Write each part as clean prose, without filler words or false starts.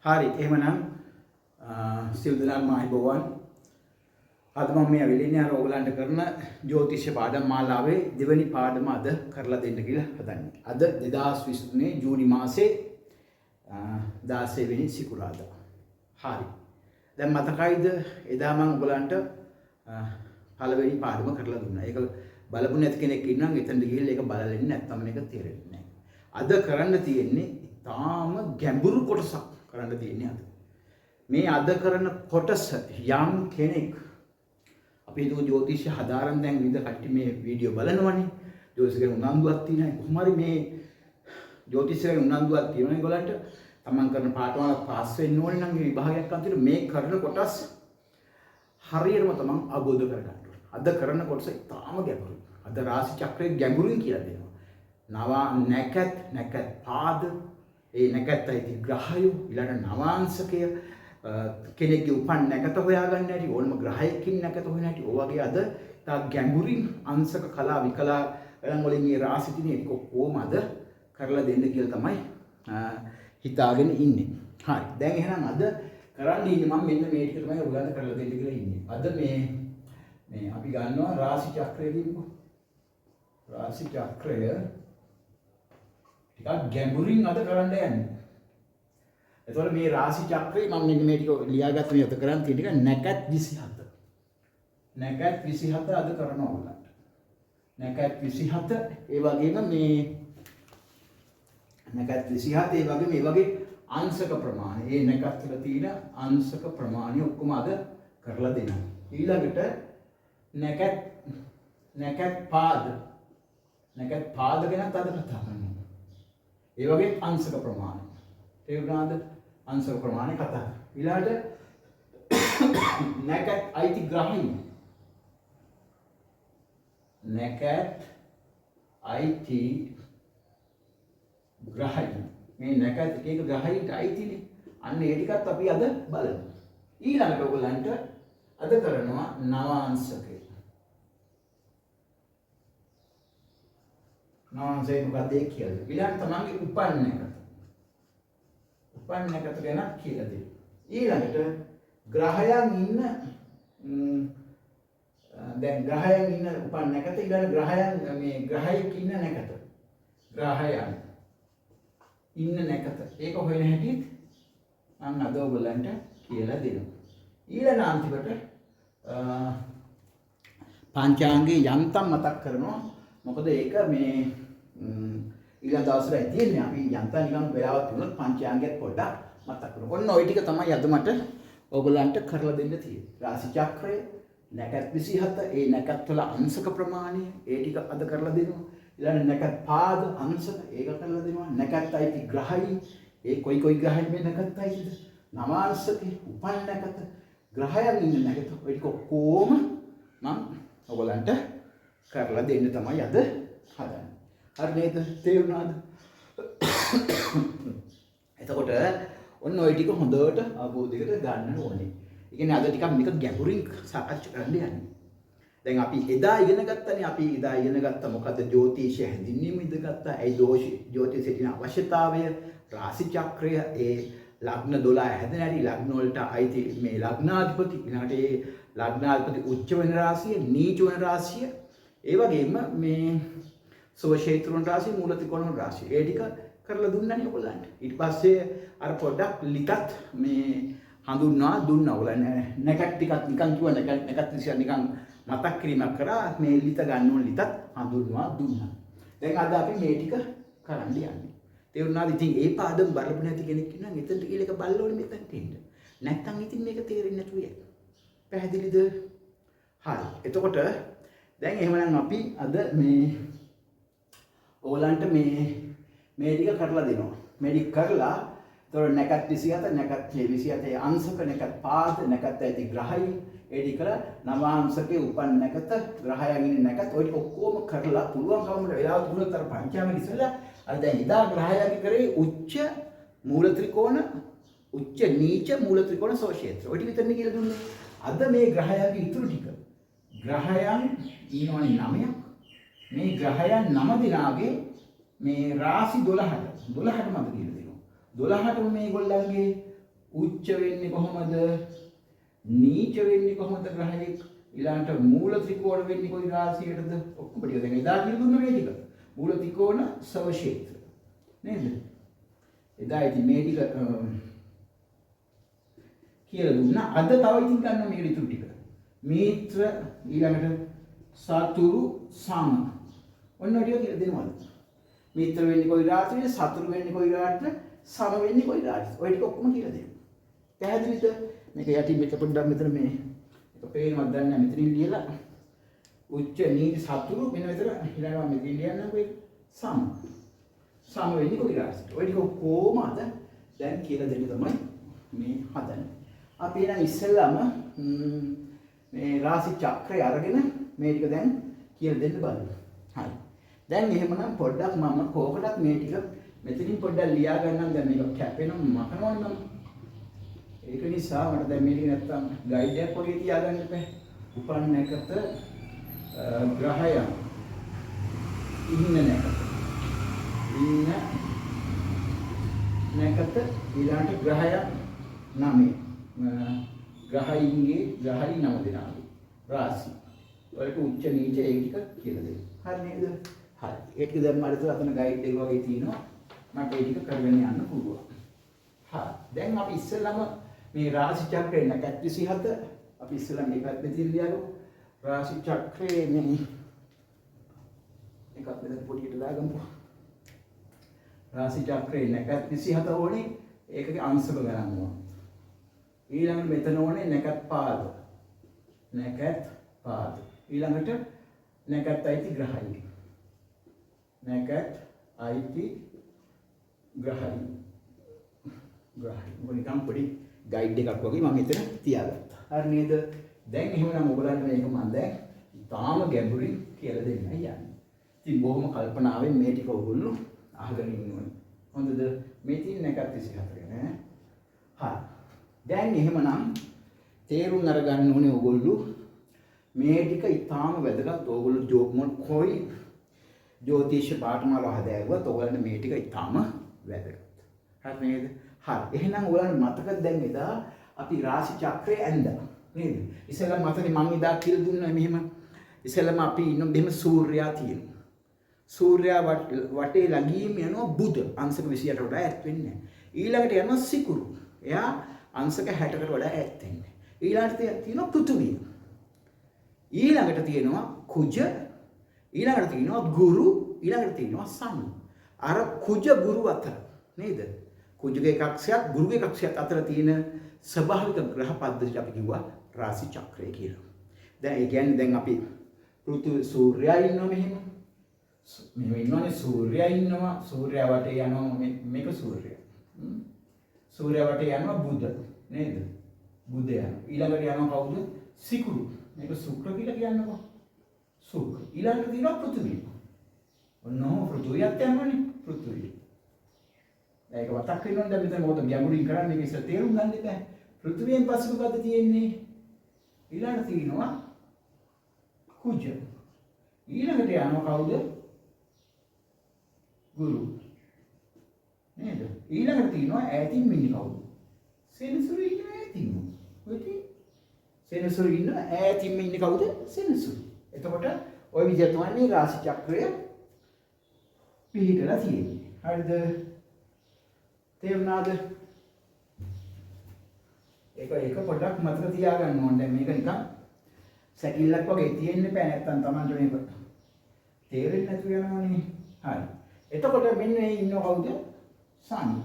හරි එහෙමනම් සිල් දනාල් මාහිබෝවන් අද මම මේ ඇවිල්ලා අර ඕගලන්ට කරන ජ්‍යොතිෂ පාඩම් මාලාවේ දෙවෙනි පාඩම අද කරලා දෙන්න කියලා හදන්නේ. අද 2023 ජූනි මාසේ 16 වෙනි සිකුරාදා. හරි. දැන් මතකයිද එදා මම ඔයගලන්ට පළවෙනි පාඩම කරලා දුන්නා. ඒක බලපු නැති කෙනෙක් ඉන්නම් එතනට ගිහිල්ලා ඒක බලලා නැත්නම් මේක තේරෙන්නේ නැහැ. අද කරන්න තියෙන්නේ තාම ගැඹුරු කොටසක් කරන්න තියෙන්නේ අද. මේ අද කරන කොටස යම් කෙනෙක් අපි දු ජ්‍යොතිෂ හදාරන් දැන් විඳ කට්ටි මේ වීඩියෝ බලනවනේ. ජ්‍යොතිෂයෙන් උනන්දුවක් තියෙනවා. කොහොම හරි මේ ජ්‍යොතිෂයෙන් උනන්දුවක් තියෙනවා ඒගොල්ලන්ට තමන් කරන පාඩම පාස් වෙන්න ඕනේ නම් මේ විභාගයක් අතර මේ කරන කොටස් හරියටම තමන් අවබෝධ කරගන්න ඕනේ. අද කරන කොටස ඉතාම ගැඹුරුයි. අද රාශි චක්‍රයේ ගැඹුරින් කියලා දෙනවා. නැකත් පාද ඒ නැකත් අයිති ග්‍රහය ඊළඟ නවාංශකය කෙනෙක්ගේ උපන් නැකත හොයාගන්න හැටි ඕනම ග්‍රහයකින් නැකත හොයන හැටි ඔය වගේ අද තා ගැඹුරින් අංශක කලා විකලා වලින් මේ රාශි තිනේ ඒක කොහොමද කරලා දෙන්න කියලා තමයි හිතාගෙන ඉන්නේ. හරි. දැන් එහෙනම් අද කරන්න ඉන්නේ මම මෙන්න මේ ටික තමයි ඔයගලන්ට කරලා දෙන්න කියලා ඉන්නේ. අද මේ අපි ගන්නවා රාශි චක්‍රය කියනකො. රාශි චක්‍රය ටිකක් ගැඹුරින් අද කරන්න යන්නේ. එතකොට මේ රාශි චක්‍රේ මම මෙන්න මේ ටික ලියාගත්ත මේ අද කරන් තියෙන ටික නැකත් 27. නැකත් 27 අද කරනවා ඔයගලන්ට. නැකත් 27 ඒ වගේම මේ නැකත් 27 ඒ වගේ මේ වගේ අංශක ප්‍රමාණය. ඒ නැකත් වල තියෙන අංශක ප්‍රමාණය ඔක්කොම අද කරලා දෙනවා. ඊළඟට නැකත් පාද ගැන අද කතා කරනවා. ඒ වගේ අංශක ප්‍රමාණය. තේරුණාද? අංශක ප්‍රමාණය කතා. ඊළඟට නැකත් අයිති ග්‍රහයි. නැකත් අයිති ග්‍රහයි. මේ නැකත් එක ග්‍රහයිට අයිතිනේ. අන්න ඒ ටිකත් අපි අද බලමු. ඊළඟට ඔයගලන්ට අද කරනවා නවාංශකය. නවාංශය මොකක්ද කියලා. ඊළඟ තමන්ගේ උපන් නැකත ගැන කියලා දෙන්න. ඊළඟට ග්‍රහයන් ඉන්න දැන් ග්‍රහයන් ඉන්න උපන් නැකත ඊළඟ ග්‍රහයන් මේ ග්‍රහයක ඉන්න නැකත. ග්‍රහයන් ඉන්න නැකත. ඒක හොයන හැටිත් මම අද ඔයගලන්ට කියලා දෙනවා. ඊළඟ අන්තිමට පංචාංගයේ යන්තම් මතක් කරනවා. මොකද ඒක මේ ඊළඟ දවසට තියෙන්නේ අපි යන්තම් නිකන් වෙලාවක් තුනක් පංචාංගයක් පොඩ්ඩක් මතක් කරනවා. ඔන්න ওই ටික තමයි අද මට ඔයගලන්ට කරලා දෙන්න තියෙන්නේ. රාශි චක්‍රය, නැකත් 27, ඒ නැකත් වල අංශක ප්‍රමාණය, ඒ ටික අද කරලා දෙනවා. ඊළඟ නැකත් පාද අංශක ඒක කරලා දෙනවා. නැකත් අයිති ග්‍රහයි, ඒ කොයි ග්‍රහයි මේ නැකත් අයිතිද? නවාංශකේ, උපන් නැකත, ග්‍රහයන් ඉන්න නැකත ඔය ටික කොහොම මම ඔයගලන්ට කරලා දෙන්න තමයි අද හදන්නේ. හරි නේද? තේරුණාද? එතකොට ඔන්න ওই ටික හොඳට අවබෝධයකට ගන්න ඕනේ. ඒ කියන්නේ අද ටිකක් මේක ගැඹුරින් සාකච්ඡා කරන්න යන්නේ. දැන් අපි එදා ඉගෙන ගත්තා මොකද්ද ජ්‍යොතිෂය හැඳින්වීම ඉගෙන ගත්තා. ඒ ජ්‍යොතිෂයේ තියෙන අවශ්‍යතාවය, රාශි චක්‍රය, ඒ ලග්න 12 හැදෙන හැටි, ලග්න වලට අයිති මේ ලග්නාධිපති, ඊළඟට ඒ ලග්නාධිපති උච්ච වෙන රාශිය, නීච වෙන රාශිය, ඒ වගේම මේ සෝෂේත්‍රණ රාශිය, මූල ත්‍රිකෝණ රාශිය. ඒ ටික කරලා දුන්නානේ ඔයගොල්ලන්ට. ඊට පස්සේ අර පොඩ්ඩක් ලිතත් මේ හඳුන්වා දුන්නා ඔයගොල්ලන්. නැකත් ටිකක් නිකන් කිව්වා නැකත් විශ්ය නිකන් මතක් කිරීමක් කරා. මේ ලිත ගන්න ඕන ලිතත් හඳුන්වා දුන්නා. දැන් අද අපි මේ ටික කරන්න යන්නේ. තේරුණාද? ඉතින් ඒ පාඩම බලපු නැති කෙනෙක් ඉන්නම් එතනට කියලා එක බලන්න ඕනේ මෙතනට එන්න. නැත්තම් ඉතින් මේක තේරෙන්නේ නැතුව යයි. පැහැදිලිද? හරි. එතකොට දැන් එහෙමනම් අපි අද මේ ඕලන්ට මේ ටික කරලා දෙනවා. මේ ටික කරලා එතකොට නැකත් 27, නැකත් 27 අංශක, නැකත් පාද, නැකත් ඇති ග්‍රහයි, ඒ ටික නවාංශකේ උපන් නැකත, ග්‍රහයන් ඉන්නේ නැකත් ඔය ඔක්කොම කරලා පුළුවන් කවමද වෙලාව තුනක් අර පංචාංග ඉස්සෙල්ලා අර දැන් ඉදා ග්‍රහයන් කරේ උච්ච මූල ත්‍රිකෝණ, උච්ච නීච මූල ත්‍රිකෝණ සෝෂේත්‍ර. ඔය ටික විතරනේ කියලා දුන්නේ. අද මේ ග්‍රහයන්ගේ ඉතුරු ටික. ග්‍රහයන් ඊනවනේ 9ක්. මේ ග්‍රහයන් 9 දිනාගේ මේ රාශි 12ට මම කියලා දෙනවා. 12ටම මේගොල්ලන්ගේ උච්ච වෙන්නේ කොහොමද? නීච වෙන්නේ කොහොමද ග්‍රහයෙක්? ඊළඟට මූල ත්‍රිකෝණ වෙන්නේ කොයි රාශියටද? ඔක්කොම ටික දැන් එදා කියලා දුන්න මේ ටික. මූල ත්‍රිකෝණ සව ක්ෂේත්‍ර. නේද? එදා ඉතින් මේ ටික කියලා දුන්නා. අද තව ඉතින් ගන්න මේ ඍතු ටික. මිත්‍ර ඊළඟට සතුරු සම. ඔන්න ඔය ටික කියලා දෙනවද? මිත්‍ර වෙන්නේ කොයි රාශියද? සතුරු වෙන්නේ කොයි රාශියද? සම වෙන්නේ කොයි රාශියද? ඔය ටික ඔක්කොම කියලා දෙනවා. පැහැදිලිද? මේක යටි මෙතන පොඩ්ඩක් මෙතන මේ එක පේනවත් දන්නේ නැහැ මෙතනින් ලියලා උච්ච නීච සතුරු මෙන්න මෙතන ඊළඟට මෙතන ලියන්නකො ඒක සම. සම වෙන්නේ කොයි රාශියද? ඔය ටික කොහොමද දැන් කියලා දෙන්න තමයි මේ හදන්නේ. අපි එහෙනම් ඉස්සෙල්ලාම මේ රාශි චක්‍රය අරගෙන මේ ටික දැන් කියලා දෙන්න බලමු. හරි. දැන් එහෙමනම් පොඩ්ඩක් මම කෝකටත් මේ ටික මෙතනින් පොඩ්ඩක් ලියා ගන්නම්. දැන් මේක කැපෙනවා මකනවනේ මම. ඒක නිසා මට දැන් මේක නැත්තම් ගයිඩ් එකක් වගේ තියාගන්න බෑ. උපන් නැකත ග්‍රහයන් ඉන්න නැකත ඊළඟට ග්‍රහයන් 9 ග්‍රහයින්ගේ ග්‍රහයි 9 දෙනාගේ රාශි වලට උච්ච නීච ඒ ටික කියලා දෙන්න. හරි නේද? හරි. ඒ ටික දැන් මට අතන ගයිඩ් එක වගේ තියෙනවා. මට ඒ ටික කරගෙන යන්න පුළුවන්. හරි. දැන් අපි ඉස්සෙල්ලාම මේ රාශි චක්‍රේ නැකත් 27 අපි ඉස්සෙල්ලා මේ පැත්තේ තියලියලු රාශි චක්‍රේ මේ එකක් මෙතන පොඩියට දාගමු. රාශි චක්‍රේ නැකත් 27 ඕනේ ඒකගේ අංශක ගණන් ඕන. ඊළඟට මෙතන ඕනේ නැකත් පාද. නැකත් පාද. ඊළඟට නැකත් අයිති ග්‍රහයි. නැකත් අයිති ග්‍රහයි. මොකද නිකම් පොඩි ගයිඩ් එකක් වගේ මම මෙතන තියාගත්තා. හරි නේද? දැන් එහෙමනම් ඔයගලන්ට මේක මම දැන් තාම ගැඹුරින් කියලා දෙන්නයි යන්නේ. ඉතින් බොහොම කල්පනාවෙන් මේ ටික ඔයගොල්ලෝ අහගෙන ඉන්න ඕනේ. හොඳද? මේ තියෙන එකත් 24 නේ. හරි. දැන් එහෙමනම් තේරුම් අරගන්න ඕනේ ඔයගොල්ලෝ මේ ටික ඊටාම වැදගත්. ඔයගොල්ලෝ කොයි ජ්‍යොතිෂ පාඨමාල හදාගුවත් ඔයගලන්ට මේ ටික ඊටාම වැදගත්. හරි නේද? හරි. එහෙනම් ඔයගලන්ට මතකද දැන් එදා අපි රාශි චක්‍රය ඇඳලා නේද? ඉස්සෙල්ලා මතනේ මම එදා කියලා දුන්නා මෙහෙම. ඉස්සෙල්ලාම අපි ඉන්න මෙහෙම සූර්යයා තියෙනවා. සූර්යයා වටේ ළඟින්ම යනවා බුධ අංශක 28කට වඩා ඈත් වෙන්නේ නැහැ. ඊළඟට යනවා සිකුරු. එයා අංශක 60කට වඩා ඈත් වෙන්නේ. ඊළඟට තියෙනවා පෘථිවිය. ඊළඟට තියෙනවා කුජ. ඊළඟට තියෙනවා ගුරු. ඊළඟට තියෙනවා සනු. අර කුජ ගුරු අතර නේද? කුජගේ කක්ෂයත් ගුරුගේ කක්ෂයත් අතර තියෙන ස්වභාවික ග්‍රහ පද්ධතියට අපි කිව්වා රාශි චක්‍රය කියලා. දැන් ඒ කියන්නේ දැන් අපි පෘථිවි සූර්යයා ඉන්නවා මෙහෙම. මෙහෙම ඉන්නවනේ සූර්යයා ඉන්නවා. සූර්යයා වටේ යනවා මේක සූර්යයා. සූර්යයා වටේ යනවා බුධ නේද? බුධ යනවා. ඊළඟට යනවා කවුද? සිකුරු. මේක ශුක්‍ර කියලා කියන්නකෝ. ශුක්‍ර. ඊළඟට තියෙනවා පෘථිවිය. ඔන්නෝ පෘථිවියත් යනවනේ පෘථිවිය. ඒක මතක් වෙනවද දැන් මෙතන මොකද ගැඹුරින් කරන්නේ මේක ඉස්සර තේරුම් ගන්න බෑ. පෘථිවියෙන් පස්සේ මොකද තියෙන්නේ? ඊළඟට තියෙනවා කුජ. ඊළඟට යනවා කවුද? ගුරු. නේද? ඊළඟට තියෙනවා ඈතින් ඉන්නේ කවුද? සෙනසුරු ඉන්නේ ඈතින්. ඔයටි සෙනසුරු ඉන්න ඈතින් ඉන්නේ කවුද? සෙනසුරු. එතකොට ওই විදිහට තමයි මේ රාශි චක්‍රය පිළිදලා තියෙන්නේ. හරිද? තේරුණාද? ඒක පොඩ්ඩක් මතක තියාගන්න ඕනේ. දැන් මේක නිකන් සැකිල්ලක් වගේ තියෙන්න බෑ නැත්තම් Tamanට මේක තේරෙන්නේ නැතුව යනවනේ. හරි. එතකොට මෙන්න මේ ඉන්නව කවුද? සනි.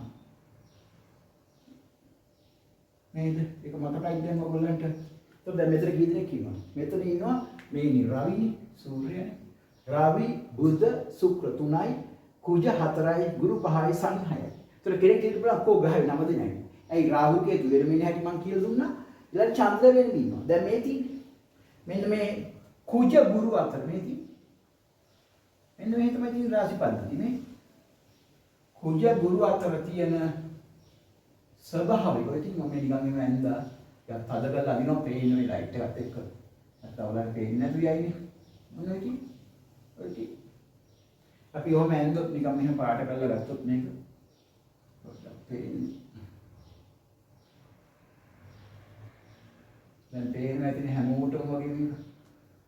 නේද? ඒක මතකයි දැන් ඔයගොල්ලන්ට. එතකොට දැන් මෙතන කී දෙනෙක් ඉන්නවා? මෙතන ඉන්නවා මේ රවි, සූර්යනේ. රවි, බුධ, ශුක්‍ර 3යි, කුජ 4යි, ගුරු 5යි, සනි 6යි. ඒතර කෙනෙක් කියන්න පුළුවන් කෝ ග්‍රහය නම දෙන්නේ. ඇයි රාහු කේතු වෙන මිනිහ හැටි මං කියලා දුන්නා. ඊළඟ චන්ද්‍ර වෙන ඉන්නවා. දැන් මේ තියෙන්නේ. මෙන්න මේ කුජ ගුරු අතර මේ තියෙන්නේ. මෙන්න මේ තමයි තියෙන රාශි පද්ධතිය නේ. කුජ ගුරු අතර තියෙන ස්වභාවික ඔය තියෙන මම නිකන් එහෙම ඇඳලා යක් තද කරලා අදිනවා පේන මේ ලයිට් එකත් එක්ක. නැත්නම් ඔයාලට පේන්නේ නැතු යයිනේ. මොන එකයි? ඔය කි. අපි ඔහම ඇඳොත් නිකන් මෙහෙම පාට කරලා ගත්තොත් මේක පොඩ්ඩක් පේන්නේ. දැන් පේනවා ඇතිනේ හැමෝටම වගේ මේක.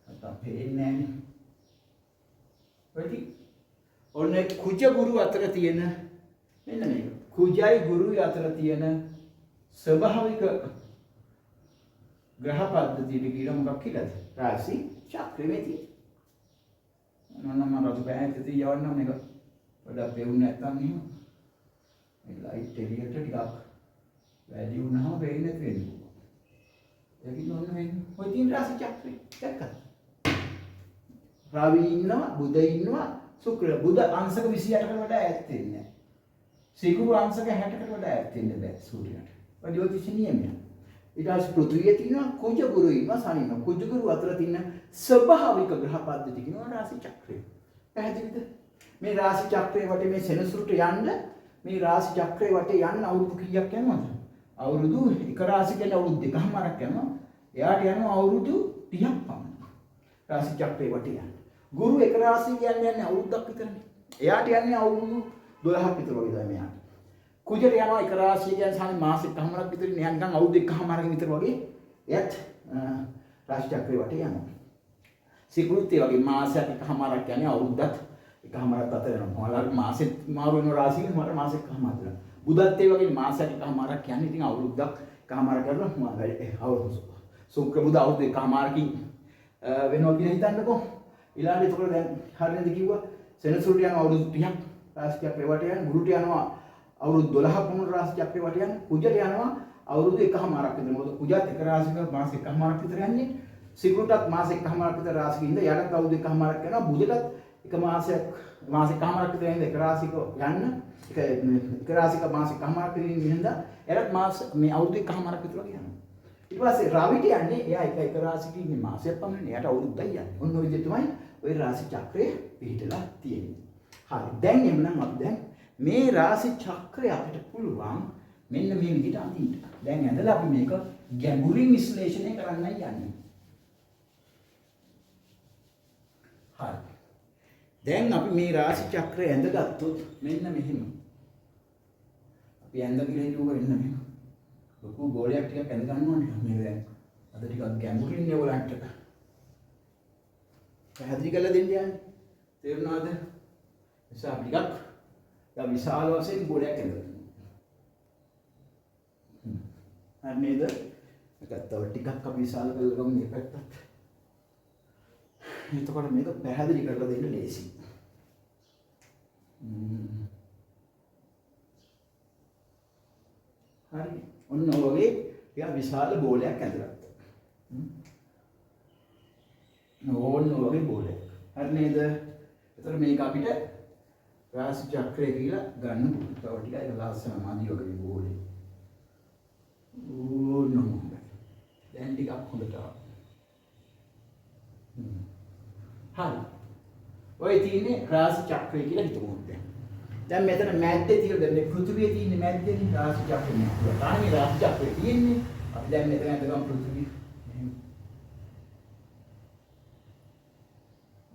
නැත්තම් පේන්නේ නැහනේ. ඔයටි ඔන්නේ කුජ ගුරු අතර තියෙන මෙන්න මේක. කුජයි ගුරුයි අතර තියෙන ස්වභාවික ග්‍රහ පද්ධතියට කියන මොකක් කියලාද? රාශි චක්‍රෙමේ තියෙන. නෝනම රතු බෑන්ට් එකේ යවන්න මේක. පොඩ්ඩක් පෙවුන්නේ නැත්තම් එහෙම. මේ ලයිට් එළියට ටිකක් වැඩි වුණාම පේන්නේ නැති වෙනවා. ඒකින් ඕන වෙන්නේ. ඔය තියෙන රාශි චක්‍රය දැක්කද? රවි ඉන්නවා, බුධ ඉන්නවා, ශුක්‍ර. බුධ අංශක 28කට වඩා ඈත් වෙන්නේ නැහැ. සිකුරු අංශක 60කට වඩා ඈත් වෙන්න බෑ සූර්යයාට. ඔය ජ්‍යොතිෂ නියමය. ඊට පස්සේ පෘථිවිය තියෙනවා, කුජ ගුරු ඉන්නවා, ශනි ඉන්නවා. කුජ ගුරු අතර තියෙන ස්වභාවික ග්‍රහ පද්ධති කියනවා රාශි චක්‍රය. පැහැදිලිද? මේ රාශි චක්‍රයේ වටේ මේ සෙනසුරට යන්න මේ රාශි චක්‍රයේ වටේ යන්න අවුරුදු කීයක් යනවද? අවුරුදු එක රාශියකට අවුරුදු දෙකමාරක් යනවා. එයාට යනවා අවුරුදු 30ක් පමණ. රාශි චක්‍රයේ වටේ යන්න. ගුරු එක රාශිය යන්නේ අවුරුද්දක් විතරනේ. එයාට යන්නේ අවුරුදු 12ක් විතර වගේ තමයි මෙයාට. කුජට යනවා එක රාශිය කියන්නේ සාමාන්‍ය මාසෙකමාරක් විතර නේ නිකන් අවුරුදු එකමාරක විතර වගේ එයත් රාශි චක්‍රයේ වටේ යනවා. සිකුරුත් ඒ වගේ මාසයක් එකමාරක් යන්නේ අවුරුද්දක් එකමාරක් අතර යනවා. මොනවාද මාසෙත් මාරු වෙන රාශියක මට මාසෙක එකමාරක් යනවා. බුදත් ඒ වගේ මාසයක් එකමාරක් යන්නේ ඉතින් අවුරුද්දක් එකමාරක් කරලා මොනවාද අවුරුදු ශුක්‍ර බුධ අවුරුදු එකමාරකින් වෙනවා කියලා හිතන්නකෝ. ඊළඟට ඒකවල දැන් හරියද කිව්වා සෙනසුරට යන අවුරුදු 30ක් රාශි චක්‍රේ වටේ යන ගුරුට යනවා අවුරුදු 12ක් වුණු රාශි චක්‍රේ වටේ යන කුජට යනවා අවුරුදු එකමාරක් විතර. මොකද කුජත් එක රාශියක මාස එකමාරක් විතර යන්නේ. සිකුරුටත් මාස එකමාරක් විතර රාශියක ඉඳ යටත් අවුරුදු එකමාරක් යනවා. බුධටත් එක මාසයක් මාස එකමාරක් විතර ඉඳ එක රාශියක යන්න එක රාශියක මාස එකමාරක් විතර ඉඳ එරත් මාස මේ අවුරුදු එකමාරක් විතර වගේ යනවා. ඊට පස්සේ රවිට යන්නේ එයා එක රාශියක ඉන්නේ මාසයක් පමණ. එයාට අවුරුද්දයි යන්නේ. ඔන්න ඔය විදිහට තමයි ওই රාශි චක්‍රය පිළිතලා තියෙන්නේ. හරි. දැන් එමුනම් අපි දැන් මේ රාශි චක්‍රය අපිට පුළුවන් මෙන්න මේ විදිහට අඳින්න. දැන් ඇඳලා අපි මේක ගැඹුරින් විශ්ලේෂණය කරන්නයි යන්නේ. හරි. දැන් අපි මේ රාශි චක්‍රය ඇඳගත්තොත් මෙන්න මෙහෙම. අපි ඇඳගෙන ඉන්නවා මෙන්න මෙහෙම. ලොකු ගෝලයක් ටිකක් ඇඳ ගන්න ඕනේ. මේ දැන් අද ටිකක් ගැඹුරින් නේ ඔයගලන්ට. පැහැදිලි කරලා දෙන්න යන්නේ. තේරුණාද? නිසා ටිකක් දැන් විශාල වශයෙන් ගෝලයක් ඇඳගන්න. හරි නේද? ඒකත් තව ටිකක් අපි විශාල කරගමු මේ පැත්තත්. එතකොට මේක පැහැදිලි කරලා දෙන්න ලේසියි. හරි. ඔන්න ඔයගේ ටිකක් විශාල බෝලයක් ඇඳගත්තා. ඕන්න ඔයගේ බෝලයක්. හරි නේද? එතකොට මේක අපිට රාශි චක්‍රය කියලා ගන්න පුළුවන්. තව ටිකක් ලස්සන මාදි වගේ බෝලේ. ඕන්න හොඳයි. දැන් ටිකක් හොඳට ආවා. හරි. ඔය තියෙන්නේ රාශි චක්‍රය කියලා හිතමු දැන්. දැන් මෙතන මැද්දේ තියෙන දැන් මේ පෘථිවිය තියෙන්නේ මැද්දේ රාශි චක්‍රය නේ. මේ රාශි චක්‍රය තියෙන්නේ අපි දැන් මෙතන අඳගම් පෘථිවිය.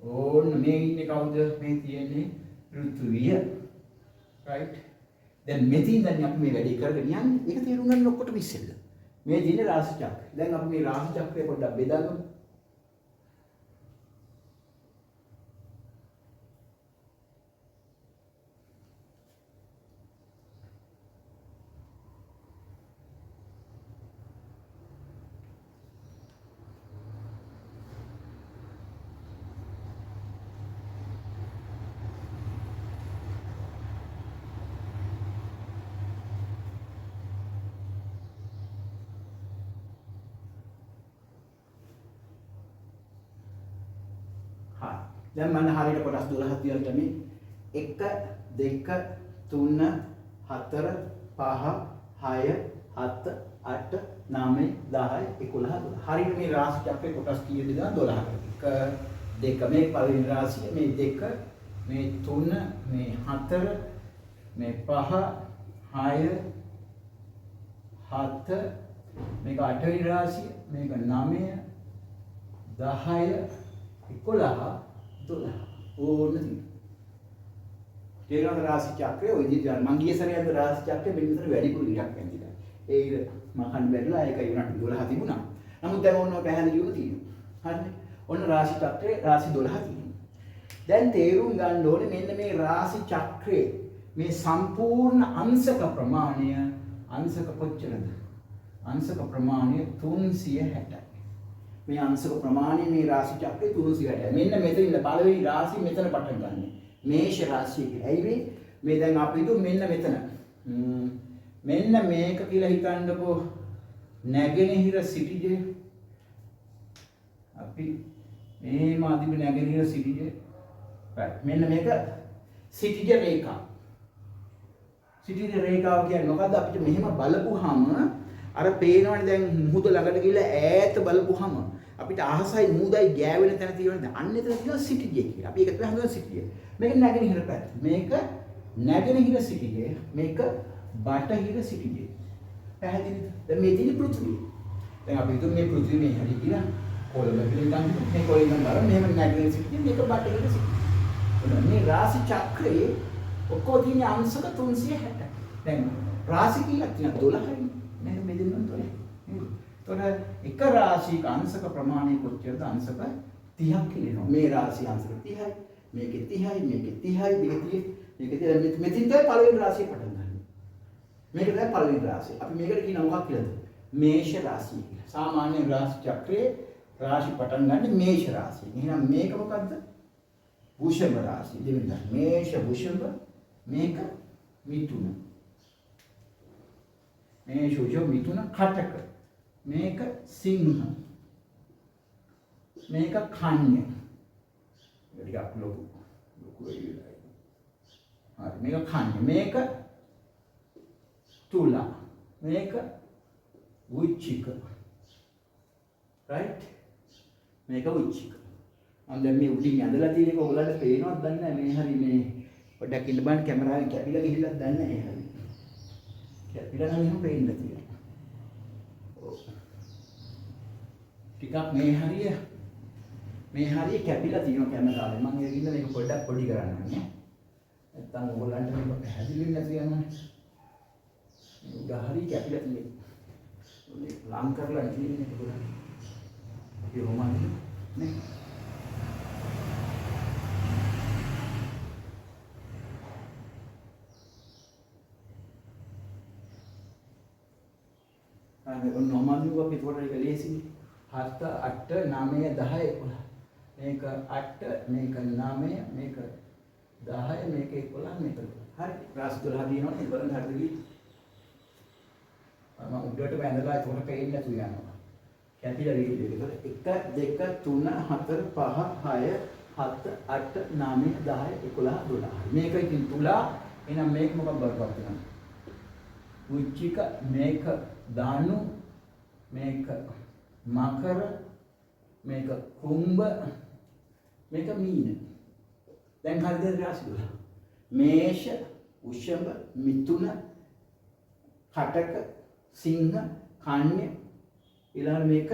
ඕන්න මේ ඉන්නේ කවුද? මේ තියෙන්නේ පෘථිවිය. right. දැන් මෙතින් දැන් අපි මේ වැඩේ කරගෙන යන්නේ. ඒක තේරුම් ගන්න ඔක්කොටම ඉස්සෙල්ලා. මේ තියෙන්නේ රාශි චක්‍රය. දැන් අපි මේ රාශි චක්‍රය පොඩ්ඩක් බෙදාගමු. දැන් මම හරියට කොටස් 12ක් දියලා තමයි 1 2 3 4 5 6 7 8 9 10 11 හරියට මේ රාශි චක්‍රේ කොටස් කීයද 12කට 1 2 මේ පළවෙනි රාශිය මේ 2 මේ 3 මේ 4 මේ 5 6 7 මේක 8 වෙනි රාශිය මේක 9 10 11 12 ඕන තේරෙන රාශි චක්‍රය ඔය විදිහට මං ගිය සැරේ අද රාශි චක්‍රය මෙන්න විතර වැඩිපුර ඉරක් ඇඳිලා. ඒ ඉර මම කන් බැලලා ඒක උනට 12 තිබුණා. නමුත් දැන් ඔන්න පැහැදිලිවම තියෙනවා. හරිනේ. ඔන්න රාශි චක්‍රේ රාශි 12 තියෙනවා. දැන් තේරුම් ගන්න ඕනේ මෙන්න මේ රාශි චක්‍රේ මේ සම්පූර්ණ අංශක ප්‍රමාණය අංශක කොච්චරද? අංශක ප්‍රමාණය 360යි. මේ අංශක ප්‍රමාණය මේ රාශි චක්‍රේ 360යි. මෙන්න මෙතන ඉන්න පළවෙනි රාශිය මෙතන පටන් ගන්න. මේෂ රාශිය කියලා. ඇයි මේ දැන් අපි හිතුව මෙන්න මෙතන. මෙන්න මේක කියලා හිතන්නකෝ නැගෙනහිර සිටිජේ. අපි මේ මාදිම නැගෙනහිර සිටිජේ. right. මෙන්න මේක සිටිජ රේඛා. සිටිජ රේඛාව කියන්නේ මොකද්ද? අපිට මෙහෙම බලපුවාම අර පේනවනේ දැන් මුහුද ළඟට ගිහලා ඈත බලපුවාම අපිට අහසයි මුහුදයි ගෑවෙන තැන තියෙනවනේ. අන්න එතන තියෙනවා සිටිජේ කියලා. අපි ඒක තමයි හඳුනන සිටිජේ. මේක නැගෙනහිර පැත්ත. මේක නැගෙනහිර සිටිජේ. මේක බටහිර සිටිජේ. පැහැදිලිද? දැන් මේ තියෙන පෘථිවිය. දැන් අපි හිතමු මේ පෘථිවිය මේ හැටි කියලා කොළඹ කියලා හිතන්න. මේ කොළඹ බලන්න මෙහෙම නැගෙනහිර සිටිජේ මේක බටහිර සිටිජේ. මේ රාශි චක්‍රයේ ඔක්කොම තියෙන අංශක 360. දැන් රාශි කීයක් තියෙනවද? 12යි. නේද? මේ දෙන්නම් 12. නේද? එතකොට එක රාශියක අංශක ප්‍රමාණය කොච්චරද? අංශක 30ක් කියනවා. මේ රාශිය අංශක 30යි. මේකේ 30යි, මේකේ 30යි, මේකේ 30යි. මෙතින් තමයි පළවෙනි රාශිය පටන් ගන්න. මේක තමයි පළවෙනි රාශිය. අපි මේකට කියනවා මොකක්ද කියලාද? මේෂ රාශිය කියලා. සාමාන්‍ය රාශි චක්‍රයේ රාශි පටන් ගන්න මේෂ රාශිය. එහෙනම් මේක මොකද්ද? වෘෂභ රාශිය. දෙවෙනි මේෂ වෘෂභ මේක මිථුන. මේෂ වෘෂභ මිථුන කටක. මේක සිංහ. මේක කන්‍යා. ටිකක් ලොකු වෙයිලා. හරි මේක කන්‍යා. මේක තුලා. මේක වෘශ්චික. right? මේක වෘශ්චික. මම දැන් මේ උඩින් ඇඳලා තියෙන එක ඔයගලන්ට පේනවද දන්නේ නැහැ. මේ හරි මේ පොඩ්ඩක් ඉන්න බලන්න කැමරාවෙන් කැපිලා ගිහිල්ලා දන්නේ නැහැ. හරි. කැපිලා නම් එහෙම පේන්න තියෙනවා. ඔව්. ටිකක් මේ හරිය කැපිලා තියෙනවා කැමරාවෙන්. මම ඒකින්ද මේක පොඩ්ඩක් පොඩි කරන්න නේ. නැත්තම් ඔයගලන්ට මේක පැහැදිලි නැති යනවා. උඩ හරිය කැපිලා තියෙනවා. ලං කරලා තියෙන්නේ ඒකෝලා. ඒ හොමන්නේ නේ. ඔන්න නොමන්නුව අපි ඒකට එක ලේසියි 7 8 9 10 11 මේක 8 මේක 9 මේක 10 මේක 11 මේක 12 හරි රාශි 12 දිනවනේ බලන්න හරිද කි මම උඩට බැඳලා ඒකට පේන්නේ නැතු යනවා කැපිලා ගිහින් ඒක 1 2 3 4 5 6 7 8 9 10 11 12 මේක ඉතින් තුලා එහෙනම් මේක මොකක්ද බලපත් වෙනවා වෘශ්චික මේක ධනු මේක මකර මේක කුම්භ මේක මීන දැන් හරිද රාශි 12 මේෂ වෘෂභ මිථුන කටක සිංහ කන්‍යා ඊළඟ මේක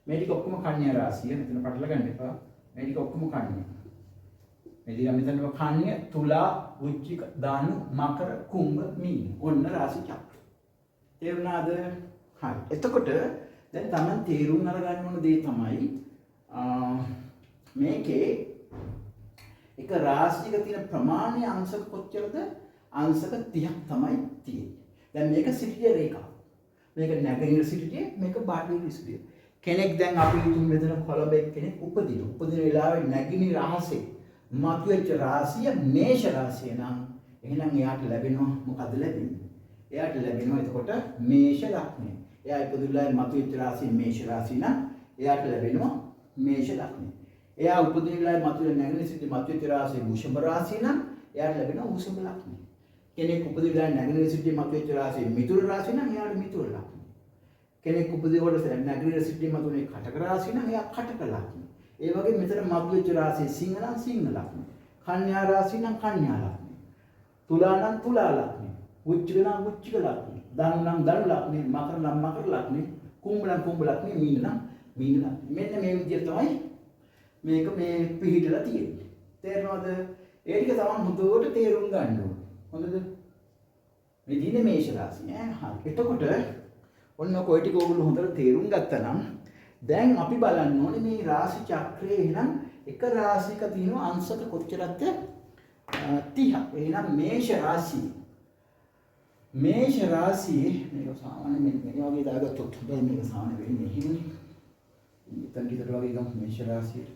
මේ ටික ඔක්කොම කන්‍යා රාශිය මෙතන පටල ගන්න එපා මේ ටික ඔක්කොම කන්‍යා මේ ටික මෙතන කන්‍යා තුලා වෘශ්චික ධනු මකර කුම්භ මීන ඔන්න රාශි චක්‍ර තේරුණාද? හරි. එතකොට දැන් Taman තේරුම් අරගන්න ඕන දේ තමයි මේකේ එක රාශියක තියෙන ප්‍රමාණය අංශක කොච්චරද? අංශක 30ක් තමයි තියෙන්නේ. දැන් මේක සිටිජ රේඛාව. මේක නැගෙනහිර සිටිජ, මේක බාහිර සිටිජ. කෙනෙක් දැන් අපි හිතමු මෙතන කොළඹ කෙනෙක් උපදින වෙලාවේ නැගෙනහිර අහසේ මතුවෙච්ච රාශිය මේෂ රාශිය නම් එහෙනම් එයාට ලැබෙනවා මොකද ලැබෙන්නේ? එයාට ලැබෙනවා එතකොට මේෂ ලග්නය. එයා ඉපදුලා මතුවෙච්ච රාශිය මේෂ රාශිය නම් එයාට ලැබෙනවා මේෂ ලග්නය. එයා උපදිනලා මතුවෙන නැගෙනහිර සිට මතුවෙච්ච රාශිය වෘෂභ රාශිය නම් එයාට ලැබෙනවා වෘෂභ ලග්නය. කෙනෙක් උපදිනලා නැගෙනහිර සිට මතුවෙච්ච රාශිය මිථුන රාශිය නම් එයාට මිථුන ලග්නය. කෙනෙක් උපදිනකොට නැගෙනහිර සිට මතුවෙන කටක රාශිය නම් එයා කටක ලග්නය. ඒ වගේ මෙතන මතුවෙච්ච රාශිය සිංහ නම් සිංහ ලග්නය. කන්‍යා රාශිය නම් කන්‍යා ලග්නය. තුලා නම් තුලා ලග්නය. වෘශ්චික නම් වෘශ්චික ලග්නය. ධනු නම් ධනු ලග්නය. මකර නම් මකර ලග්නය. කුම්භ නම් කුම්භ ලග්නය. මීන නම් මීන ලග්නය. මෙන්න මේ විදිහට තමයි මේක මේ පිළිහිටලා තියෙන්නේ. තේරෙනවද? ඒ ටික තමයි හොඳට තේරුම් ගන්න ඕනේ. හොඳද? මේ දිනේ මේෂ රාශිය. හරි. එතකොට ඔන්න කොයි ටික ඕගොල්ලෝ හොඳට තේරුම් ගත්තා නම් දැන් අපි බලන්න ඕනේ මේ රාශි චක්‍රයේ එහෙනම් එක රාශියක තියෙන අංශක කොච්චරද 30. එහෙනම් මේෂ රාශිය මේක සාමාන්‍ය මේ වගේ දාගත්තොත් හොඳයි මේක සාමාන්‍ය වෙන්නේ හිමිනේ. ඉතින් ඊට වගේ ගමු මේෂ රාශිය.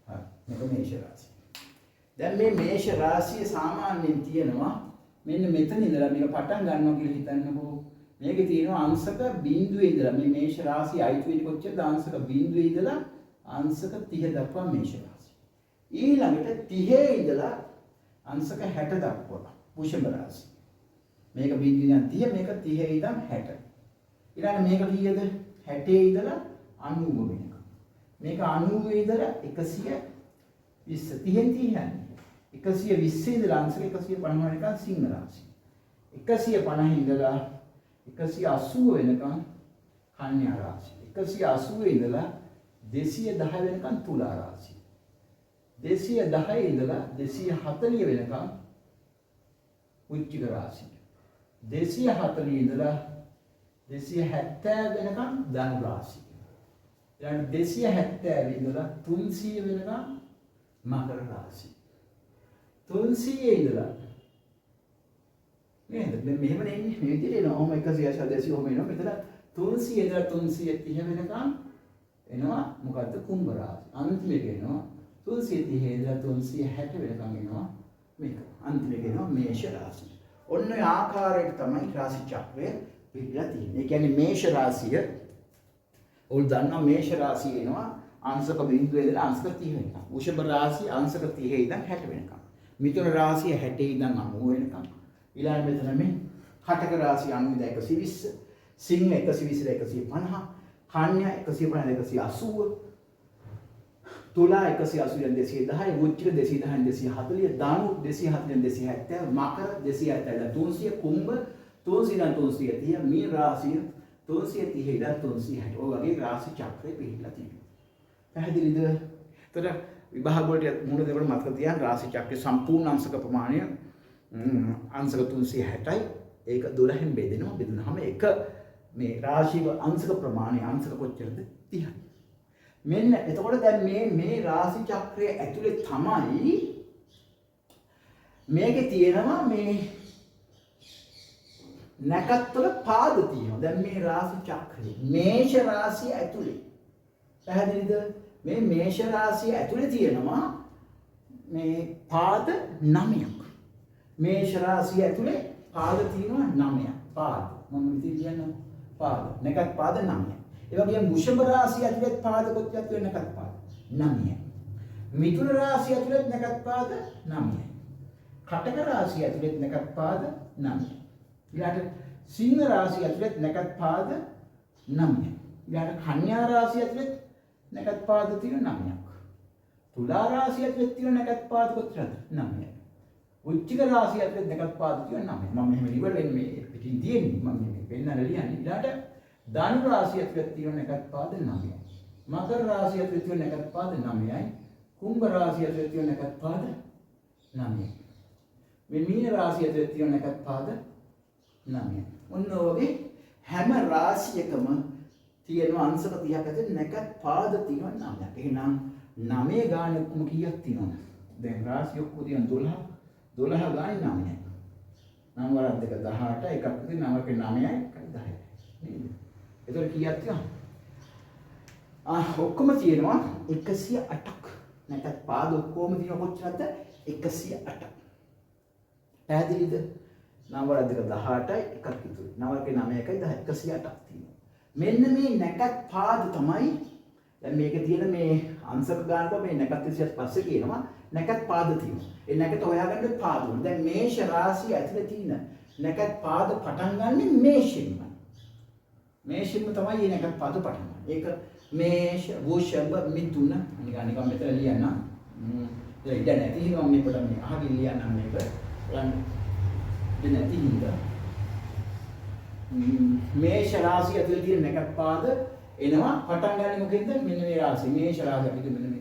හරි මේක මේෂ රාශිය. දැන් මේ මේෂ රාශිය සාමාන්‍යයෙන් තියෙනවා මෙන්න මෙතන ඉඳලා මේක පටන් ගන්නවා කියලා හිතන්නකෝ. මේකේ තියෙනවා අංශක බිඳුවේ ඉඳලා මේ මේෂ රාශිය අයිති වෙන්නේ කොච්චරද? අංශක බිඳුවේ ඉඳලා අංශක 30 දක්වා මේෂ රාශිය. ඊළඟට 30 ඉඳලා අංශක 60 දක්වා වෘෂභ රාශිය. මේක බිඳුවේ ඉඳන් 30 මේක 30 ඉඳන් 60. ඊළඟ මේක කීයද? 60 ඉඳලා 90 වෙනකම්. මේක 90 ඉඳලා 120 30 120 ඉඳලා අංශක 150 වෙනකම් සිංහ රාශිය. 150 ඉඳලා 180 වෙනකම් කන්‍යා රාශිය. 180 ඉඳලා 210 වෙනකම් තුලා රාශිය. 210 ඉඳලා 240 වෙනකම් වෘශ්චික රාශිය. 240 ඉඳලා 270 වෙනකම් ධනු රාශිය. ඊළඟ 270 ඉඳලා 300 වෙනකම් මකර රාශිය. 300 ඉඳලා නේද? මෙහෙම නෙන්නේ මේ විදිහට එනවා. ඔහොම 180 ඔහොම එනවා. මෙතන 300 ඉඳලා 330 වෙනකම් එනවා මොකද්ද? කුම්භ රාශිය. අන්තිමේට එනවා 330 ඉඳලා 360 වෙනකම් එනවා මේක. අන්තිමේට එනවා මේෂ රාශිය. ඔන්න ඔය ආකාරයට තමයි රාශි චක්‍රය පිළිලා තියෙන්නේ. ඒ කියන්නේ මේෂ රාශිය ඔල් දන්නා මේෂ රාශිය එනවා අංශක බිඳුවේ ඉඳලා අංශක 30 වෙනකම්. වෘෂභ රාශිය අංශක 30 ඉඳන් 60 වෙනකම්. මිථුන රාශිය 60 ඉඳන් 90 වෙනකම්. ඊළඟ මෙතන මේ කටක රාශිය 90 ඉඳන් 120, සිංහ 120 ඉඳන් 150, කන්‍යා 150 ඉඳන් 180, තුලා 180 ඉඳන් 210, වෘශ්චික 210 ඉඳන් 240, ධනු 240 ඉඳන් 270, මකර 270 ඉඳන් 300, කුම්භ 300 ඉඳන් 330, මීන රාශිය 330 ඉඳන් 360. ඔය වගේ රාශි චක්‍රය පිළිලා තියෙනවා. පැහැදිලිද? එතකොට විභාග වලට මුල දෙකට මතක තියාගන්න රාශි චක්‍රයේ සම්පූර්ණ අංශක ප්‍රමාණය අංශක 360යි. ඒක 12න් බෙදෙනවා. බෙදුනහම එක මේ රාශික අංශක ප්‍රමාණය අංශක කොච්චරද? 30යි. මෙන්න එතකොට දැන් මේ රාශි චක්‍රයේ ඇතුලේ තමයි මේකේ තියෙනවා මේ නැකත්වල පාද තියෙනවා. දැන් මේ රාශි චක්‍රයේ මේෂ රාශිය ඇතුලේ පැහැදිලිද? මේ මේෂ රාශිය ඇතුලේ තියෙනවා මේ පාද 9ක්. මේෂ රාශිය ඇතුලේ පාද තියෙනවා 9ක්. පාද මම ඉතින් කියනවා පාද නැකත් පාද 9ක්. ඒ වගේම වෘෂභ රාශිය ඇතුලේ පාද කොච්චරද වෙන නැකත් පාද 9ක්. මිථුන රාශිය ඇතුලේ නැකත් පාද 9ක්. කටක රාශිය ඇතුලේ නැකත් පාද 9ක්. ඊළඟට සිංහ රාශිය ඇතුලේ නැකත් පාද 9ක්. ඊළඟට කන්‍යා රාශිය ඇතුලේ නැකත් පාද තියෙන 9ක්. තුලා රාශිය ඇතුලේ තියෙන නැකත් පාද කොච්චරද? 9ක්. වෘශ්චික රාශිය ඇතුලේ නැකත් පාද තියෙන 9ක්. මම මෙහෙම ඉවරෙන් මේ පිටින් තියෙන්නේ මම මේ පෙන්නලා ලියන්නේ. ඊළඟට ධනු රාශිය ඇතුලේ තියෙන නැකත් පාද 9යි. මකර රාශිය ඇතුලේ තියෙන නැකත් පාද 9යි. කුම්භ රාශිය ඇතුලේ තියෙන නැකත් පාද 9යි. මේ මීන රාශිය ඇතුලේ තියෙන නැකත් පාද 9යි. ඔන්න ඔයගේ හැම රාශියකම තියෙන අංශක 30ක් ඇතුලේ නැකත් පාද තියෙනවා 9ක්. එහෙනම් 9 ගාන ඔක්කොම කීයක් තියෙනවද? දැන් රාශිය ඔක්කොම තියෙන 12 ගානේ 9යි. 9 වරක් දෙක 18 එකක් තියෙන 9ක 9යි එකක් 10යි. නේද? එතකොට කීයක් තියෙනවද? ඔක්කොම තියෙනවා 108ක්. නැකත් පාද ඔක්කොම තියෙන කොච්චරද? 108ක්. පැහැදිලිද? 9 වරක් දෙක 18යි එකක් ඉතුරුයි. 9ක 9යි 10යි 108ක් තියෙනවා. මෙන්න මේ නැකත් පාද තමයි දැන් මේකේ තියෙන මේ අංශක ගානක මේ නැකත් 25 පස්සේ කියනවා නැකත් පාද තියෙනවා. ඒ නැකත හොයාගන්න පාද වල. දැන් මේෂ රාශිය ඇතුලේ තියෙන නැකත් පාද පටන් ගන්නෙ මේෂෙන්ම. මේෂෙන්ම තමයි මේ නැකත් පාද පටන් ගන්න. ඒක මේෂ, වෘෂභ, මිථුන නිකන් මෙතන ලියන්න. ඒක ඉඩ නැති හින්දා මම මේකට මේ අහගෙන ලියන්නම් මේක. බලන්න. ඉඩ නැති හින්දා මේෂ රාශිය ඇතුලේ තියෙන නැකත් පාද එනවා පටන් ගන්න මොකෙන්ද? මෙන්න මේ රාශිය. මේෂ රාශිය පිටු මෙන්න මේ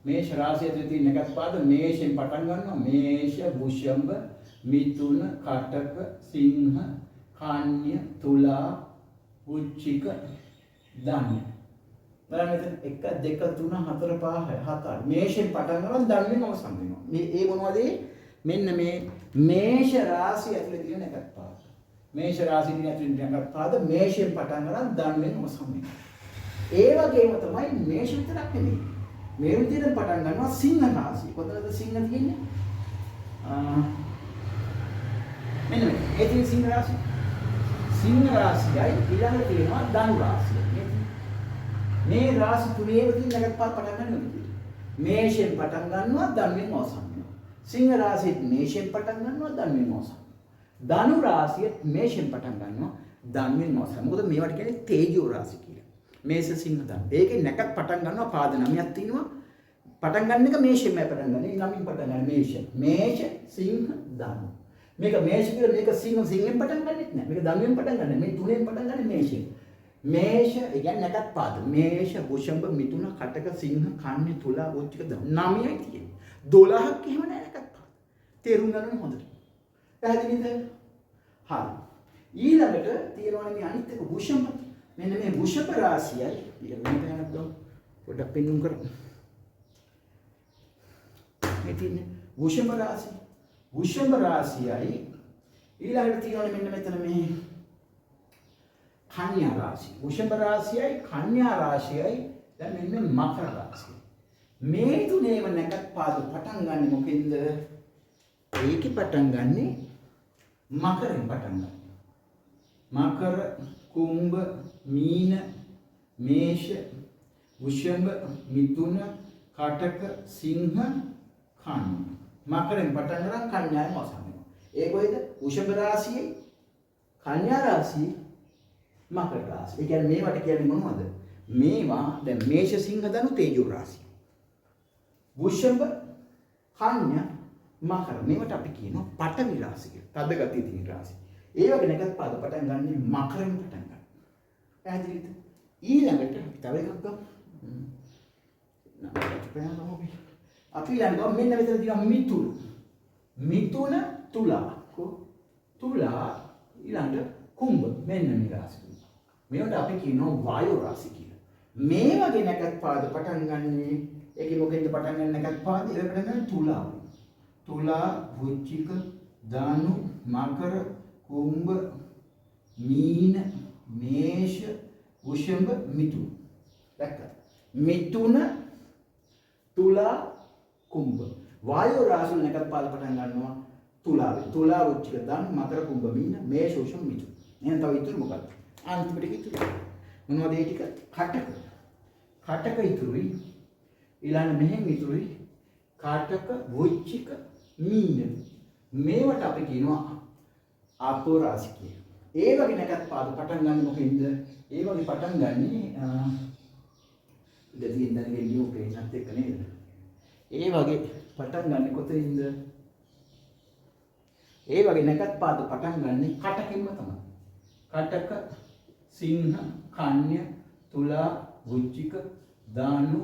මේෂ රාශිය ඇතුලේ තියෙන නැකත් පාද මේෂෙන් පටන් ගන්නවා. මේෂ, වෘෂභ, මිථුන, කටක, සිංහ, කන්‍ය, තුලා, වෘශ්චික, ධනු. බලන්න මෙතන 1 2 3 4 5 6 7 මේෂයෙන් පටන් ගන්න ධනුවෙන් අවසන් වෙනවා. මේ මොනවද? මෙන්න මේ මේෂ රාශිය ඇතුලේ තියෙන එකක් පාද. මේෂ රාශිය ඇතුලේ තියෙන එකක් පාද මේෂයෙන් පටන් ගන්න ධනුවෙන් අවසන් වෙනවා. ඒ වගේම තමයි මේෂ විතරක් නෙමෙයි. මේ විදිහට පටන් ගන්නවා සිංහ රාශිය. කොතනද සිංහ තියෙන්නේ? මෙන්න මේ. ඒ තියෙන සිංහ රාශිය. සිංහ රාශියයි ඊළඟට තියෙනවා ධනු රාශිය. මේ රාශි තුනේම තියෙන එකක් පටන් ගන්නවා. මේෂයෙන් පටන් ගන්නවා ධනුවෙන් අවසන් වෙනවා. සිංහ රාශියත් මේෂයෙන් පටන් ගන්නවා ධනුවෙන් අවසන්. ධනු රාශියත් මේෂයෙන් පටන් ගන්නවා ධනුවෙන් අවසන්. මොකද මේවට කියන්නේ තේජෝ රාශි කියලා. මේෂ සිංහ ධනු. ඒකේ නැකත් පටන් ගන්නවා පාද 9ක් තියෙනවා. පටන් ගන්න එක මේෂයෙන්මයි පටන් ගන්න. ඒ 9න් පටන් ගන්න මේෂ. මේෂ සිංහ ධනු. මේක මේෂ කියලා මේක සිංහෙන් පටන් ගන්නෙත් නෑ. මේක ධනුවෙන් පටන් ගන්න. මේ තුනෙන් පටන් ගන්න මේෂයෙන්. මේෂ ඒ කියන්නේ නැකත් පාද. මේෂ, වෘෂභ, මිථුන, කටක, සිංහ, කන්‍ය, තුලා, වෘශ්චික, ධනු. 9යි තියෙන්නේ. 12ක් එහෙම නෑ නැකත් පාද. තේරුම් ගන්න හොඳට. පැහැදිලිද? හරි. ඊළඟට තියෙනවනේ මේ අනිත් එක වෘෂභ. මෙන්න මේ වෘෂභ රාශියයි ඊළඟට යනක් ගමු. පොඩ්ඩක් පෙන්නුම් කරමු. මේ තියෙන්නේ වෘෂභ රාශිය. වෘෂභ රාශියයි ඊළඟට තියෙනවනේ මෙන්න මෙතන මේ කන්‍යා රාශිය. වෘෂභ රාශියයි කන්‍යා රාශියයි දැන් මෙන්න මකර රාශිය. මේ තුනේම නැකත් පාද පටන් ගන්න මොකෙන්ද? ඒකේ පටන් ගන්නෙ මකරෙන් පටන් ගන්න. මකර, කුම්භ, මීන, මේෂ, වෘෂභ, මිථුන, කටක, සිංහ, කන්‍යා. මකරෙන් පටන් ගන්න කන්‍යාවෙන් අවසන් වෙනවා. ඒ කොහෙද? වෘෂභ රාශියේ, කන්‍යා රාශියේ, මකර රාශිය. ඒ කියන්නේ මේවට කියන්නේ මොනවද? මේවා දැන් මේෂ, සිංහ, ධනු තේජෝ රාශිය. වෘෂභ, කන්‍යා, මකර මේවට අපි කියනවා පඨවි රාශිය කියලා. තද ගතිය තියෙන රාශිය. ඒ වගේ නැකත් පාද පටන් ගන්න මකරෙන් පටන් ගන්න. පැහැදිලිද? ඊළඟට අපි තව එකක් ගමු. අපි ඊළඟට මෙන්න මෙතන තියෙනවා මිථුන. මිථුන, තුලා. තුලා ඊළඟට කුම්භ. මෙන්න මේ රාශිය. මේවට අපි කියනවා වායු රාශිය කියලා. මේ වගේ නැකත් පාද පටන් ගන්නේ ඒකේ මොකෙන්ද පටන් ගන්න නැකත් පාද? ඒක පටන් ගන්න තුලා. තුලා, වෘශ්චික, ධනු, මකර, කුම්භ, මීන, මේෂ, වෘෂභ, මිථුන. දැක්කද? මිථුන, තුලා, කුම්භ. වායු රාශිය නැකත් පාද පටන් ගන්නවා තුලාවෙන්. තුලා, වෘශ්චික, ධනු, මකර, කුම්භ, මීන, මේෂ, වෘෂභ, මිථුන. එහෙනම් තව ඉතුරු මොකක්ද? අන්තිමට ඉතුරු. මොනවද ඒ ටික? කටක. කටක ඉතුරුයි. ඊළඟ මෙහෙන් ඉතුරුයි. කාටක, වෘශ්චික, මීන. මේවට අපි කියනවා ආපෝ රාශි කියලා. ඒ වගේ නැකත් පාද පටන් ගන්න මොකෙන්ද? ඒ වගේ පටන් ගන්නේ ඉඳදී ඉඳන්ගේ ලියු පේනත් එක්ක නේද? ඒ වගේ පටන් ගන්න කොතනින්ද? ඒ වගේ නැකත් පාද පටන් ගන්නේ කටකින්ම තමයි. කටක, සිංහ, කන්‍ය, තුලා, වෘශ්චික, ධනු,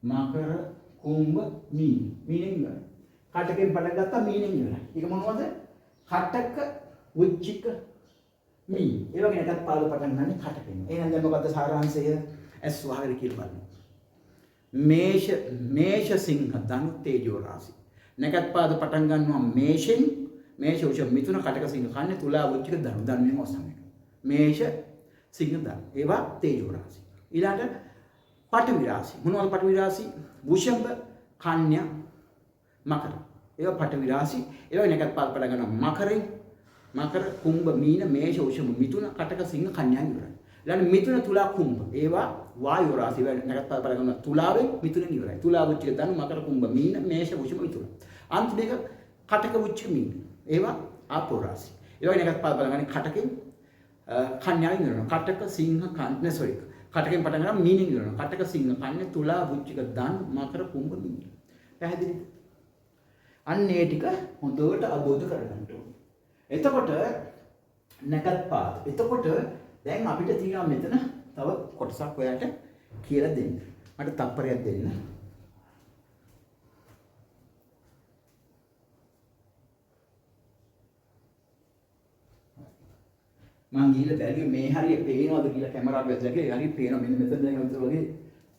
මකර, කුම්භ, මීන. මීනෙන් ඉවරයි. කටකෙන් පටන් ගත්තා මීනෙන් ඉවරයි. ඒක මොනවද? කටක, වෘශ්චික, මීන. ඒ වගේ නැකත් පාද පටන් ගන්න කටකෙන්. එහෙනම් දැන් මොකද්ද සාරාංශය? ඇස් වහගෙන කියලා බලන්න. මේෂ, සිංහ, ධනු තේජෝ රාශි. නැකත් පාද පටන් ගන්නවා මේෂෙන්. මේෂ, වෘෂභ, මිථුන, කටක, සිංහ, කන්‍යා, තුලා, වෘශ්චික, ධනු. ධනුවෙන් අවසන් වෙනවා. මේෂ, සිංහ, ධනු. ඒවා තේජෝ රාශි. ඊළඟට පඨවි රාශි. මොනවද පඨවි රාශි? වෘෂභ, කන්‍යා, මකර. ඒවා පඨවි රාශි. ඒවා නැකත් පාද පටන් ගන්නවා මකරෙන්. මකර, කුම්භ, මීන, මේෂ, වෘෂභ, මිථුන, කටක, සිංහ, කන්‍යා ඉවරයි. ඊළඟ මිථුන, තුලා, කුම්භ. ඒවා වායු රාශි. ඒවා නැකත් පාද පටන් ගන්නවා තුලාවෙන් මිථුනෙන් ඉවරයි. තුලා, වෘශ්චික, ධනු, මකර, කුම්භ, මීන, මේෂ, වෘෂභ, මිථුන. අන්තිම එක කටක, වෘශ්චික, මීන. ඒවා ආපෝ රාශි. ඒවා නැකත් පාද පටන් ගන්නේ කටකෙන් කන්‍යාවෙන් ඉවරනවා. කටක, සිංහ, කන්‍යා සෝරි. කටකෙන් පටන් ගන්න මීනින් ඉවරනවා. කටක, සිංහ, කන්‍යා, තුලා, වෘශ්චික, ධනු, මකර, කුම්භ, මීන. පැහැදිලිද? අන්න ඒ ටික හොඳට අවබෝධ කරගන්න ඕනේ. එතකොට නැකත් පාද. එතකොට දැන් අපිට තියෙනවා මෙතන තව කොටසක් ඔයාලට කියලා දෙන්න. මට තප්පරයක් දෙන්න. මං ගිහිල්ලා බැලුවේ මේ හරිය පේනවද කියලා කැමරාව වැදලා හරිය පේනවා මෙන්න මෙතන දැන් අතර වගේ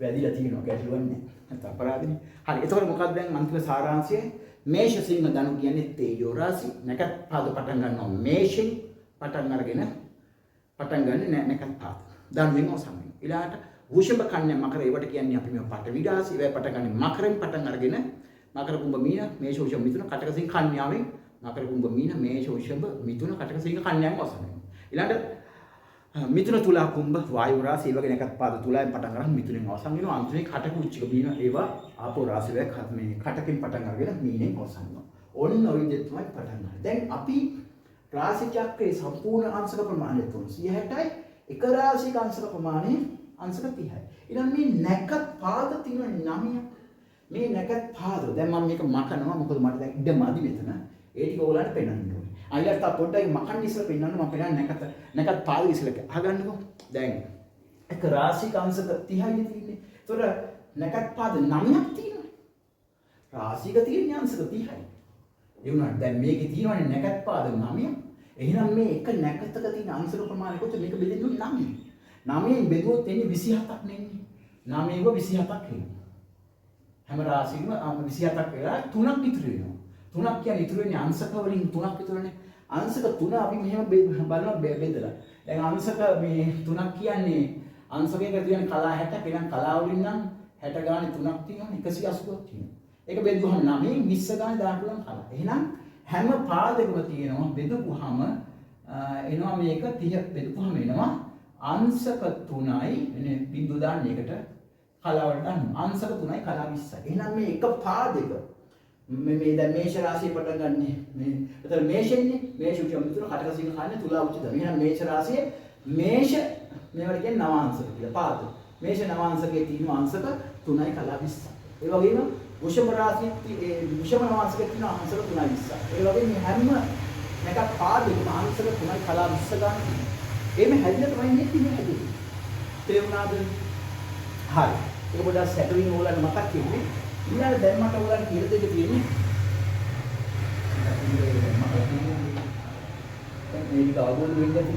වැදිලා තියෙනවා ගැටලුවක් නැහැ. නැත්නම් අපරාධනේ. හරි. එතකොට මොකක්ද දැන් අන්තිම සාරාංශය? මේෂ සිංහ ධනු කියන්නේ තේජෝ රාශි. නැකත් පාද පටන් ගන්නවා මේෂෙන් පටන් අරගෙන පටන් ගන්න නැකත් පාද. ධනුවෙන් අවසන් වෙනවා. ඊළාට වෘෂභ කන්‍යා මකර ඒවට කියන්නේ අපි මේ පඨවි රාශි. ඒවා පටන් ගන්න මකරෙන් පටන් අරගෙන මකර කුම්භ මීන මේෂ වෘෂභ මිථුන කටක සිංහ කන්‍යාවෙන් මකර කුම්භ මීන මේෂ වෘෂභ මිථුන කටක සිංහ කන්‍යාවෙන් අවසන් වෙනවා. ඊළඟට මිථුන තුලා කුම්භ වායු රාශි ඒ වගේ නැකත් පාද තුලාෙන් පටන් අරන් මිථුනෙන් අවසන් වෙනවා. අන්තිමේ කටක උච්චක බීන ඒවා ආපෝ රාශි වල මේ කටකෙන් පටන් අරගෙන මීනෙන් අවසන් වෙනවා. ඔන්න ඔය විදිහට තමයි පටන් ගන්න. දැන් අපි රාශි චක්‍රයේ සම්පූර්ණ අංශක ප්‍රමාණය 360යි එක රාශියක අංශක ප්‍රමාණය අංශක 30යි. ඊළඟ මේ නැකත් පාද තියෙන 9ක්. මේ නැකත් පාද දැන් මම මේක මකනවා මොකද මට දැන් ඉඩ මදි මෙතන. ඒ ටික ඔයගලන්ට පෙන්වන්න ඕනේ. අයිලට පොඩ්ඩයි මකන්න ඉස්සර පෙන්නන්න මම පෙන්නන්නේ නැකත් පාද ඉස්සරට අහගන්නකෝ. දැන් එක රාශික අංශක 30යි තියෙන්නේ. ඒතොර නැකත් පාද 9ක් තියෙනවා. රාශික තියෙන අංශක 30යි. ඒ වුණාට දැන් මේකේ තියෙනවනේ නැකත් පාද 9ක්. එහෙනම් මේ එක නැකතක තියෙන අංශක ප්‍රමාණය කොච්චර මේක බෙදෙන්නේ 9. 9න් බෙදුවොත් එන්නේ 27ක් නෙන්නේ. 9ව 27ක් වෙනවා. හැම රාශියකම 27ක් වෙලා 3ක් ඉතුරු වෙනවා. 3ක් කියන්නේ ඉතුරු වෙන්නේ අංශක වලින් 3ක් ඉතුරුනේ. අංශක 3 අපි මෙහෙම බලනවා බෙදලා. දැන් අංශක මේ 3ක් කියන්නේ අංශකයක තියෙන කලා 60ක් එනම් කලා වලින් නම් 60 ගානේ 3ක් තියෙනවනේ 180ක් තියෙනවා. ඒක බෙදුවහම 9න් 20 ගානේ දාන්න පුළුවන් කලා. එහෙනම් හැම පාදයකම තියෙනවා බෙදුවාම එනවා මේක 30 බෙදුවාම එනවා අංශක 3යි එනේ බිංදු දාන්න එකට කලා වලට දාන්න. අංශක 3යි කලා 20යි. එහෙනම් මේ එක පාදයක මේ දැන් මේෂ රාශිය පටන් ගන්නෙ මේ එතන මේෂෙන්නේ මේෂ උච්ච මිතුරු කටක සිංහ කන්නේ තුලා උච්ච දම. එහෙනම් මේෂ රාශිය මේෂ මේවට කියන්නේ නවාංශක කියලා පාද. මේෂ නවාංශකයේ තියෙන අංශක 3යි කලා 20යි. ඒ වගේම වෘෂභ රාශියේ වෘෂභ නවාංශකයේ තියෙන අංශක 3යි 20යි. ඒ වගේම මේ හැම නැකත් පාදෙකම අංශක 3යි කලා 20 ගන්න තියෙනවා. එimhe හැදිලා තමයි මේ තියෙන්නේ හැදුනේ. තේරුණාද? හරි. ඒක පොඩ්ඩක් සැටලින් ඕලන්න මතක් කිව්වේ. ඊළඟ දැන් මට ඔයාලට කියලා දෙන්න තියෙන්නේ දැන් මේක අවබෝධ වෙන්න ඇති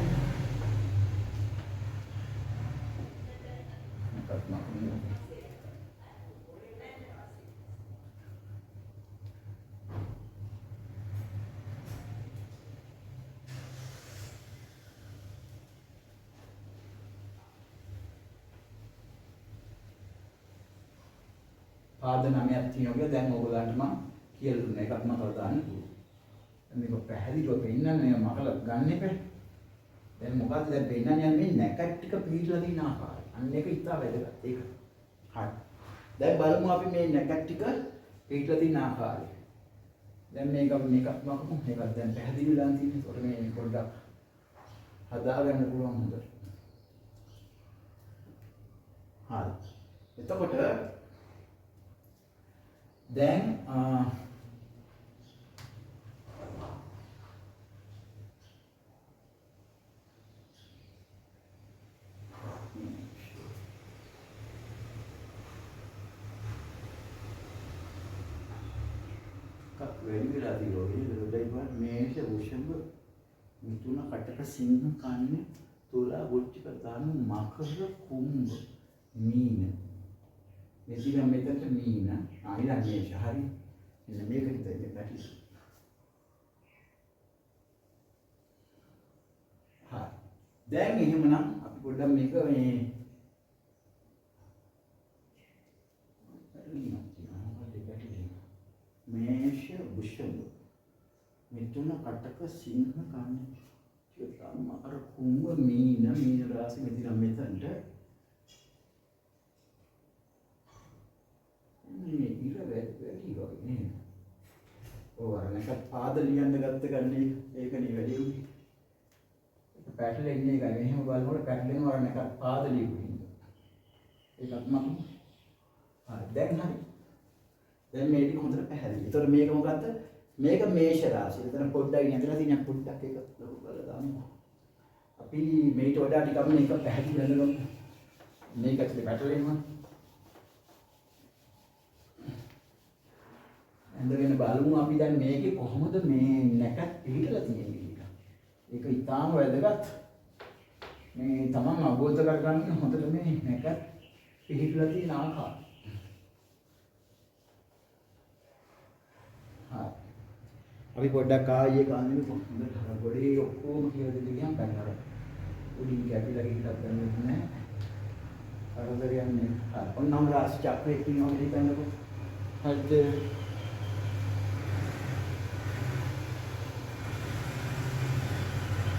පාද 9ක් තියෙනවා කියලා දැන් ඕගොල්ලන්ට මම කියලා දුන්නා. එකක් මතක දාන්න පුළුවන්. මේක පැහැදිලිව පෙන්නන්න මේ මකල ගන්න එපා. දැන් මොකද්ද දැන් පෙන්නන්නේ මේ නැකට් ටික පිළිලා තියෙන ආකාරය. අන්න ඒක ඉතා වැදගත්. ඒක. හරි. දැන් බලමු අපි මේ නැකට් ටික පිළිලා තියෙන ආකාරය. දැන් මේක මකමු. මේක දැන් පැහැදිලිව දාන්න තියෙන්නේ. ඒකට මේ පොඩ්ඩක් හදාගන්න පුළුවන් හොඳට. හරි. එතකොට දැන් වැඩි වෙලා තියෙනවා නේද? මේෂ වෘෂභ මිථුන කටක සිංහ කන්නේ තුලා වෘශ්චික ධනු මකර කුම්භ මීන මෙතිනම් මෙතනට මීන ආයිලා මේෂ හරි එන්න මේක හිතේ පැටි හරි දැන් එහෙමනම් අපි පොඩ්ඩක් මේක මේ මේෂ වෘෂභ මිථුන කටක සිංහ කන්නේ මකර කුම්භ මීන රාශි මෙතිනම් මෙතනට මේ ඉර වැඩි වගේ නේද? ඔව් අර නැකත් පාද ලියන්න ගත්ත ගන්නේ ඒකනේ වැඩි උනේ. ඒක පැටලෙන්නේ එකයි. මෙහෙම බලනකොට පැටලෙනවා අර නැකත් පාද ලියපු හින්දා. ඒකත් මම හරි දැන් හරි. දැන් මේ ටික හොඳට පැහැදිලි. ඒතර මේක මොකද්ද? මේක මේෂ රාශිය. එතන පොඩ්ඩක් ඉඳලා තියෙන පොඩ්ඩක් ඒක ලොකු කරලා දාමු. අපි මේට වඩා ටිකක් මේක පැහැදිලි වෙනකොට මේක ඇතුලේ පැටලෙනවා. ඇඳගෙන බලමු අපි දැන් මේකේ කොහොමද මේ නැකත් පිළිලා තියෙන්නේ කියලා. ඒක ඊටාම වැදගත්. මේ තමන් අවබෝධ කරගන්න හොඳට මේ නැකත් පිළිපිලා තියෙන ආකාරය. හරි. අපි පොඩ්ඩක් ආයේ කාන්නේ හොඳට ගොඩේ ඔක්කොම කියලා දෙන්න ගියාම බැලුවා. උඩින් කැපිලා ගිහිල්ලා කරන්නේ නැහැ. කරදරයක් නෑ. හරි. ඔන්නම රාශි චක්‍රයේ තියෙනවා මෙලි කරනකොට. හරිද?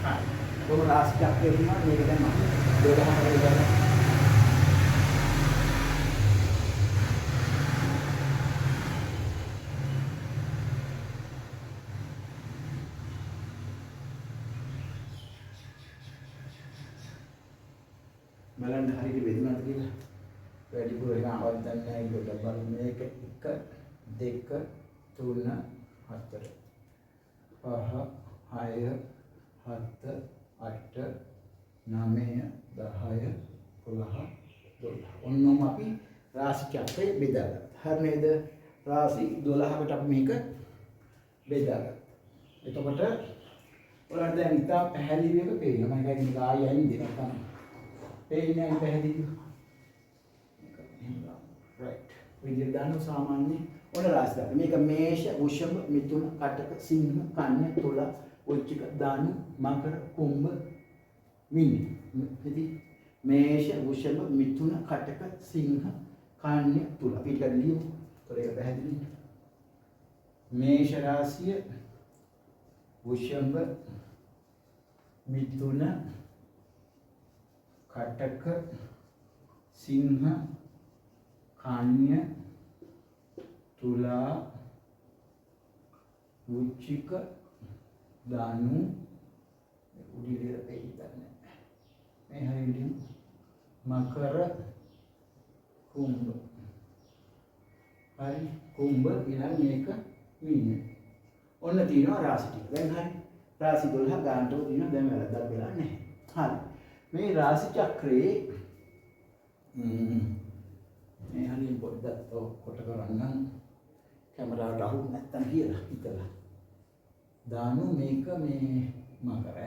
හරි. ඔය රාශි චක්‍රයේ තියෙනවා මේක දැන් මම 12 කරලා බලන්න හරියට බෙදුනාද කියලා. වැඩිපුර එක ආවත් නැහැ ඒක බලන්න මේක 1 2 3 4 5 6 7 8 9 10 11 12. ඔන්නෝම අපි රාශි චක්‍රය බෙදාගත්තා. හරි නේද? රාශි 12කට අපි මේක බෙදාගත්තා. එතකොට ඔයාලට දැන් ඉතා පැහැදිලිව පේනවා. මම කියන්නේ ආයෙ ඇනින්ද නැත්නම් පේන්නේ පැහැදිලිව. right. විදිහට දාන්න සාමාන්‍ය ඔන රාශි දාන්න. මේක මේෂ, වෘෂභ, මිථුන, කටක, සිංහ, කන්‍යා, තුල, වෘශ්චික, ධනු, මකර, කුම්භ, මීන. ඉතින් මේෂ, වෘෂභ, මිථුන, කටක, සිංහ, කන්‍යා, තුල. අපි ටිකක් ලියමු. ඒක පැහැදිලි. මේෂ රාශිය, වෘෂභ, මිථුන, කටක, සිංහ, කන්‍යා, තුලා, වෘශ්චික, ධනු, උඩිලිය දෙයිදන්නේ. මේ හරියට මකර, කුම්භ. හරි කුම්භ ඊළඟ මේක මීන. ඔන්න තියෙනවා රාශි ටික. දැන් හරි. රාශි 12 ගන්නට තියෙනවා දැන් වැරද්දක් වෙලා නැහැ. හරි. මේ රාශි චක්‍රයේ මේ හරියට පොඩ්ඩක් කොට කරන්නම් කැමරාවට අහු නැත්තම් කියලා හිතලා. දානු මේක මේ මකර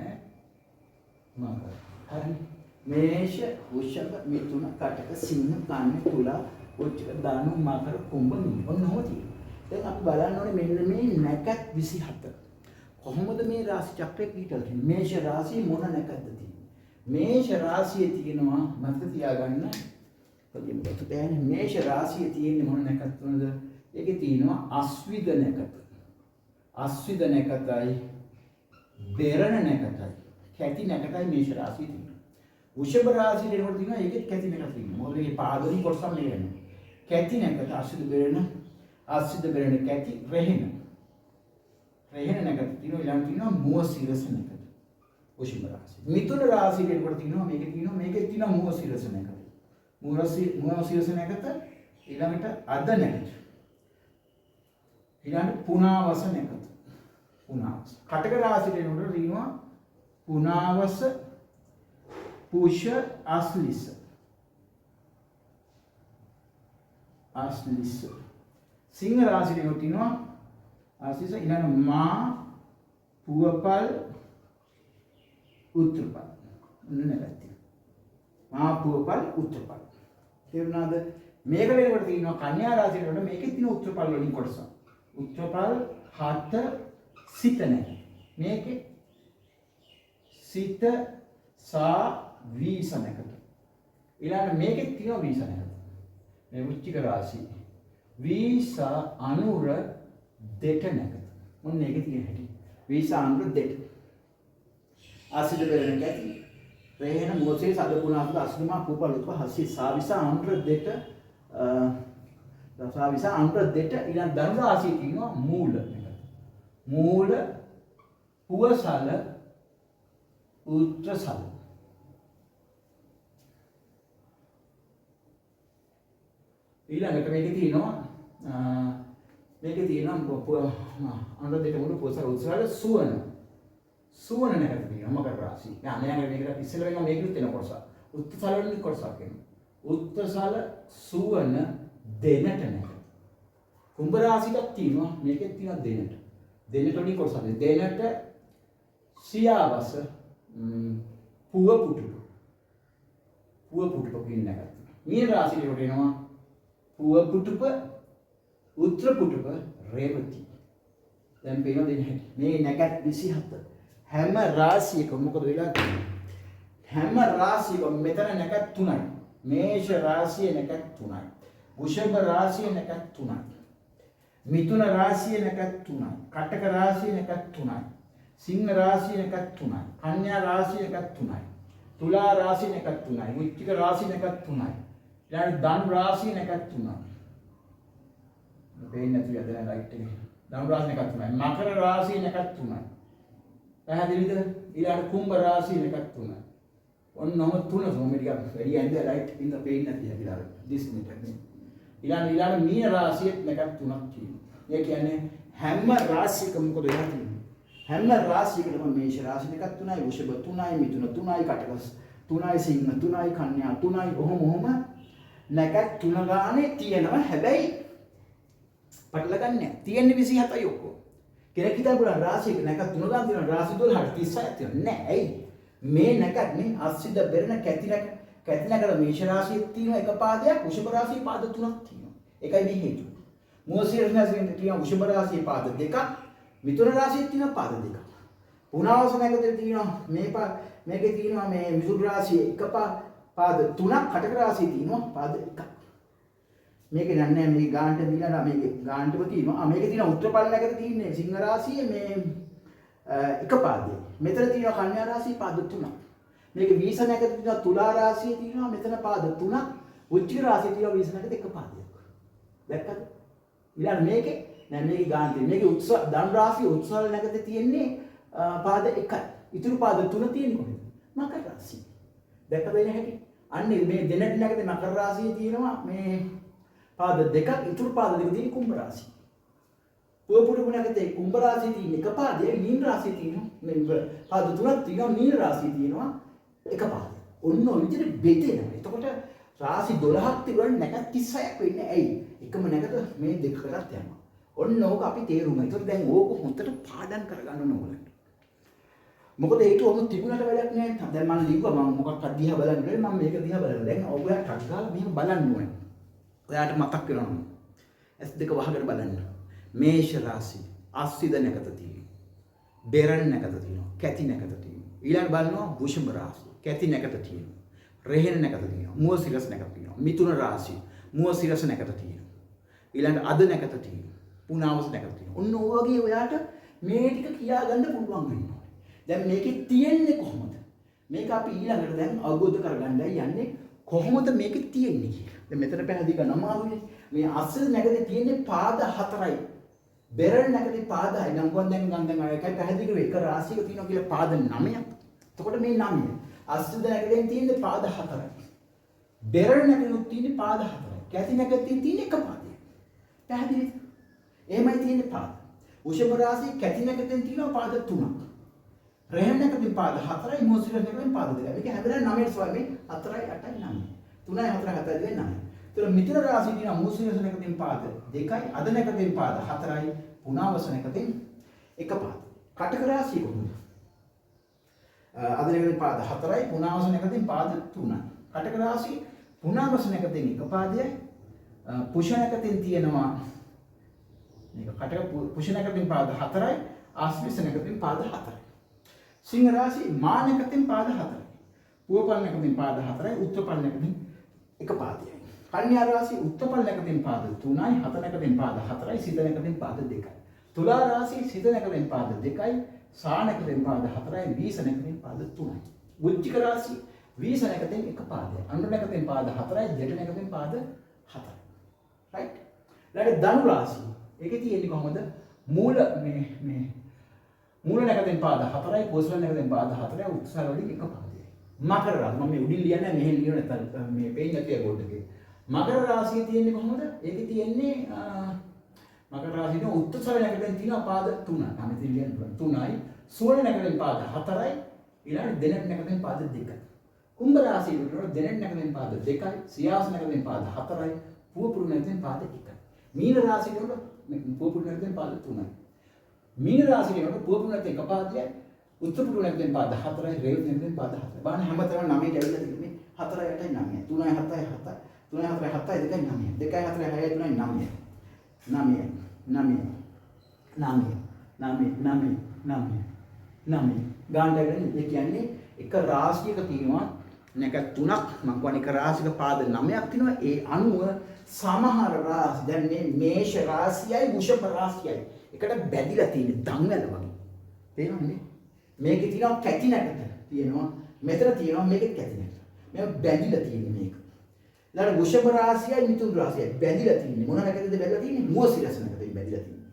මකර. හරි. මේෂ, වෘෂභ, මිථුන, කටක, සිංහ, කන්‍යා, තුලා, වෘශ්චික, ධනු, මකර, කුම්භ, මීන. ඔන්නෝම තියෙනවා. දැන් අපි බලන්න ඕනේ මෙන්න මේ නැකත් 27. කොහොමද මේ රාශි චක්‍රය පිටලා තියෙන්නේ? මේෂ රාශිය මොන නැකත්ද තියෙන්නේ? මේෂ රාශියේ තියෙනවා මතක තියාගන්න. ප්‍රතිමගත බෑනේ. මේෂ රාශියේ තියෙන්නේ මොන නැකත් වලද? ඒකේ තියෙනවා අස්විද නැකත. අස්විද නැකතයි බෙරණ නැකතයි. කැටි නැකතයි මේෂ රාශියේ තියෙන්නේ. වෘෂභ රාශියේ එනකොට තියෙනවා ඒකෙත් කැටි නැකත තියෙනවා. මොකද මේ පාදවලින් කොටසක් මේ වෙනවා. කැටි නැකත අස්විද බෙරණ අස්විද බෙරණ කැටි රෙහෙන. රෙහෙන නැකත තියෙනවා ඊළඟ තියෙනවා මුව සිරස නැකත. වෘෂභ රාශිය. මිථුන රාශියේ එනකොට තියෙනවා මේකේ තියෙනවා මුව සිරස නැකත. මුව සිරස නැකත ඊළඟට අද නැකත. ඊළඟට පුනාවස නැකත. පුනාවස. කටක රාශියේ එනකොට තියෙනවා පුනාවස පුෂ අස්ලිස. අස්ලිස. සිංහ රාශියේ එනකොට තියෙනවා අස්ලිස ඊළඟ මා පුවපල් උත්තරපල්. නැගති. මා පුවපල් උත්තරපල්. තේරුණාද? මේක වෙනකොට තියෙනවා කන්‍යා රාශියේ එනකොට මේකේ තියෙන උත්තරපල් වලින් කොටස. උත්තරපල් 7 සිත නැහැ. මේකේ සිත සා වීස නැකත. ඊළඟ මේකේ තියෙනවා වීස නැකත. මේ වෘශ්චික රාශිය. වීස අනුර දෙට නැකත. මොන්නේ ඒකේ තියෙන හැටි. වීස අනුර දෙට. ආසිද බෙරණ කැටි. රේහන මොසේ සදකුණාත් අස්ලිමා පුපලුප හසි සාවිස අනුර දෙට සාවිස අනුර දෙට ඊළඟ ධනු රාශියේ තියෙනවා මූල නැකත. මූල පුවසල උත්‍රසල. ඊළඟට මේකේ තියෙනවා අනුර දෙට මුළු පුවසල උත්‍රසල සුවන. සුවන නැකත තියෙනවා මකර රාශිය. දැන් මේකට ඉස්සෙල්ලා වෙනවා මේකෙත් වෙන කොටස. උත්තරසල වලින් කොටසක් වෙනවා. උත්තරසල සුවන දෙනට නැකත. කුම්භ රාශියක් තියෙනවා මේකෙත් තියෙනවා දෙනට. දෙනට වලින් කොටසක්. දෙනට සියාවස පුව පුටු. පුව පුටුප කියන නැකත්. මීන රාශියට කොට එනවා පුව පුටුප උත්තර පුටුප රේවති. දැන් පේනවද මේ නැකත් 27 හැම රාශියකම මොකද වෙලා තියෙන්නේ? හැම රාශියකම මෙතන නැකත් 3යි. මේෂ රාශිය නැකත් 3යි. වෘෂභ රාශිය නැකත් 3යි. මිථුන රාශිය නැකත් 3යි. කටක රාශිය නැකත් 3යි. සිංහ රාශිය නැකත් 3යි. කන්‍යා රාශිය නැකත් 3යි. තුලා රාශිය නැකත් 3යි. වෘශ්චික රාශිය නැකත් 3යි. ඊළඟ ධනු රාශිය නැකත් 3යි. මේ නැති යදලා රයිට් එකේ. ධනු රාශිය නැකත් 3යි. මකර රාශිය නැකත් 3යි. පැහැදිලිද? ඊළඟ කුම්භ රාශිය නැකත් 3යි. ඔන්නම තුන සෝම ටිකක් වැඩි ඇඳ රයිට් ඉන්න පේන්නේ නැති කියලා. this minute. ඊළඟ මීන රාශිය නැකත් 3ක් තියෙනවා. ඒ කියන්නේ හැම රාශියකම මොකද වෙලා තියෙන්නේ? හැම රාශියකටම මේෂ රාශිය නැකත් 3යි, වෘෂභ 3යි, මිථුන 3යි, කටක 3යි, සිංහ 3යි, කන්‍යා 3යි. ඔහොම නැකත් 3 ගානේ තියෙනවා. හැබැයි පටල ගන්නෑ. තියෙන්නේ 27යි ඔක්කොම. කෙනෙක් හිතා පුළුවන් රාශියක නැකත් 3 ගාන තියෙනවා. රාශි 12ට 36ක් තියෙනවා. නෑ. ඇයි? මේ නැකත් මේ අස්සිද බෙරණ කැතිනකර මේෂ රාශියේ තියෙන එක පාදයක්, වෘෂභ රාශියේ පාද 3ක් තියෙනවා. ඒකයි මේ හේතුව. මෝසිරස් රාශියේ තියෙන වෘෂභ රාශියේ පාද 2ක්, මිථුන රාශියේ තියෙන පාද 2ක්. පුනාවස නැකතේ තියෙනවා මේකේ තියෙනවා මේ මිථුන රාශියේ එක පාද 3ක්, කටක රාශියේ තියෙනවා පාද 1ක්. මේකේ නන්නේ මේ ගාන්ට දීලා මේකේ ගාන්ටම තියෙනවා. මේකේ තියෙන උත්තරපල නැකතේ තියෙන්නේ සිංහ රාශියේ මේ එක පාදයක්. මෙතන තියෙනවා කන්‍යා රාශියේ පාද 3ක්. මේක වීස නැකතේ තියෙනවා තුලා රාශියේ තියෙනවා මෙතන පාද 3ක්. වෘශ්චික රාශියේ තියෙනවා වීස නැකතේ එක පාදයක්. දැක්කද? ඊළඟ මේකේ ගාන්ටේ මේකේ ධනු රාශියේ උත්සල නැකතේ තියෙන්නේ පාද 1යි. ඉතුරු පාද 3 තියෙන්නේ කොහෙද? මකර රාශිය. දැක්කද එන හැටි? අන්න මේ දෙනට නැකතේ මකර රාශියේ තියෙනවා මේ පාද 2ක්, ඉතුරු පාද 2 තියෙන්නේ කුම්භ රාශිය. පුවපුටු නැකතේ කුම්භ රාශියේ තියෙන එක පාදයක්, මීන රාශියේ තියෙනවා මේ පාද 3ක් තියෙනවා, මීන රාශියේ තියෙනවා එක පාදයක්. ඔන්න ඔය විදිහට බෙදෙනවා. එතකොට රාශි 12ක් තිබුණා නැකත් 36ක් වෙන්නේ ඇයි? එකම නැකත මේ දෙකකටත් යනවා. ඔන්න ඕක අපි තේරුම. ඒතකොට දැන් ඕක හොඳට පාඩම් කරගන්න ඕන. මොකද ඒක ඔන්න තිබුණට වැඩක් නෑ. දැන් මම ලිව්වා මම මොකක් අධ්‍යා බලන්නේ මම මේක දිහා බලනවා. දැන් ඔයගොල්ලෝ ටක් ගාලා මෙහෙම බලන්න ඕනේ. ඔයාට මතක් වෙනවා. S2 වහගෙන බලන්න. මේෂ රාශිය අස්සිද නැකත තියෙනවා. බෙරණ නැකත තියෙනවා. කැති නැකත තියෙනවා. ඊළඟ බලනවා වෘෂභ රාශිය. කැති නැකත තියෙනවා. රෙහෙන නැකත තියෙනවා. මුව සිරස් නැකත තියෙනවා. මිථුන රාශිය. මුව සිරස් නැකත තියෙනවා. ඊළඟ අද නැකත තියෙනවා. පුනාවස නැකත තියෙනවා. ඔන්න ඔය වගේ ඔයාට මේ ටික කියා ගන්න පුළුවන් වෙනවා. දැන් මේකේ තියෙන්නේ කොහොමද? මේක අපි ඊළඟට දැන් අවබෝධ කරගන්නයි යන්නේ කොහොමද මේකේ තියෙන්නේ කියලා. දැන් මෙතන පැහැදිලි කරන්න අමාරුයි. මේ අස්සිද නැකතේ තියෙන්නේ පාද 4යි. බෙරණ නැකතේ පාද 6යි. නම් කොහොමද දැන් එකයි පැහැදිලි කරුවේ එක රාශියක තියෙනවා කියලා පාද 9ක්. එතකොට මේ 9. අස්සිද නැකතේ තියෙන්නේ පාද 4යි. බෙරණ නැකතේ තියෙන්නේ පාද 4යි. කැති නැකතේ තියෙන්නේ එක පාදයක්. පැහැදිලිද? එහෙමයි තියෙන්නේ පාද. වෘෂභ රාශියේ කැති නැකතේ තියෙනවා පාද 3ක්. රෙහෙන නැකතේ පාද 4යි, මෝසිරස් නැකතේ පාද 2යි. මේක හැබැයි 9ට ස්වභාවයෙන් 4යි 8යි 9යි. 3යි 4යි 7යි 9යි. ඒතර මිථුන රාශියේ තියෙන මෝසිරස් නැකතේ පාද 2යි, අද නැකතේ පාද 4යි, පුනාවස නැකතේ එක පාද. කටක රාශිය කොහොමද? අද නැකතේ පාද 4යි, පුනාවස නැකතේ පාද 3යි. කටක රාශිය පුනාවස නැකතේ එක පාදයයි, පුෂ නැකතේ තියෙනවා මේක කටක පුෂ නැකතේ පාද 4යි, ආශ්ලිෂ නැකතේ පාද 4යි. සිංහ රාශිය මා නැකතේ පාද 4යි. පුවපල් නැකතේ පාද 4යි, උත්තරපල් නැකතේ එක පාදයයි. කන්‍යා රාශිය උත්තරපල් නැකතේ පාද 3යි, හත නැකතේ පාද 4යි, සිත නැකතේ පාද 2යි. තුලා රාශිය සිත නැකතේ පාද 2යි, සා නැකතේ පාද 4යි, වීස නැකතේ පාද 3යි. වෘශ්චික රාශිය වීස නැකතේ එක පාදයයි. අනුර නැකතේ පාද 4යි, ජෙට නැකතේ පාද 4යි. රයිට්? ඊළඟ ධනු රාශිය. ඒකේ තියෙන්නේ කොහොමද? මූල නැකතෙන් පාද 4යි, පොසල නැකතෙන් පාද 4යි, උත්සල වලින් එක පාදයයි. මකර රාශිය මම මේ උඩින් ලියන්නේ මෙහෙන් ලියන නැත්නම් මේ පේන්නේ නැතිව බෝඩ් එකේ. මකර රාශිය තියෙන්නේ කොහොමද? ඒකේ තියෙන්නේ මකර රාශියේ උත්සල නැකතෙන් තියෙනවා පාද 3යි. මම ඉතින් ලියන්න පුළුවන් 3යි. සූර්ය නැකතෙන් පාද 4යි, ඊළඟ දෙනට නැකතෙන් පාද 2යි. කුම්භ රාශියේ උඩට දෙනට නැකතෙන් පාද 2යි, සියාස නැකතෙන් පාද 4යි, පුවපුරු නැකතෙන් පාද 1යි. මීන රාශියේ උඩට පුවපුරු නැකතෙන් පාද 3යි. මීන රාශියේ වල පුවපුරු නැකතෙන් එක පාදයයි, උත්තරපුරු නැකතෙන් පාද 4යි, රේවති නැකතෙන් පාද 4යි. බලන්න හැමතැනම 9ට ඇවිල්ලා තියෙන්නේ. 4 8යි 9යි 3යි 7යි 7යි 3යි 4යි 7යි 2යි 9යි 2යි 4යි 6යි 3යි 9යි 9යි 9යි 9යි 9යි 9යි 9යි ගානට ඒ කියන්නේ එක රාශියක තියෙනවා නැක 3ක් මම කියන්නේ එක රාශියක පාද 9ක් තියෙනවා ඒ අනුව සමහර රාශි දැන් මේ මේෂ රාශියයි වෘෂභ රාශියයි එකට බැඳිලා තියෙන දන්වැල වගේ තේරෙනවද මේකේ තියෙනවා කැටි නැකට තියෙනවා මෙතන තියෙනවා මේකේ කැටි නැකට මේක බැඳිලා තියෙන්නේ මේක ඊළඟ වෘෂභ රාශියයි මිථුන රාශියයි බැඳිලා තියෙන්නේ මොන නැකටද බැඳිලා තියෙන්නේ මුව සිරස නැකටයි බැඳිලා තියෙන්නේ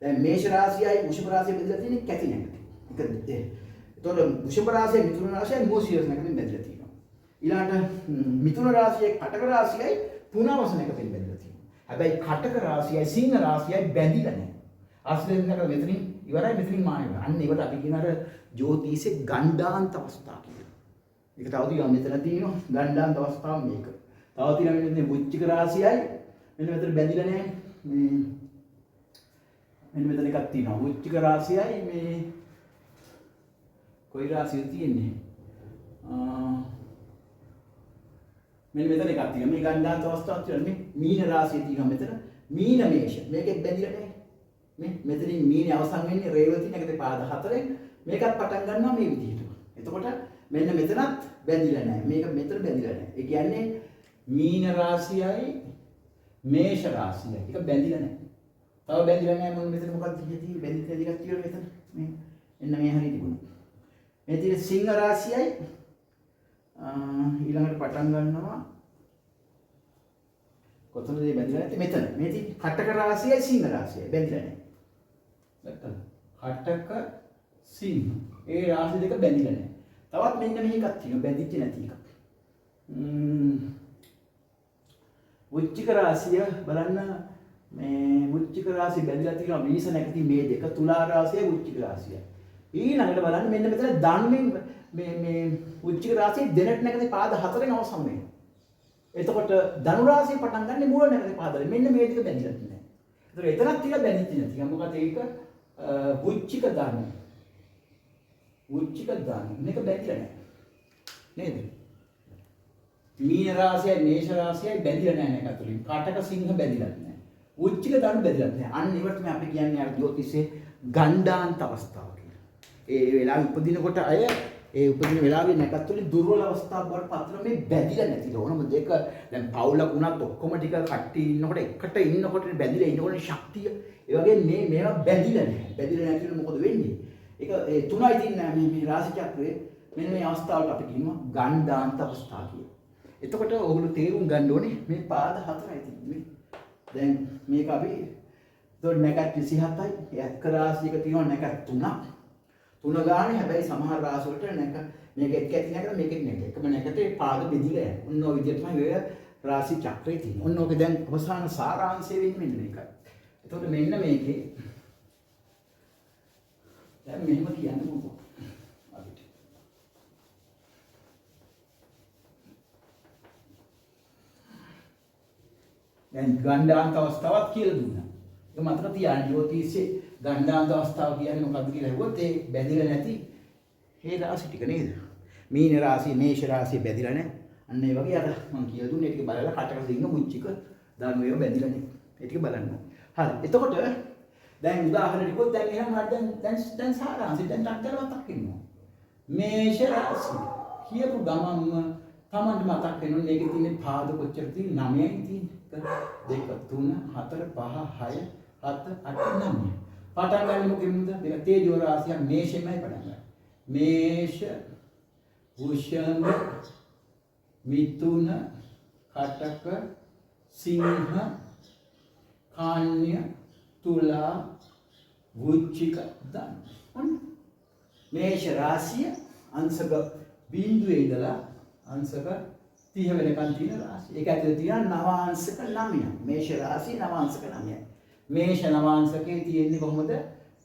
දැන් මේෂ රාශියයි වෘෂභ රාශියයි බැඳිලා තියෙන්නේ කැටි නැකට එතකොට වෘෂභ රාශියයි මිථුන රාශියයි මුව සිරස නැකටයි බැඳිලා තියෙනවා ඊළඟට මිථුන රාශියයි කටක රාශියයි තුනවසන එකකින් බැඳලා තියෙනවා. හැබැයි කටක රාශියයි සිංහ රාශියයි බැඳිලා නැහැ. අස්ලෙන්නක මෙතනින් ඉවරයි මෙතනින් මානෙ. අන්න ඒකට අපි කියන අර ජෝතිෂේ ගණ්ඩාන්ත අවස්ථා කියලා. ඒක තව තියෙනවා මෙතන තියෙනවා ගණ්ඩාන්ත අවස්ථාව මේක. තව තියෙනවා මෙන්න වෘශ්චික රාශියයි මෙන්න මෙතන බැඳිලා නැහැ. මෙන්න මෙතන එකක් තියෙනවා. වෘශ්චික රාශියයි මේ කොයි රාශියද තියෙන්නේ? මෙන්න මෙතන එකක් තියෙනවා මේ ගණ්ඩාන්ත අවස්ථාවක් තියෙනවා මේ මීන රාශිය තියෙනවා මෙතන මීන මේෂ මේකෙත් බැඳිලා නැහැ මේ මෙතනින් මීනේ අවසන් වෙන්නේ රේවති නැකද පාද 4ෙන් මේකත් පටන් ගන්නවා මේ විදිහට එතකොට මෙන්න මෙතනත් බැඳිලා නැහැ මේක මෙතන බැඳිලා නැහැ ඒ කියන්නේ මීන රාශියයි මේෂ රාශියයි ඒක බැඳිලා නැහැ තව බැඳිලා නැහැ මොන මෙතන මොකක්ද තියෙන්නේ බැඳිලා දෙකක් තියෙනවා මෙතන මේ එන්න මේ හරිය තිබුණා මේ තියෙන සිංහ රාශියයි ඊළඟට පටන් ගන්නවා කොතනද මේ බැඳිලා නැත්තේ මෙතන මේ තියෙන කටක රාශියයි සිංහ රාශියයි බැඳිලා නැහැ නැත්තම් කටක සිංහ ඒ රාශි දෙක බැඳිලා නැහැ තවත් මෙන්න මෙහි එකක් තියෙනවා බැඳිච්ච නැති එකක් වෘශ්චික රාශිය බලන්න මේ වෘශ්චික රාශිය බැඳිලා තියෙනවා මිනිස නැකති මේ දෙක තුලා රාශියයි වෘශ්චික රාශියයි ඊළඟට බලන්න මෙන්න මෙතන ධන්වෙන් මේ වෘශ්චික රාශියේ දෙනට නැකති පාද 4ෙන් අවසන් වෙනවා. එතකොට ධනු රාශිය පටන් ගන්න මූල නැකති පාද වලින් මෙන්න මේ ටික බැඳිලා තියෙනවා. ඒතර එතනක් තියලා බැඳිච්ච නැති. මොකද ඒක වෘශ්චික ධනු. වෘශ්චික ධනු මේක බැඳිලා නැහැ. නේද? මීන රාශියයි මේෂ රාශියයි බැඳිලා නැහැ නේද අතුලින්. කාටක සිංහ බැඳිලා නැහැ. වෘශ්චික ධනු බැඳිලා නැහැ. අන්න ඒවට මේ අපි කියන්නේ අර ජ්‍යොතිෂයේ ගණ්ඩාන්ත අවස්ථාව කියලා. ඒ වෙලාවෙ උපදිනකොට අය ඒ උපදින වෙලාවේ නැකත් වලින් දුර්වල අවස්ථාවක් බවට පත් වෙන මේ බැඳිලා නැතිද ඕනම දෙක දැන් පවුලක් වුණත් ඔක්කොම ටික කට්ටි ඉන්නකොට එකට ඉන්නකොට බැඳිලා ඉන්නකොට ශක්තිය ඒ වගේ මේවා බැඳිලා නැහැ බැඳිලා නැති වෙන මොකද වෙන්නේ ඒක ඒ තුනයි තියෙන මේ රාශි චක්‍රයේ මෙන්න මේ අවස්ථාවට අපි කියනවා ගණ්ඩාන්ත අවස්ථාව කියලා. එතකොට ඔයගොල්ලෝ තේරුම් ගන්න ඕනේ මේ පාද 4යි තියෙන්නේ. දැන් මේක අපි එතකොට නැකත් 27යි එක්ක රාශියක තියෙනවා නැකත් 3ක් තුන ගානේ හැබැයි සමහර රාශි වලට නැක මේක එක්ක ඇති නැකද මේකෙත් නැක එකම නැකතේ පාද බෙදිලා යනවා. ඔන්න ඔය විදිහට තමයි ඔය රාශි චක්‍රය තියෙන්නේ. ඔන්න ඔක දැන් අවසාන සාරාංශය වෙන්නේ මෙන්න මේකයි. එතකොට මෙන්න මේකේ දැන් මෙහෙම කියන්නේ මොකක්ද? අපිට දැන් ගණ්ඩාන්ත අවස්ථාවක් කියලා දුන්නා. ඒක මතක තියාගන්න ජ්‍යොතිෂයේ ගණ්ඩාන්ත අවස්ථාව කියන්නේ මොකක්ද කියලා හෙව්වොත් ඒ බැඳිලා නැති ඒ රාශි ටික නේද? මීන රාශිය, මේෂ රාශිය බැඳිලා නැහැ. අන්න ඒ වගේ අර මම කියලා දුන්නේ ටික බලලා කටක සිංහ මුච්චික ධර්ම ඒවා බැඳිලා නැහැ. ඒ ටික බලන්න. හරි. එතකොට දැන් උදාහරණ ටිකක් දැන් එහෙනම් දැන් සාරාංශය දැන් ටක්කර මතක් වෙනවා. මේෂ රාශිය කියපු ගමන්ම තමන්ට මතක් වෙනවා මේකේ තියෙන පාද කොච්චර තියෙන්නේ 9යි තියෙන්නේ. 1 2 3 4 5 6 7 8 9. පටන් ගන්න මොකෙන්ද? මේක තේජෝ රාශිය මේෂෙන්මයි පටන් ගන්න. මේෂ, වෘෂභ, මිථුන, කටක, සිංහ, කන්‍යා, තුලා, වෘශ්චික, ධනු. මේෂ රාශිය අංශක බිඳුවේ ඉඳලා අංශක 30 වෙනකන් තියෙන රාශිය. ඒක ඇතුලේ තියෙන නවාංශක 9යි. මේෂ රාශිය නවාංශක 9යි. මේෂ නවාංශකේ තියෙන්නේ කොහොමද?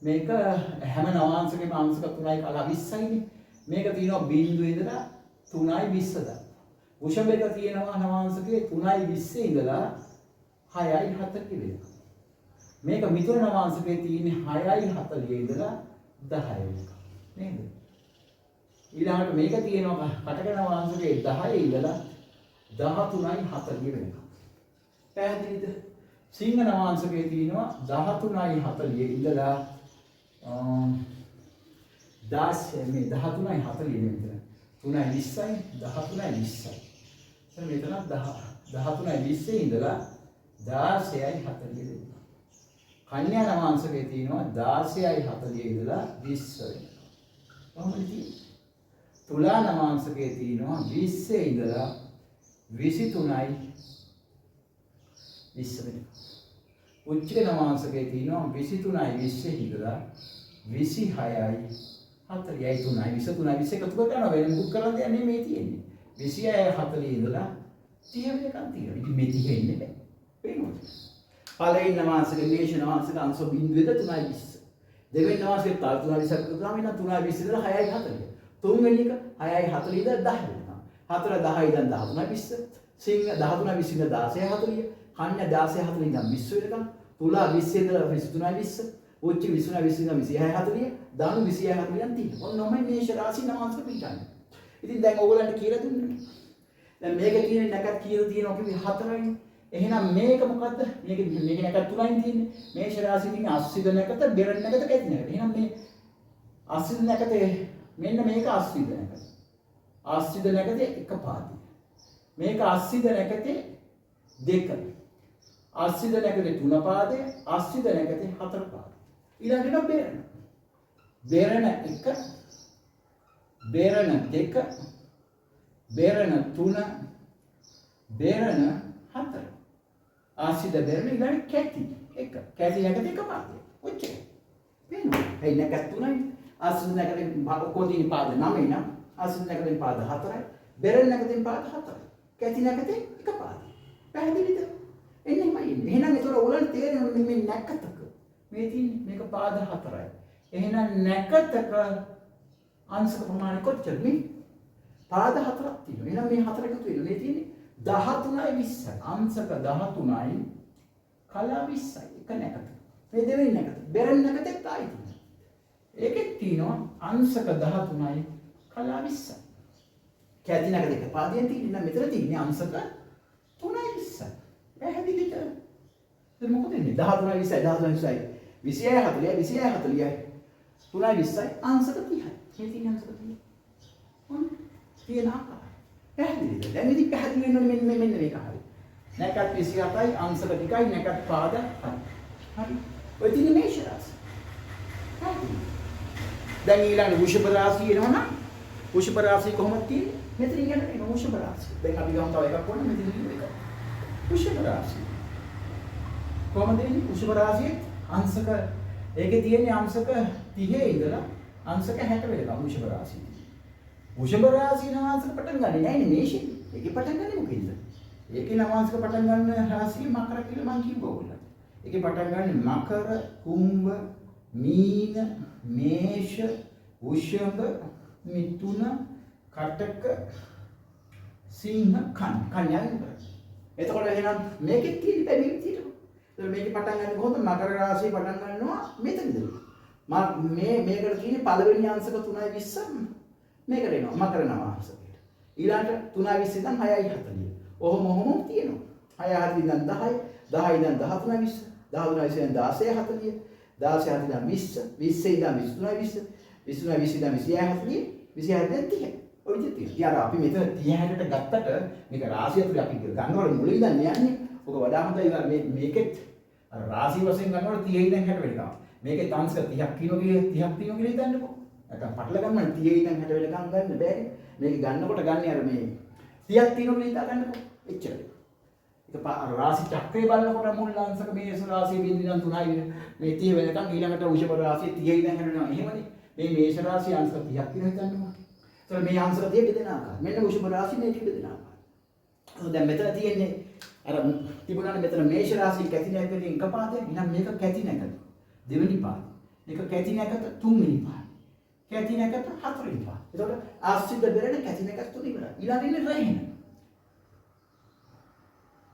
මේක හැම නවාංශකෙම අංශක 3යි කලා 20යිනේ. මේක තියෙනවා බිඳුවේ ඉඳලා 3යි 20 දක්වා. වෘෂභයක තියෙනවා නවාංශකේ 3යි 20 ඉඳලා 6යි 40 වෙනකම්. මේක මිථුන නවාංශකේ තියෙන්නේ 6යි 40 ඉඳලා 10යි වෙනකම්. නේද? ඊළඟට මේක තියෙනවා කටකන වංශකයේ 10 ඉඳලා 13යි 40 වෙනකම්. පැහැදිලිද? සිංහල වංශකයේ තියෙනවා 13යි 40 ඉඳලා 10 මේ 13යි 40 මෙතන 3යි 20යි 13යි 20යි. එතන මෙතන 13යි 20 ඉඳලා 16යි 40 වෙනකම්. කන්‍යා වංශකයේ තියෙනවා 16යි 40 ඉඳලා 20 වෙනකම්. කොහොමද තියෙන්නේ? තුලා නවාංශකයේ තියෙනවා 20 ඉඳලා 23යි 20 වෙනකම්. උච්චක නවාංශකයේ තියෙනවා 23යි 20 ඉඳලා 26යි 40යි 3යි 23යි 20 එකතු කරනවා වෙන මුකුත් කරන්න දෙයක් නෙමෙයි තියෙන්නේ. 26යි 40 ඉඳලා 30 වෙනකම් තියෙනවා. ඉතින් මේ 30 ඉන්නේ බෑ. පේනවද? පළවෙනි නවාංශකයේ මේෂ නවාංශක අංශ බිඳුවේද 3යි 20. දෙවෙනි නවාංශකයේ 3යි 20 කරාම ඉන්න 3යි 20 ඉඳලා 6යි 40. තුන්වෙනි එක 6යි 40 ඉඳලා 10 වෙනකම්. 4 10 ඉඳන් 13යි 20. සිංහ 13යි 20 ඉඳලා 16යි 40. කන්‍යා 16යි 40 ඉඳන් 20 වෙනකම්. තුලා 20 ඉඳලා 23යි 20. උච්ච 23යි 20 ඉඳන් 26යි 40. ධනු 26යි 40 ඉඳන් 30. ඔන්නෝමයි මේෂ රාශි නවාංශක පිටන්නේ. ඉතින් දැන් ඕගොල්ලන්ට කියලා දුන්නා. දැන් මේක කියන්නේ නැකත් කියලා තියෙනවා කිව්වේ 4යිනේ. එහෙනම් මේක මොකද්ද? මේක නැකත් 3යින් තියෙන්නේ. මේෂ රාශි තියෙන්නේ අස්සිද නැකත, බෙර නැකත, කැති නැකත. එහෙනම් මේ අස්සිද නැකතේ මෙන්න මේක අස්සිද නැකත. අස්සිද නැකතේ එක පාදය. මේක අස්සිද නැකතේ දෙක. අස්සිද නැකතේ තුන පාදය, අස්සිද නැකතේ හතර පාදය. ඊළඟට බෙරණ. බෙරණ 1, බෙරණ 2, බෙරණ 3, බෙරණ 4. අස්සිද බෙරණ ඊළඟ කැටි 1. කැටි නැකතේ එක පාදය. ඔච්චර. වෙනවා. ඒ නැකත් 3යි. අස්සිද නැකතෙන් කොටින් පාද 9යි නම් අස්සිද නැකතෙන් පාද 4යි බෙරණ නැකතෙන් පාද 4යි කැටි නැකතෙන් එක පාදයි. පැහැදිලිද? එන්නේමයි ඉන්නේ. එහෙනම් ඒතර ඕලන් තේරෙනවා මේ නැකතක මේ තියෙන්නේ මේක පාද 4යි. එහෙනම් නැකතක අංශක ප්‍රමාණය කොච්චරද මේ? පාද 4ක් තියෙනවා. එහෙනම් මේ 4 එකතු වෙනවා. මේ තියෙන්නේ 13යි 20යි. අංශක 13යි කලා 20යි. එක නැකත. මේ දෙවෙනි නැකත. බෙරණ නැකතෙත් ආයි තියෙනවා. ඒකෙත් තියෙනවා අංශක 13යි කලා 20යි. කැටි නැකත එක පාදයෙන් තියෙනවා. මෙතන තියෙන්නේ අංශක 3යි 20යි. පැහැදිලිද? දැන් මොකද වෙන්නේ? 13යි 20යි 13යි 20යි 26යි 40යි 3යි 20යි අංශක 30යි. මේ තියෙන අංශක 30යි. ඔන්න තියෙන ආකාරය. පැහැදිලිද? දැන් ඉතින් පැහැදිලි වෙනවනේ මෙන්න මේක හරි. නැකත් 27යි අංශක ටිකයි නැකත් පාද හරි. ඔය තියෙන මේෂ රාශිය. දැන් ඊළඟ වෘෂභ රාශිය එනවනම් වෘෂභ රාශිය කොහොමද තියෙන්නේ? මෙතන ඉගෙන ගන්න වෘෂභ රාශිය. දැන් අපි ගමු තව එකක් වුණා මෙතන ඉන්න එක. වෘෂභ රාශිය. කොහොමද එන්නේ? වෘෂභ රාශියේ අංශක ඒකේ තියෙන්නේ අංශක 30 ඉඳලා අංශක 60 වෙනකම් වෘෂභ රාශිය. වෘෂභ රාශිය නවාංශක පටන් ගන්නේ නැහැ නේ මේෂේ. ඒකේ පටන් ගන්නේ මොකෙන්ද? ඒකේ නවාංශක පටන් ගන්න රාශිය මකර කියලා මම කිව්වා ඔයගොල්ලන්ට. ඒකේ පටන් ගන්නේ මකර, කුම්භ, මීන, මේෂ, වෘෂභ, මිථුන, කටක, සිංහ, කන්‍යා ඉඳලා. එතකොට එහෙනම් මේකෙත් තියෙන බැරි විදියට. ඒතර මේකේ පටන් ගන්න කොහොමද? මකර රාශිය පටන් ගන්නවා මෙතනද? මේකට කියන්නේ පළවෙනි අංශක 3යි 20 මේකට එනවා මකර නවාංශකයට. ඊළඟට 3යි 20 ඉඳන් 6යි 40. ඔහොම තියෙනවා. 6යි 40 ඉඳන් 10යි, 10යි ඉඳන් 13යි 20, 13යි 20 ඉඳන් 16යි 40. 16 ඉඳන් 20, 20 ඉඳන් 23යි 20, 23යි 20 ඉඳන් 26යි 40, 26යි ඉඳන් 30. ඔය විදිහට තියෙනවා. ඊට අපි මෙතන 30ට ගත්තට මේක රාශිය තුල අපි ගන්නවල මුලින් ඉඳන් යන්නේ. ඔක වඩා හොඳයි මේකෙත් අර රාශි වශයෙන් ගන්නවල 30 ඉඳන් 60 වෙනකම්. මේකේ අංශක 30ක් තියෙනවා කියලා හිතන්නකෝ. නැත්නම් පටල ගන්න 30 ඉඳන් 60 වෙනකම් ගන්න බෑනේ. මේක ගන්නකොට ගන්න අර මේ 30ක් තියෙනවා කියලා හිතා ගන්නකෝ. එච්චරයි. ඒක රාශි චක්‍රය බලනකොට මුල් අංශක මේෂ රාශිය බිඳිනම් 3යි මේ 30 වෙනකම් ඊළඟට වෘෂභ රාශිය 30 ඉඳන් 60 වෙනවා. එහෙමනේ. මේ මේෂ රාශිය අංශක 30ක් කියලා හිතන්නකෝ. ඒතර මේ අංශක 30 බෙදෙන ආකාරය. මෙන්න වෘෂභ රාශිය මේක බෙදෙන ආකාරය. දැන් මෙතන තියෙන්නේ අර තිබුණානේ මෙතන මේෂ රාශිය කැටි නැකතේ එක පාදයක්. එහෙනම් මේක කැටි නැකත. දෙවෙනි පාදය. මේක කැටි නැකත තුන්වෙනි පාදය. කැටි නැකත හතරවෙනි පාදය. ඒතකොට ආශ්‍රිත බෙරණ කැටි නැකත තුන ඉවරයි. ඊළඟ ඉන්නේ රේහන.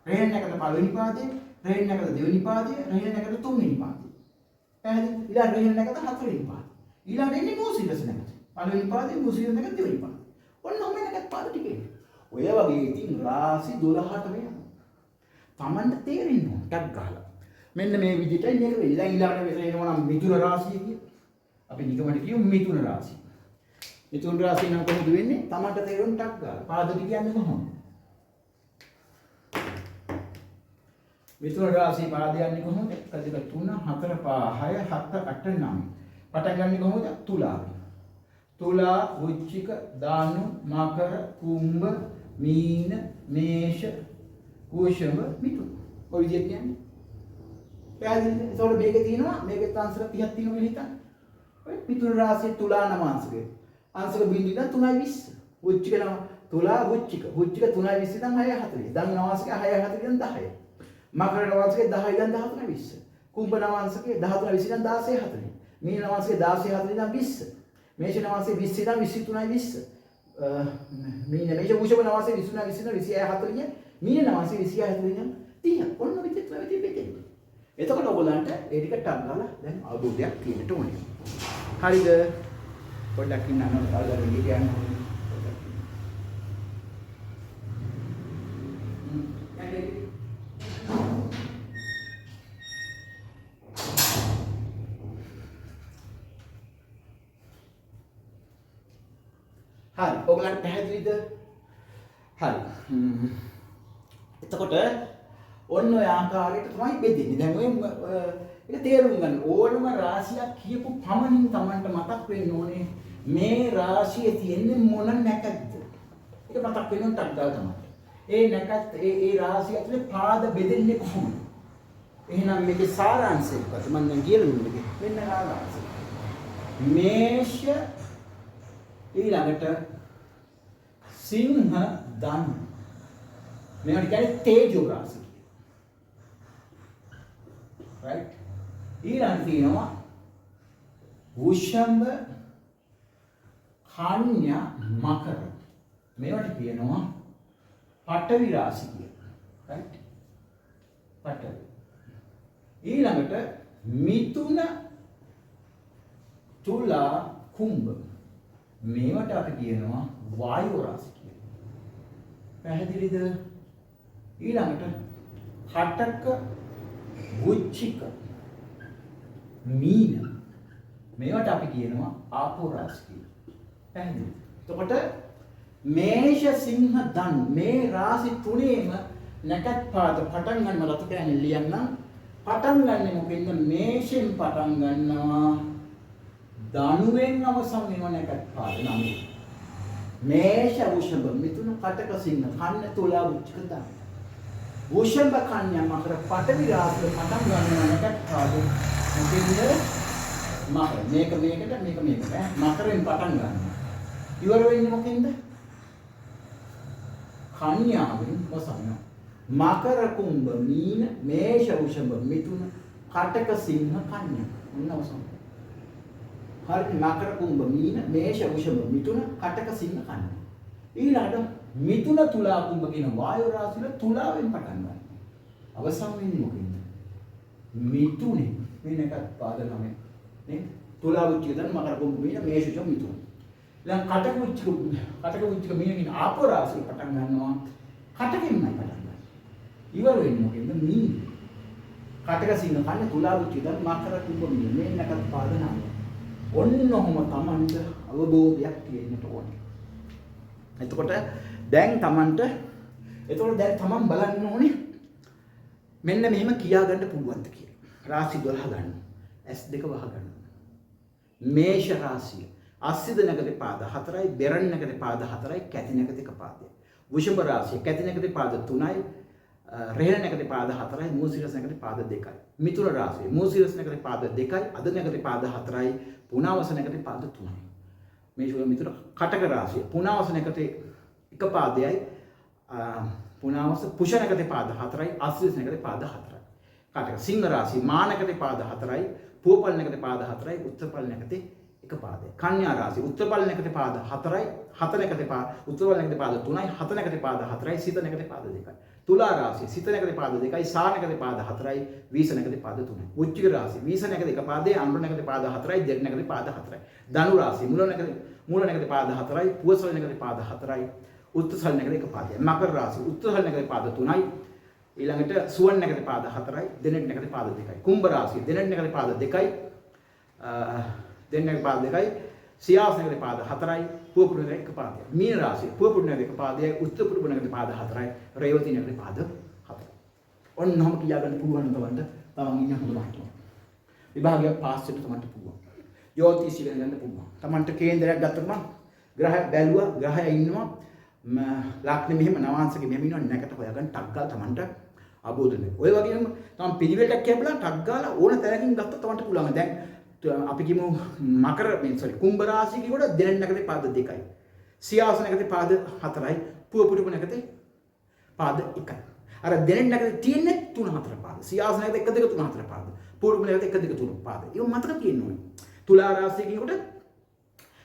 රේහන නැකත පළවෙනි පාදේ, රේහන නැකත දෙවෙනි පාදේ, රේහන නැකත තුන්වෙනි පාදේ. පැහැදිලි? ඊළඟ රේහන නැකත හතරවෙනි පාදේ. ඊළඟ ඉන්නේ මෝසිලස් නැකත. පළවෙනි පාදේ මුසිරියස් නැකත් දෙවෙනි පාදේ. ඔන්න ඔහම නැකත් පාද ටිකේ. ඔය වගේ ඉතින් රාශි 12ට වෙනවා. Tamanට තේරෙන්න ඕන ටක් ගහලා. මෙන්න මේ විදිහටයි මේක වෙන්නේ. දැන් ඊළඟට මෙතන එනවා නම් මිථුන රාශිය කියලා. අපි නිකමට කියමු මිථුන රාශිය. මිථුන රාශිය නම් කොහොමද වෙන්නේ? Tamanට තේරෙන්න ටක් ගහලා. පාද ටික කියන්නේ කොහොමද? මිථුන රාශිය පාද යන්නේ කොහොමද? 1 2 3 4 5 6 7 8 9. පටන් ගන්නේ කොහොමද? තුලාවෙන්. තුලා, වෘශ්චික, ධනු, මකර, කුම්භ, මීන, මේෂ, වෘෂභ, මිථුන. ඔය විදිහට කියන්නේ. පැහැදිලිද? ඒතකොට මේකේ තියෙනවා මේකේ අංශක 30ක් තියෙනවා කියලා හිතන්න. ඔය මිථුන රාශිය තුලා නම අංශකය. අංශක බිඳි ඉඳන් 3යි 20. වෘශ්චික නම තුලා වෘශ්චික 3යි 20 ඉඳන් 6යි 40. ධනු නම අංශකය 6යි 40 ඉඳන් 10යි. මකර නම අංශකය 10යි ඉඳන් 13යි 20. කුම්භ නම අංශකය 13යි 20 ඉඳන් 16යි 40. මීන නම අංශකය 16යි 40 ඉඳන් 20. මේෂ නම අංශකය 20 ඉඳන් 23යි 20. මීන මේෂ වෘෂභ නම අංශකය 23යි 20 ඉඳන් 26යි 40. මීන නම අංශකය 26යි 40 ඉඳන් 30. ඔන්න විදිහට වෙන්නේ. එතකොට ඔයගොල්ලන්ට ඒ ටික ටක් ගාලා දැන් අවබෝධයක් තියෙන්න ඕනේ. හරිද? පොඩ්ඩක් ඉන්න අනවල කාලවල ඉඳි කියන්නේ. හරි. ඔයගොල්ලන්ට පැහැදිලිද? හරි. එතකොට ඔන්න ඔය ආකාරයට තමයි බෙදෙන්නේ. දැන් ඔය ඒක තේරුම් ගන්න ඕනම රාශියක් කියපු පමණින් Tamanට මතක් වෙන්න ඕනේ මේ රාශියේ තියෙන්නේ මොන නැකද්ද. ඒක මතක් වෙන්න ටක් ගාලා තමයි. ඒ නැකත් ඒ රාශිය ඇතුලේ පාද බෙදෙන්නේ කොහොමද? එහෙනම් මේකේ සාරාංශය මොකද? මම දැන් කියලා දුන්නේ. මෙන්න සාරාංශය. මේෂ ඊළඟට සිංහ ධනු. මේවට කියන්නේ තේජෝ රාශිය. right ඊළඟ තියෙනවා වෘෂභ කන්‍යා මකර මේවට කියනවා පඨවි රාශිය කියලා right පඨවි ඊළඟට මිථුන තුලා කුම්භ මේවට අපි කියනවා වායු රාශිය කියලා පැහැදිලිද ඊළඟට කටක වෘශ්චික මීන මේවට අපි කියනවා ආපෝ රාශිය. පැහැදිලිද? එතකොට මේෂ සිංහ ධනු මේ රාශි තුනේම නැකත් පාද පටන් ගන්න රතු කෑනේ ලියන්නම්. පටන් ගන්නෙ මොකෙන්ද? මේෂෙන් පටන් ගන්නවා. ධනුවෙන් අවසන් වෙනවා නැකත් පාද 9. මේෂ වෘෂභ මිථුන කටක සිංහ කන්න තුලා වෘශ්චික ධනු. වෘෂභ කන්‍යා මකර පඨවි රාශිය පටන් ගන්නවා නැකත් පාද මොකෙන්ද? මකර මේක මේකට මේක මේකට මකරෙන් පටන් ගන්නවා. ඉවර වෙන්නේ මොකෙන්ද? කන්‍යාවෙන් වසන. මකර කුම්භ මීන මේෂ වෘෂභ මිථුන කටක සිංහ කන්‍යා. ඔන්න වසන. හරි මකර කුම්භ මීන මේෂ වෘෂභ මිථුන කටක සිංහ කන්‍යා. ඊළඟට මිථුන තුලා කුම්භ කියන වායු රාශිය තුලාවෙන් පටන් ගන්නවා. අවසන් වෙන්නේ මොකෙන්ද? මිථුනේ වෙනකත් පාද 9 නේ තුලා වෘශ්චික ධනු මකර කුම්භ මීන මේෂ වෘෂභ මිථුන. දැන් කටක වෘශ්චික මීන කියන ආපෝ රාශිය පටන් ගන්නවා. කටකෙන්මයි පටන් ගන්නේ. ඉවර වෙන්නේ මොකෙන්ද? මීන. කටක සිංහ කන්නේ තුලා වෘශ්චික ධනු මකර කුම්භ මීන මේනකත් පාද 9. ඔන්න ඔහොම Tamanට අවබෝධයක් තියෙන්නට ඕනේ. එතකොට දැන් Taman බලන්න ඕනේ මෙන්න මෙහෙම කියා ගන්න පුළුවන්ද කියලා. රාශි 12 ගන්න. S2 වහ ගන්න. මේෂ රාශිය. අස්සිද නැගතේ පාද 4යි, බෙරණ නැගතේ පාද 4යි, කැති නැගතේ පාදය. වෘෂභ රාශිය කැති නැගතේ පාද 3යි, රේණ නැගතේ පාද 4යි, මූසිරස් නැගතේ පාද 2යි. මිථුන රාශිය මූසිරස් නැගතේ පාද 2යි, අද නැගතේ පාද 4යි, පුනාවස නැගතේ පාද 3යි. මේෂ මිථුන කටක රාශිය පුනාවස නැගතේ එක පාදයයි, පුනාවස පුෂ නැගතේ පාද 4යි, අස්සිස් නැගතේ පාද 4යි. කටක සිංහ රාශිය මා නැගතේ පාද 4යි, පූපල් නැගතේ පාද 4යි, උත්තරපල් නැගතේ එක පාදයයි. කන්‍යා රාශිය උත්තරපල් නැගතේ පාද 4යි, හත නැගතේ පාද උත්තරපල් නැගතේ පාද 3යි, හත නැගතේ පාද 4යි, සිත නැගතේ පාද 2යි. තුලා රාශිය සිත නැකතේ පාද 2යි, සා නැකතේ පාද 4යි, වීස නැකතේ පාද 3යි. වෘශ්චික රාශිය වීස නැකතේ එක පාදේ, අනුර නැකතේ පාද 4යි, දෙඩ නැකතේ පාද 4යි. ධනු රාශිය මූල නැකතේ පාද 4යි, පුවසල නැකතේ පාද 4යි, උත්තරසල නැකතේ එක පාදයයි. මකර රාශිය උත්තරසල නැකතේ පාද 3යි, ඊළඟට සුවන් නැකතේ පාද 4යි, දෙනෙත් නැකතේ පාද 2යි. කුම්භ රාශිය දෙනෙත් නැකතේ පාද 2යි, දෙනෙත් නැකතේ පාද 2යි, සියාස් නැකතේ පාද 4යි, පුවපුරු නැකතේ එක පාදයයි. මීන රාශිය පුවපුරු නැකතේ එක පාදයයි, උත්තරපුරු නැකතේ පාද 4යි, රේවති නැකතේ පාද 4යි. ඔන්නම කියාගන්න පුළුවන් තවන්න තමන් ඉන්න හොඳ මට්ටම. විභාගය පාස් වෙන්න තමන්ට පුළුවන්. යෝතිෂ ඉගෙන ගන්න පුළුවන්. තමන්ට කේන්දරයක් ගත්තම ග්‍රහය බැලුවා, ග්‍රහය ඉන්නවා ලග්නෙ මෙහෙම නවාංශකෙ මෙහෙම ඉන්නවා නැකට හොයාගන්න ටක් ගාලා තමන්ට අවබෝධ වෙනවා. ඔය වගේම තමන් පිළිවෙලක් කැපලා ටක් ගාලා ඕන තැනකින් ගත්තොත් තමන්ට පුළුවන්. දැන් අපි කියමු කුම්භ රාශිය කියනකොට දෙනෙත් නැකතේ පාද 2යි. සියාස නැකතේ පාද 4යි, පුවපුරු නැකතේ පාද 1යි. අර දෙනෙත් නැකතේ තියෙන්නේ 3 4 පාද. සියාස නැකතේ 1 2 3 4 පාද. පුවපුරු නැකතේ 1 2 3 පාද. ඒක මතක තියෙන්න ඕනේ. තුලා රාශිය කියනකොට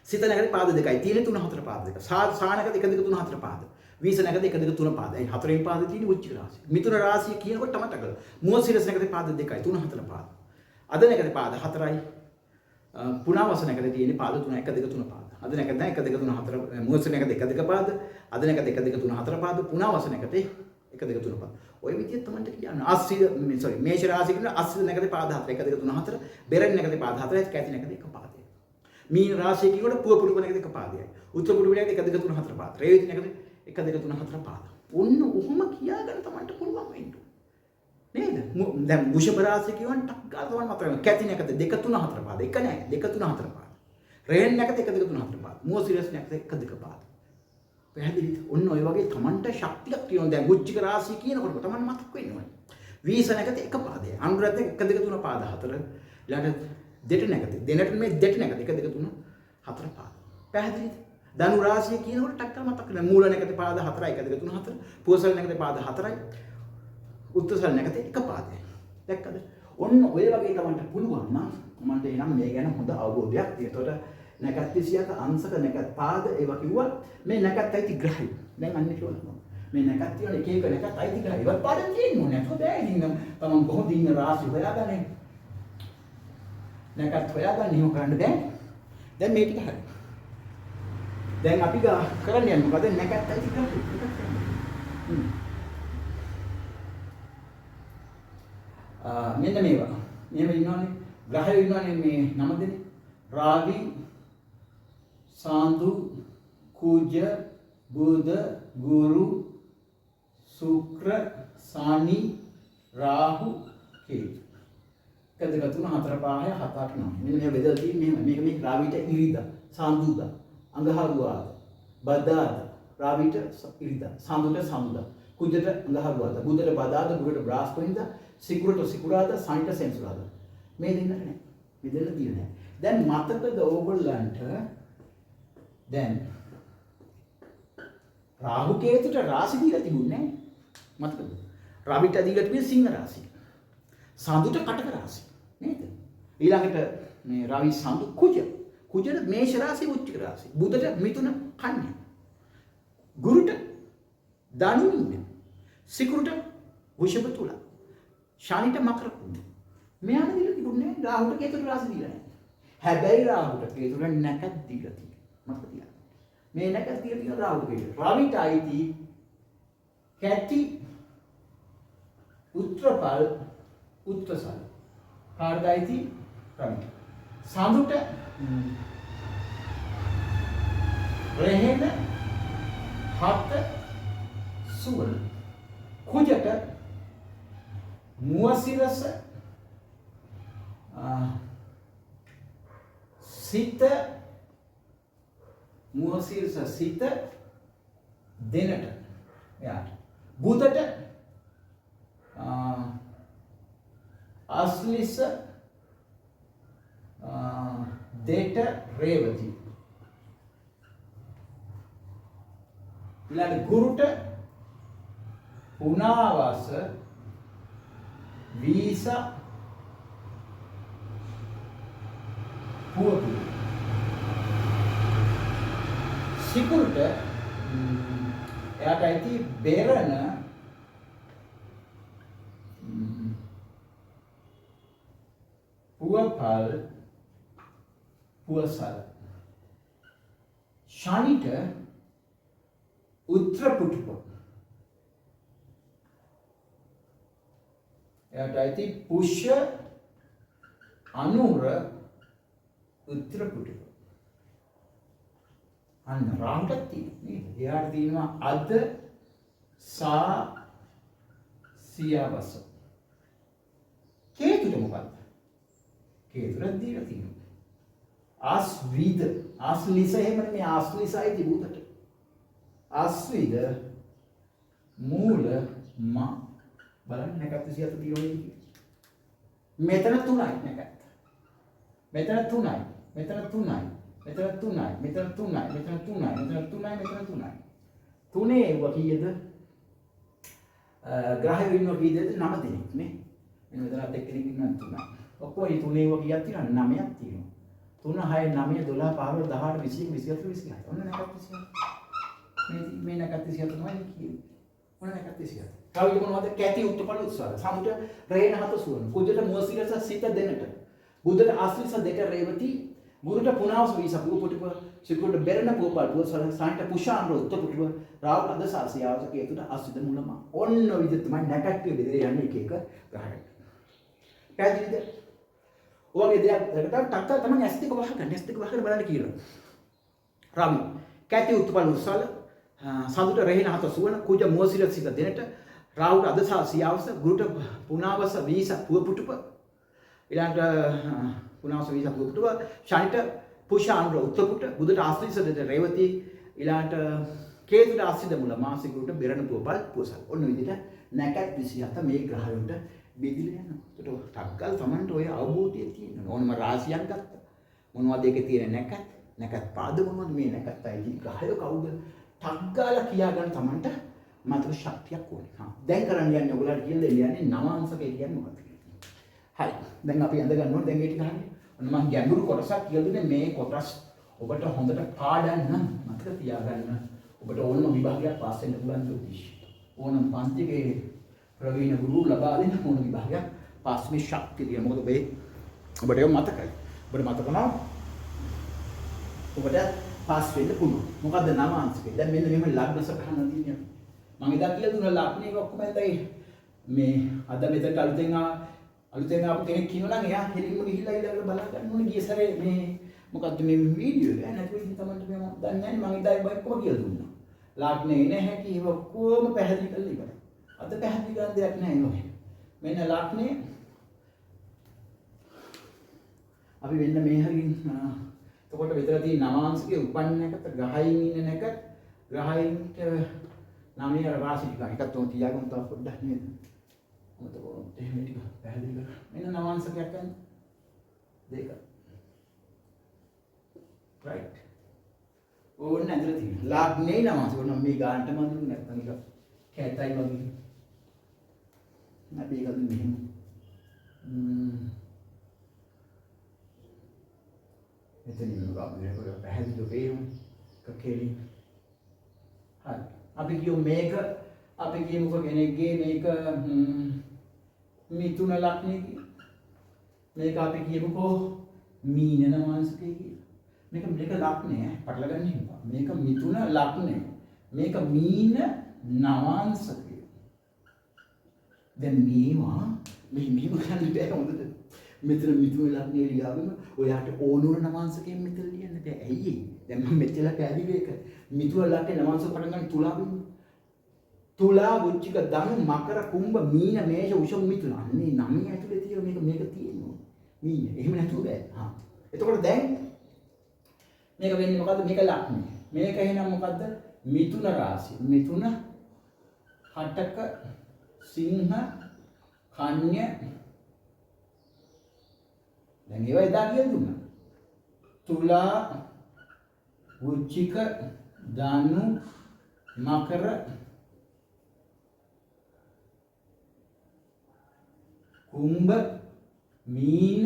සිත නැකතේ පාද 2යි. තියෙන්නේ 3 4 පාද දෙක. සා නැකතේ 1 2 3 4 පාද. වීස නැකතේ 1 2 3 පාද. ඒ හතරෙන් පාද තියෙන්නේ වෘශ්චික රාශිය. මිථුන රාශිය කියනකොට මතක කරගන්න. මුව සිරස නැකතේ පාද 2යි. 3 4 පාද. අද නැකතේ පාද 4යි. පුනාවස නැකතේ තියෙන්නේ පාද 3 1 2 3 පාද. අද නැකතේ 1 2 3 4 මුව සිරස නැකතේ 1 2 පාද. අද නැකතේ 1 2 3 4 පාද. පුනාවස නැකතේ 1 2 3 පාද. ඔය විදිහට තමයි කියන්නේ. මේෂ රාශිය කියන අස්සිත නැකතේ පාද 4 1 2 3 4. බෙරණ නැකතේ පාද 4යි, කැති නැකතේ 1 පාදයයි. මීන රාශිය කියනකොට පුවපුරු නැකතේ 1 පාදයයි. උත්තර පුරු නැකතේ 1 2 3 4 පාද. රේවති නැකතේ 1 2 3 4 පාද. ඔන්න ඔහොම කියාගන්න තමන්ට පුළුවන් වෙන්න. නේද? දැන් වෘෂභ රාශිය කියවන ටක් ගාලා තමයි මතක වෙනවා. කැති නැකතේ 2 3 4 පාද. එක නෑ 2 3 4 පාද. රේන් නැකතේ 1 2 3 4 පාද. මුව සිරස් නැකතේ 1 2 පාද. පැහැදිලිද? ඔන්න ඔය වගේ තමන්ට ශක්තියක් තියෙනවා. දැන් වෘශ්චික රාශිය කියනකොට තමන්ට මතක් වෙන්න ඕනේ. වීස නැකතේ 1 පාදයයි. අනුරත් 1 2 3 පාද 4. ඊළඟ දෙට නැකතේ. දෙනට මේ දෙට නැකතේ 1 2 3 4 පාද. පැහැදිලිද? ධනු රාශිය කියනකොට ටක් ගාලා මතක් වෙනවා. මූල නැකතේ පාද 4යි 1 2 3 4. පුවසල නැකතේ පාද 4යි. උත්තරසල නැකතේ 1 පාදයයි. දැක්කද? ඔන්න ඔය වගේ තමන්ට පුළුවන් නම් මන්ට එනම් මේ ගැන හොඳ අවබෝධයක් තියෙනවා. නැකත් 21ක අංශක නැකත් පාද ඒවා කිව්වා මේ නැකත් අයිති ග්‍රහයි. දැන් අන්න කියනවා. මේ නැකත් තියෙන එක එක නැකත් අයිති ග්‍රහයි. ඒවත් පාඩම් තියෙන්නේ නැත්නම් බෑ ඉතින් තමන් කොහොමද ඉන්න රාශිය හොයාගන්නේ? නැකත් හොයාගන්න එහෙම කරන්න බෑ. දැන් මේ ටික හරි. දැන් අපි කරන්න යන්නේ මොකද? නැකත් අයිති ග්‍රහයි. මෙන්න මේවා. මෙහෙම ඉන්නවනේ. ග්‍රහයෝ ඉන්නවනේ මේ 9 දෙනෙක්. රාවි, සාන්දු, කුජ, බුධ, ගුරු, ශුක්‍ර, සානි, රාහු, කේතු. 1 2 3 4 5 6 7 8 9. මෙන්න මේ බෙදලා තියෙන්නේ මෙහෙම. මේක මේ රාවිට ඉරිදා, සාන්දුදා, අඟහරුවාද, බදාද, රාවිට ඉරිදා, සාන්දුට සාන්දුදා, කුජට අඟහරුවාද, බුධට බදාද, ගුරුට බ්‍රහස්පතින්දා, සිකුරට සිකුරාදා, සනිට සෙන්සුරාදා. මේ දෙන්න නැහැ. මේ දෙන්න තියෙන්නේ නැහැ. දැන් මතකද ඕගොල්ලන්ට දැන් රාහු කේතුට රාශි දීලා තිබුණේ නැහැ. මතකද? රවිට දීලා තිබුණේ සිංහ රාශිය. සඳුට කටක රාශිය. නේද? ඊළඟට මේ රවි සඳු කුජ. කුජට මේෂ රාශිය, වෘශ්චික රාශිය. බුධට මිථුන කන්‍යා. ගුරුට ධනු මීන. සිකුරට වෘෂභ තුල. ශනිට මකර කුම්භ. මෙයාට දීලා තිබුණේ නැහැ. රාහුට කේතුට රාශි දීලා නැහැ. හැබැයි රාහුට කේතුට නැකත් දීලා තියෙනවා. මතක තියාගන්න. මේ නැකත් දීලා තියෙන රාහුට කේතුට. රවිට අයිති කැටි උත්‍රපල් උත්‍රසල්. කාටද අයිති? රවි. සඳුට රෙහෙන හත සුවන. කුජට මුවසිරස සිත මුවසිරස සිත දෙනට එයාට බුදට අස්ලිස දෙට රේවති ඊළඟ ගුරුට පුනාවාස වීස පුවපු සිකුරුට එයාට ඇති බෙරණ පුවපල් පුවසල් ශනිට උත්‍ර පුටුප එයාට ඇති පුෂ්‍ය අනුර උත්‍ර පුටුප අන්න රාහුටත් තියෙනවා නේද? එයාට තියෙනවා අද සා සියවස. කේතුට මොකක්ද? කේතුට දීලා තියෙනවා. ආස්විද ආස්ලිස එහෙම නෙමෙයි ආස්ලිසයි තිබුණට. ආස්විද මූල මා බලන්න නැකත් 27 තියෙනවා. මෙතන 3යි නැකත්. මෙතන 3යි. මෙතන 3යි. මෙතන 3යි. මෙතන 3යි. මෙතන 3යි. මෙතන 3යි. මෙතන 3යි. තුනේ ඒවා කීයද? ග්‍රහයෝ ඉන්නවා කීයද? 9 දෙනෙක් නේ. මෙන්න මෙතනත් එක්කෙනෙක් ඉන්නවා 3යි. ඔක්කොම මේ තුනේ ඒවා කීයක් තියෙනවද? 9ක් තියෙනවා. 3 6 9 12 15 18 21 22 23 ඔන්න නැකත් 27. මේ නැකත් 27 තමයි කියන්නේ. ඔන්න නැකත් 27. කවුද මොනවද? කැටි උත්පල උත්සාහ. සමුට රේණ හත සුවන. කුජට මුවසිරස සිත දෙනට. බුද්ධට ආශ්‍රිත දෙක රේවති ගුරුට පුනාවස වීස පුපුටුප සිකුරුට බෙරණ පුපල් පුසල සාන්ට පුෂාන් රොත්ත පුටුප රාව අද සාසියාවස කේතුට ආශ්‍රිත මුලම ඔන්න විදිහට තමයි නැකත් බෙදේ යන්නේ එක එක ග්‍රහයකට. පැහැදිලිද? ඔයගේ දෙයක් ටක්ක තමයි ඇස් දෙක වහගෙන බලන්න කියලා. රාමි කැටි උත්පල උත්සල සඳුට රේණ හත සුවන කුජ මුවසිරස සිත දෙනට රාහුට අද සාසියාවස ගුරුට පුනාවස වීස පුපුටුප ඊළඟට පුනාවස වීස පුපුටුව ශනිට පුෂාන්‍ර උත්තපුට බුදුට ආශ්‍රිත රේවති ඊළඟට කේතුට ආශ්‍රිත මුල මාසිකුට බෙරණ පුවපල් පුවසල් ඔන්න විදිහට නැකත් 27 මේ ග්‍රහයන්ට බෙදිලා යනවා. ඒකට ටක්කල් Tamanට ඔය අවබෝධය තියෙනවා. ඕනම රාශියක් ගත්තා. මොනවද ඒකේ තියෙන නැකත් පාද මොනවද මේ නැකත් අයිති ග්‍රහය කවුද? ටක්ගාලා කියා ගන්න Tamanට මාතෘ ශක්තියක් ඕනේ. දැන් කරන්න යන්නේ ඔයගොල්ලන්ට කියලා දෙන්නේ නවාංශක කියන්නේ මොකක්ද කියලා. හරි. දැන් අපි අඳ ගන්න ඕනේ දැන් මේ ටික අහන්නේ. ඔන්න මම ගැඹුරු කොටසක් කියලා දුන්නේ මේ කොටස් ඔබට හොඳට පාඩම් නම් මතක තියාගන්න. ඔබට ඕනම විභාගයක් පාස් වෙන්න පුළුවන් උද්දේශය. ඕනම පන්තිකේ ප්‍රවීණ ගුරු ලබා දෙන්න ඕන විභාගයක් පාස් මේ ශක්තිය තියෙන. මොකද ඔබට ඒක මතකයි. ඔබට මතක නම් ඔබට පාස් වෙන්න පුළුවන්. මොකද්ද නවාංශකේ? දැන් මෙන්න මෙහෙම ලග්න සටහන දින්නේ. මම ඉදා කියලා දුන්න ලක්ෂණේ ඔක්කොම ඇතයි මේ අද මෙතනට අලුතෙන් ආපු කෙනෙක් කියනවා නම් එයා හෙලින්ම ගිහිල්ලා ඊළඟට බලා ගන්න ඕනේ ගිය සැරේ මේ මොකද්ද මේ වීඩියෝ එක නැත්නම් ඉතින් තමයි මම දන්නේ නැහැ මම ඉදා ඒක ඔක්කොම කියලා දුන්නා. ලක්ෂණේ නැහැ කීව ඔක්කොම පැහැදිලි කරලා ඉවරයි. අද පැහැදිලි කරන්න දෙයක් නැහැ ඒක. මෙන්න ලක්ෂණේ අපි වෙන්න මේ හරින් එතකොට විතර තියෙන නවාංශිකේ උපන්නයකට ග්‍රහයින් ඉන්න නැක ග්‍රහයින්ට නාමයේ රාශි ටික එකක් තුන තියාගමු තව පොඩ්ඩක් නේද? මොකද එහෙම ටික පැහැදිලි කරලා. මෙන්න නවාංශකයක් ගන්න. දෙක. right. ඕන්න ඇතුළේ තියෙන. ලග්නේ නවාංශක ඕන මේ ගානට මඳුරු නැත්නම් එක කැතයි වගේ. අපි ඒක මෙහෙම. එතනින් ගාමනේ පොඩ පැහැදිලි වෙන්නේ. කකේලි. හරි. අපි කියමු මේක අපි කියමුකෝ කෙනෙක්ගේ මේක මිථුන ලග්නේ කියලා. මේක අපි කියමුකෝ මීන නවාංශකේ කියලා. මේක ලග්නේ පටල ගන්න එපා. මේක මිථුන ලග්නේ. මේක මීන නවාංශකේ. දැන් මේවා මෙහෙම ගන්න බෑ හොඳද? මෙතන මිථුන ලග්නේ ලියාගෙන ඔයාට ඕනෝන නවාංශකයෙන් මෙතන ලියන්න බෑ. ඇයි ඒ? දැන් මම මෙච්චර පැහැදිලි එක මිථුන ලග්නේ නවාංශක පටන් ගන්න තුලාවෙන් තුලා වෘශ්චික ධනු මකර කුම්භ මීන මේෂ වෘෂභ මිථුන අන්නේ 9 ඇතුලේ තියෙන මේක තියෙනවා මීන එහෙම නැතුව බෑ එතකොට දැන් මේක වෙන්නේ මොකද්ද මේක ලග්නේ මේක එහෙනම් මොකද්ද මිථුන රාශිය මිථුන කටක සිංහ කන්‍ය දැන් ඒවා එදා කියලා දුන්නා තුලා වෘශ්චික ධනු මකර කුම්භ මීන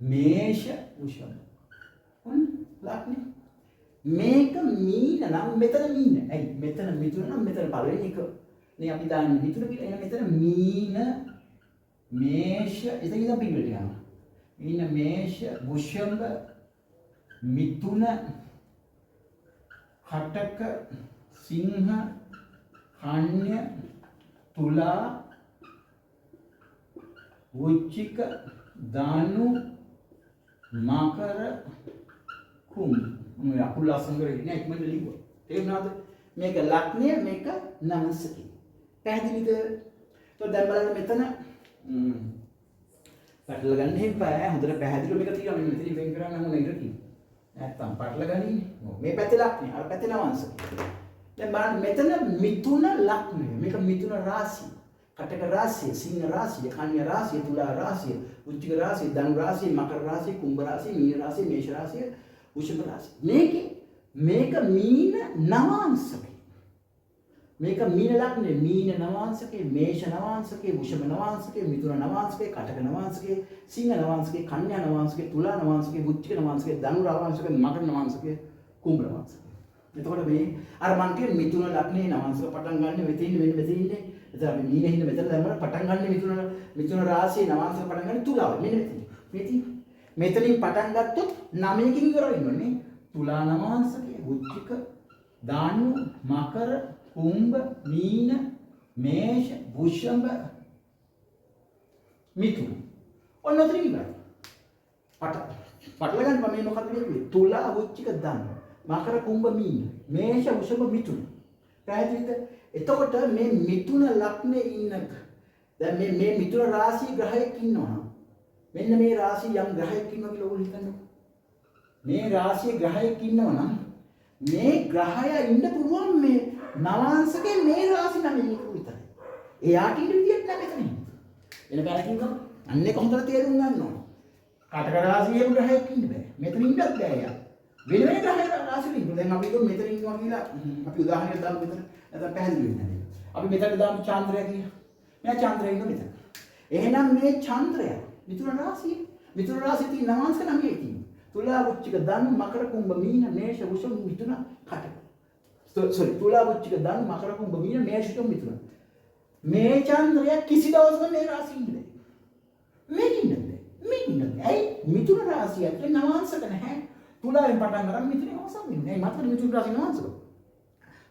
මේෂ වෘෂභ ඔන්න ලග්නේ මේක මීන නම් මෙතන මීන ඇයි මෙතන මිථුන නම් මෙතන පළවෙනි එක නේ අපි දාන්නේ මිථුන කියලා එහෙනම් මෙතන මීන මේෂ එතන ඉඳන් පිළිවෙලට යනවා ඉන්න මේෂ වෘෂභ මිථුන කටක සිංහ කන්‍ය තුලා වෘශ්චික ධනු මකර කුම්භ මේ අකුල් ලස්සන කරගෙන ඉන්නේ ඉක්මනට ලිව්වා තේරුණාද මේක ලග්නය මේක නවංශකය පැහැදිලිද તો දැන් බලන්න මෙතන පැටල ගන්න එපා හොඳට පැහැදිලිව මේක තියෙනවා මෙන්න මෙතන වෙන් කරන්න ඕනේ නේද නැත්තම් පැටල ගන්නේ මේ පැත්තේ ලග්නය අර පැත්තේ නවංශකය දැන් බලන්න මෙතන මිථුන ලග්නය මේක මිථුන රාශිය කටක රාශිය සිංහ රාශිය කන්‍යා රාශිය තුලා රාශිය වෘශ්චික රාශිය ධනු රාශිය මකර රාශිය කුම්භ රාශිය මීන රාශිය මේෂ රාශිය වෘෂභ රාශිය මේක මීන නවාංශකේ මේක මීන ලග්නේ මීන නවාංශකේ මේෂ නවාංශකේ වෘෂභ නවාංශකේ මිථුන නවාංශකේ කටක නවාංශකේ සිංහ නවාංශකේ කන්‍යා නවාංශකේ තුලා නවාංශකේ වෘශ්චික නවාංශකේ ධනු නවාංශකේ මකර නවාංශකේ කුම්භ නවාංශකේ එතකොට මේ අර මං කියන්නේ මිථුන ලග්නේ නවාංශක පටන් ගන්න මෙතන මෙතන ඉන්නේ එතන අපි මීනේ හින්න මෙතන දැම්මම පටන් ගන්න මිථුන රාශිය නවාංශක පටන් ගන්න තුලාව මෙන්න මෙතනින් පටන් ගත්තොත් 9කින් ඉවර වෙන්නේ තුලා නවාංශකේ වෘශ්චික ධනු මකර කුම්භ මීන මේෂ වෘෂභ මිථුන ඔන්න ඔතන ඉවරයි පටල ගන්න මේ මොකක්ද කියන්නේ තුලා වෘශ්චික ධනු මකර කුම්භ මීන මේෂ වෘෂභ මිථුන පැහැදිලිද එතකොට මේ මිථුන ලග්නේ ඉන්න දැන් මේ මිථුන රාශිය ග්‍රහයක් ඉන්නවා මෙන්න මේ රාශිය යම් ග්‍රහයක් ඉන්නවා කියලා ඕක හිතන්න මේ රාශිය ග්‍රහයක් ඉන්නවා නම් මේ ග්‍රහය ඉන්න පුළුවන් මේ නවාංශකේ මේ රාශි නම් මේක විතරයි එයාට ඉන්න විදියක් නැහැ මෙතන එන බැලකින් ගමු අන්න ඒක හොඳට තේරුම් ගන්න ඕන කටක රාශියේ ග්‍රහයක් ඉන්න බෑ මෙතන ඉන්නත් බෑ එයා වෙන වෙන ග්‍රහ රාශි වලින් දැන් අපි මෙතන ඉන්නවා කියලා අපි උදාහරණයක් දාමු මෙතන නැත්නම් පැහැදිලි වෙන්නේ නැහැ. අපි මෙතන දාමු චන්ද්‍රය කියලා. මෙයා චන්ද්‍රය ඉන්න මෙතන. එහෙනම් මේ චන්ද්‍රය මිථුන රාශිය. මිථුන රාශිය තියෙන නවාංශක නම් ඒකයි. තුලා වෘශ්චික ධනු මකර කුම්භ මීන මේෂ වෘෂභ මිථුන කටක. තුලා වෘශ්චික ධනු මකර කුම්භ මීන මේෂ වෘෂභ මිථුන. මේ චන්ද්‍රය කිසි දවසක මේ රාශිය ඉන්නේ නැහැ. මේ ඉන්නේ. ඇයි මිථුන රාශිය ඇතුලේ නවාංශක නැහැ. තුලාවෙන් පටන් ගන්න මිථුනේ අවසන් වෙන්නේ. මතකද මිථුන රාශිය නවාංශක?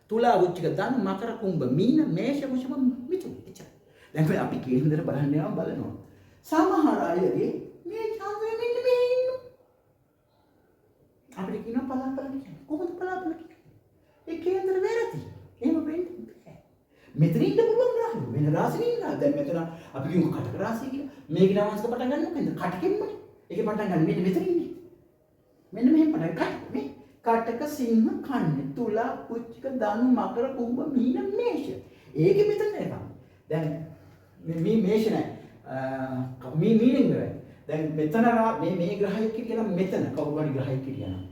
තුලා වෘශ්චික ධනු මකර කුම්භ මීන මේෂ වෘෂභ මිථුන. එච්චර. දැන් අපි කියන විදිහට බලන්න යනවා බලනවා. සමහර අයගේ මේ චන්ද්‍රය මෙන්න මේ ඉන්නවා. අපිට කියනවා පලාපල කියන්නේ. කොහොමද පලාපල කියන්නේ? ඒ කේන්දර වැරදි. එහෙම වෙන්නේ නැහැ. මෙතන ඉන්න පුළුවන් ග්‍රහය. වෙන රාශියකින් ඉන්නවා. දැන් මෙතන අපි කියමු කටක රාශිය කියලා. මේක නවාංශක පටන් ගන්න ඕනේ. කටකෙන්මනේ. ඒකේ පටන් ගන්න මෙන්න මෙතන ඉන්නේ. මෙන්න මෙහෙම පටන් ගන්න. මේ කටක සිංහ කන්‍ය තුලා වෘශ්චික ධනු මකර කුම්භ මීන මේෂ. ඒකේ මෙතන එනවා. දැන් මේ මේෂ නෑ. මේ මීනෙන් ග්‍රහය. දැන් මෙතන මේ ග්‍රහය කියලා මෙතන කවුරු හරි ග්‍රහය කියනවා.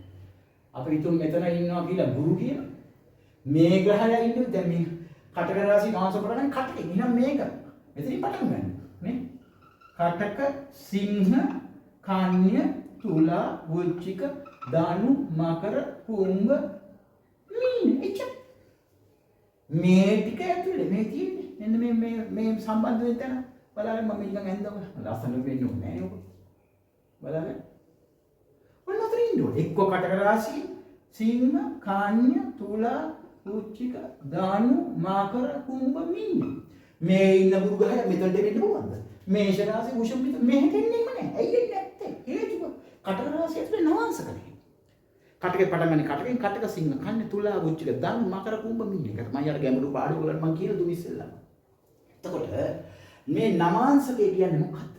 අපි හිතමු මෙතන ඉන්නවා කියලා ගුරු කියලා. මේ ග්‍රහය ඉන්නේ දැන් මේ කටක රාශි මාංශ පටන් කටකේ. එහෙනම් මේක මෙතනින් පටන් ගන්න. නේ? කටක සිංහ කන්‍ය තුලා වෘශ්චික ධනු මකර කුම්භ මීන එච්චර මේ ටික ඇතුලේ මේ තියෙන්නේ මෙන්න මේ සම්බන්ධ වෙන තැන බලන්න මම නිකන් ඇඳව ලස්සන වෙන්න ඕනේ නෑ නේද බලන්න ඔන්න අතර ඉන්න ඕනේ එක්ක කටක රාශිය සිංහ කන්‍ය තුලා වෘශ්චික ධනු මකර කුම්භ මීන මේ ඉන්න ගුරු ගහය මෙතනට වෙන්න පුළුවන්ද මේෂ රාශිය වෘෂභ මිථුන මෙහෙට එන්නේම නෑ ඇයි එන්නේ නැත්තේ හේතුව කටක රාශිය ඇතුලේ නවාංශකනේ කටකේ පටන් ගන්න කටකෙන් කටක සිංහ කන්නේ තුලා වෘශ්චික ධනු මකර කුම්භ මීන එක තමයි අර ගැඹුරු පාඩුව වලට මම කියලා දුන්නේ ඉස්සෙල්ලා. එතකොට මේ නවාංශකේ කියන්නේ මොකක්ද?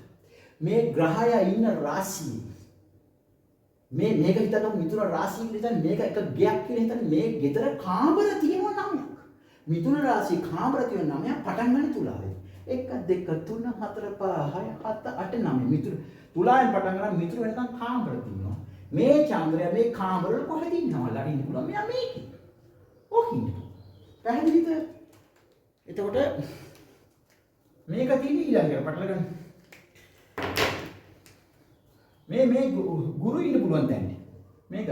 මේ ග්‍රහය ඉන්න රාශිය මේක හිතන්න මිථුන රාශිය කියලා හිතන්න මේක එක ගයක් කියලා හිතන්න මේ ගෙදර කාමර තියෙනවා 9ක්. මිථුන රාශිය කාමර තියෙන 9ක් පටන් ගන්න තුලාවෙන්. 1 2 3 4 5 6 7 8 9 මිථුන තුලාවෙන් පටන් ගන්න මිථුන වෙනකන් කාමර තියෙනවා. මේ චන්ද්‍රය මේ කාමර වල කොහෙද ඉන්නවද? ළඟින් ඉන්න පුළුවන්. මෙයා මේකේ. ඔකින්. පැහැදිලිද? එතකොට මේක තියෙන්නේ ඊළඟට පටල ගන්න. මේ ගුරු ඉන්න පුළුවන් තැන්නේ. මේක.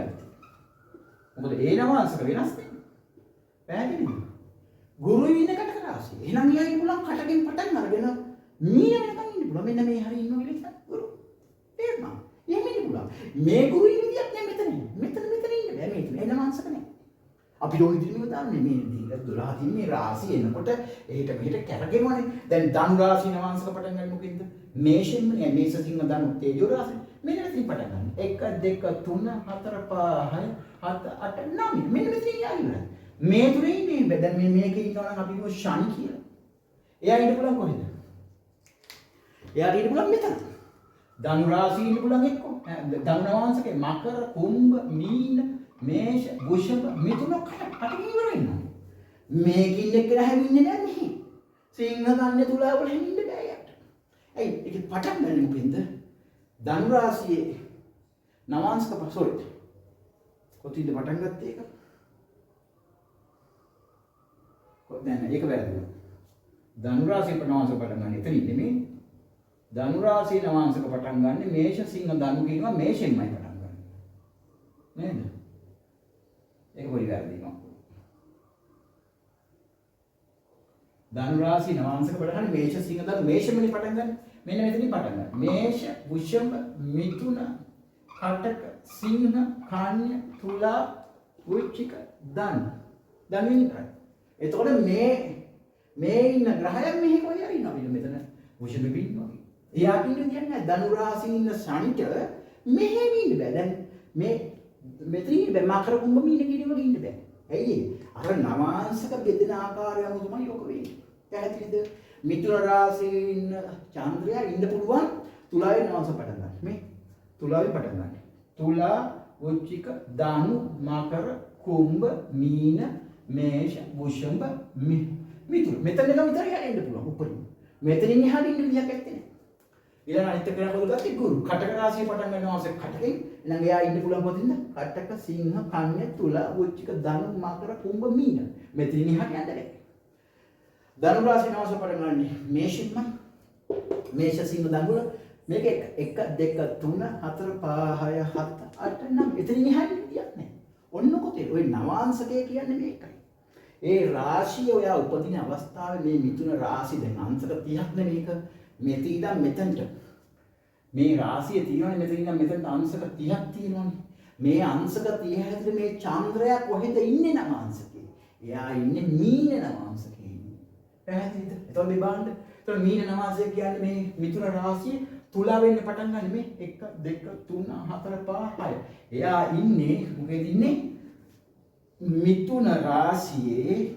මොකද ඒ නවාංශක වෙනස් නේ. පැහැදිලිද? ගුරු ඉන්න කටක රාශිය. එහෙනම් ඊයන් පුළුවන් කටකින් පටන් අරගෙන මීන වෙනකන් ඉන්න පුළුවන්. මෙන්න මේ හරිය ඉන්නවා කියලා ගුරු. තේරුණා? මේ ගුරු ඉන්න විදියක් නෑ මෙතන. මෙතන ඉන්න බෑ මේ එන මාංශක නෑ. අපි ඔය විදිහම දාන්නේ මේ 12 තින් මේ රාශිය එනකොට එහෙට මෙහෙට කැරගෙනවනේ. දැන් ධනු රාශිය නවාංශක පටන් ගන්න මොකෙන්ද? මේෂෙන් මේෂ සිංහ ධනු තේජෝ රාශිය. මෙන්න මෙතනින් පටන් ගන්න. 1 2 3 4 5 6 7 8 9 මෙන්න මෙතනින් යන්නේ. මේ තුනේ ඉන්නේ. දැන් මේකේ ඉන්නවා නම් අපි කියමු ශනි කියලා. එයා ඉන්න පුළුවන් කොහෙද? එයාට ඉන්න පුළුවන් මෙතන. ධනු රාශිය ඉන්න පුළුවන් එක්ක. ධනු නවාංශකේ මකර කුම්භ මීන මේෂ වෘෂභ මිථුන කටක ඉවර වෙනවා. මේකින් එක්ක හැමින්නේ නැහැ මෙහි. සිංහ කන්‍ය තුලා වල හැමින්න බෑ යට. ඇයි ඒක පටන් ගන්න මොකෙන්ද? ධනු රාශියේ නවාංශක සෝරි. කොතින්ද පටන් ගත්තේ ඒක? දැන් ඒක වැරදුනා. ධනු රාශියේ නවාංශක පටන් ගන්න එතනින් නෙමෙයි. ධනු රාශියේ නවාංශක පටන් ගන්න මේෂ සිංහ ධනු කියනවා මේෂෙන්මයි පටන් ගන්න. නේද? ඒක පොඩි වැරදීමක්. ධනු රාශි නවාංශක පටන් ගන්න මේෂ සිංහ ධනු මේෂෙන්මනේ පටන් ගන්න. මෙන්න මෙතනින් පටන් ගන්න. මේෂ වෘෂභ මිථුන කටක සිංහ කන්‍ය තුලා වෘශ්චික ධනු. ධනු ඉන්නයි. එතකොට මේ ඉන්න ග්‍රහයන් මෙහි කොහේ හරි ඉන්නවා. මෙතන වෘෂභෙ ඉන්නවා. එයාට ඉන්න කියන්නේ ධනු රාශියේ ඉන්න ශනිට මෙහෙම ඉන්න බෑ. දැන් මේ මෙතන ඉන්න බෑ. මකර කුම්භ මීන කියන වගේ ඉන්න බෑ. ඇයි ඒ? අර නවාංශක බෙදෙන ආකාරය අනුව තමයි ඔක වෙන්නේ. පැහැදිලිද? මිථුන රාශියේ ඉන්න චන්ද්‍රයා ඉන්න පුළුවන් තුලාවේ නවාංශ පටන් ගන්න. මේ තුලාවේ පටන් ගන්න. තුලා වෘශ්චික ධනු මකර කුම්භ මීන මේෂ වෘෂභ මිථුන. මෙතන නම් විතරයි යන්න පුළුවන් උඩින්. මෙතනින් එහාට ඉන්න විදියක් නැත්තේ. ඊළඟ අනිත් එක කරනකොට ගත්තේ ගුරු. කටක රාශිය පටන් ගන්නවා අවශ්‍ය කටකෙන්. ඊළඟ එයා ඉන්න පුළුවන් කොතින්ද? කටක සිංහ කන්‍ය තුලා වෘශ්චික ධනු මකර කුම්භ මීන. මෙතනින් එහාට යන්න බැහැ. ධනු රාශිය අවශ්‍ය පටන් ගන්න මේෂෙන්මයි. මේෂ සිංහ ධනු මේක 1 2 3 4 5 6 7 8 9 එතනින් එහාට විදියක් නැහැ. ඔන්න කොතේ ওই නවාංශකය කියන්නේ මේකයි. ඒ රාශිය ඔයා උපදින අවස්ථාවේ මේ මිථුන රාශිය දැන් අංශක 30ක් නේ මේක. මෙතන ඉඳන් මෙතනට මේ රාශිය තියෙනවනේ මෙතන ඉඳන් මෙතනට අංශක 30ක් තියෙනවනේ. මේ අංශක 30 හැදුවේ මේ චන්ද්‍රයා කොහෙද ඉන්නේ නවාංශකේ? එයා ඉන්නේ මීන නවාංශකේ ඉන්නේ. පැහැදිලිද? එතකොට මේ බලන්න. එතකොට මීන නවාංශකය කියන්නේ මේ මිථුන රාශිය තුලා වෙන්න පටන් ගන්න මේ 1 2 3 4 5 6. එයා ඉන්නේ මොකේද ඉන්නේ? මිථුන රාශියේ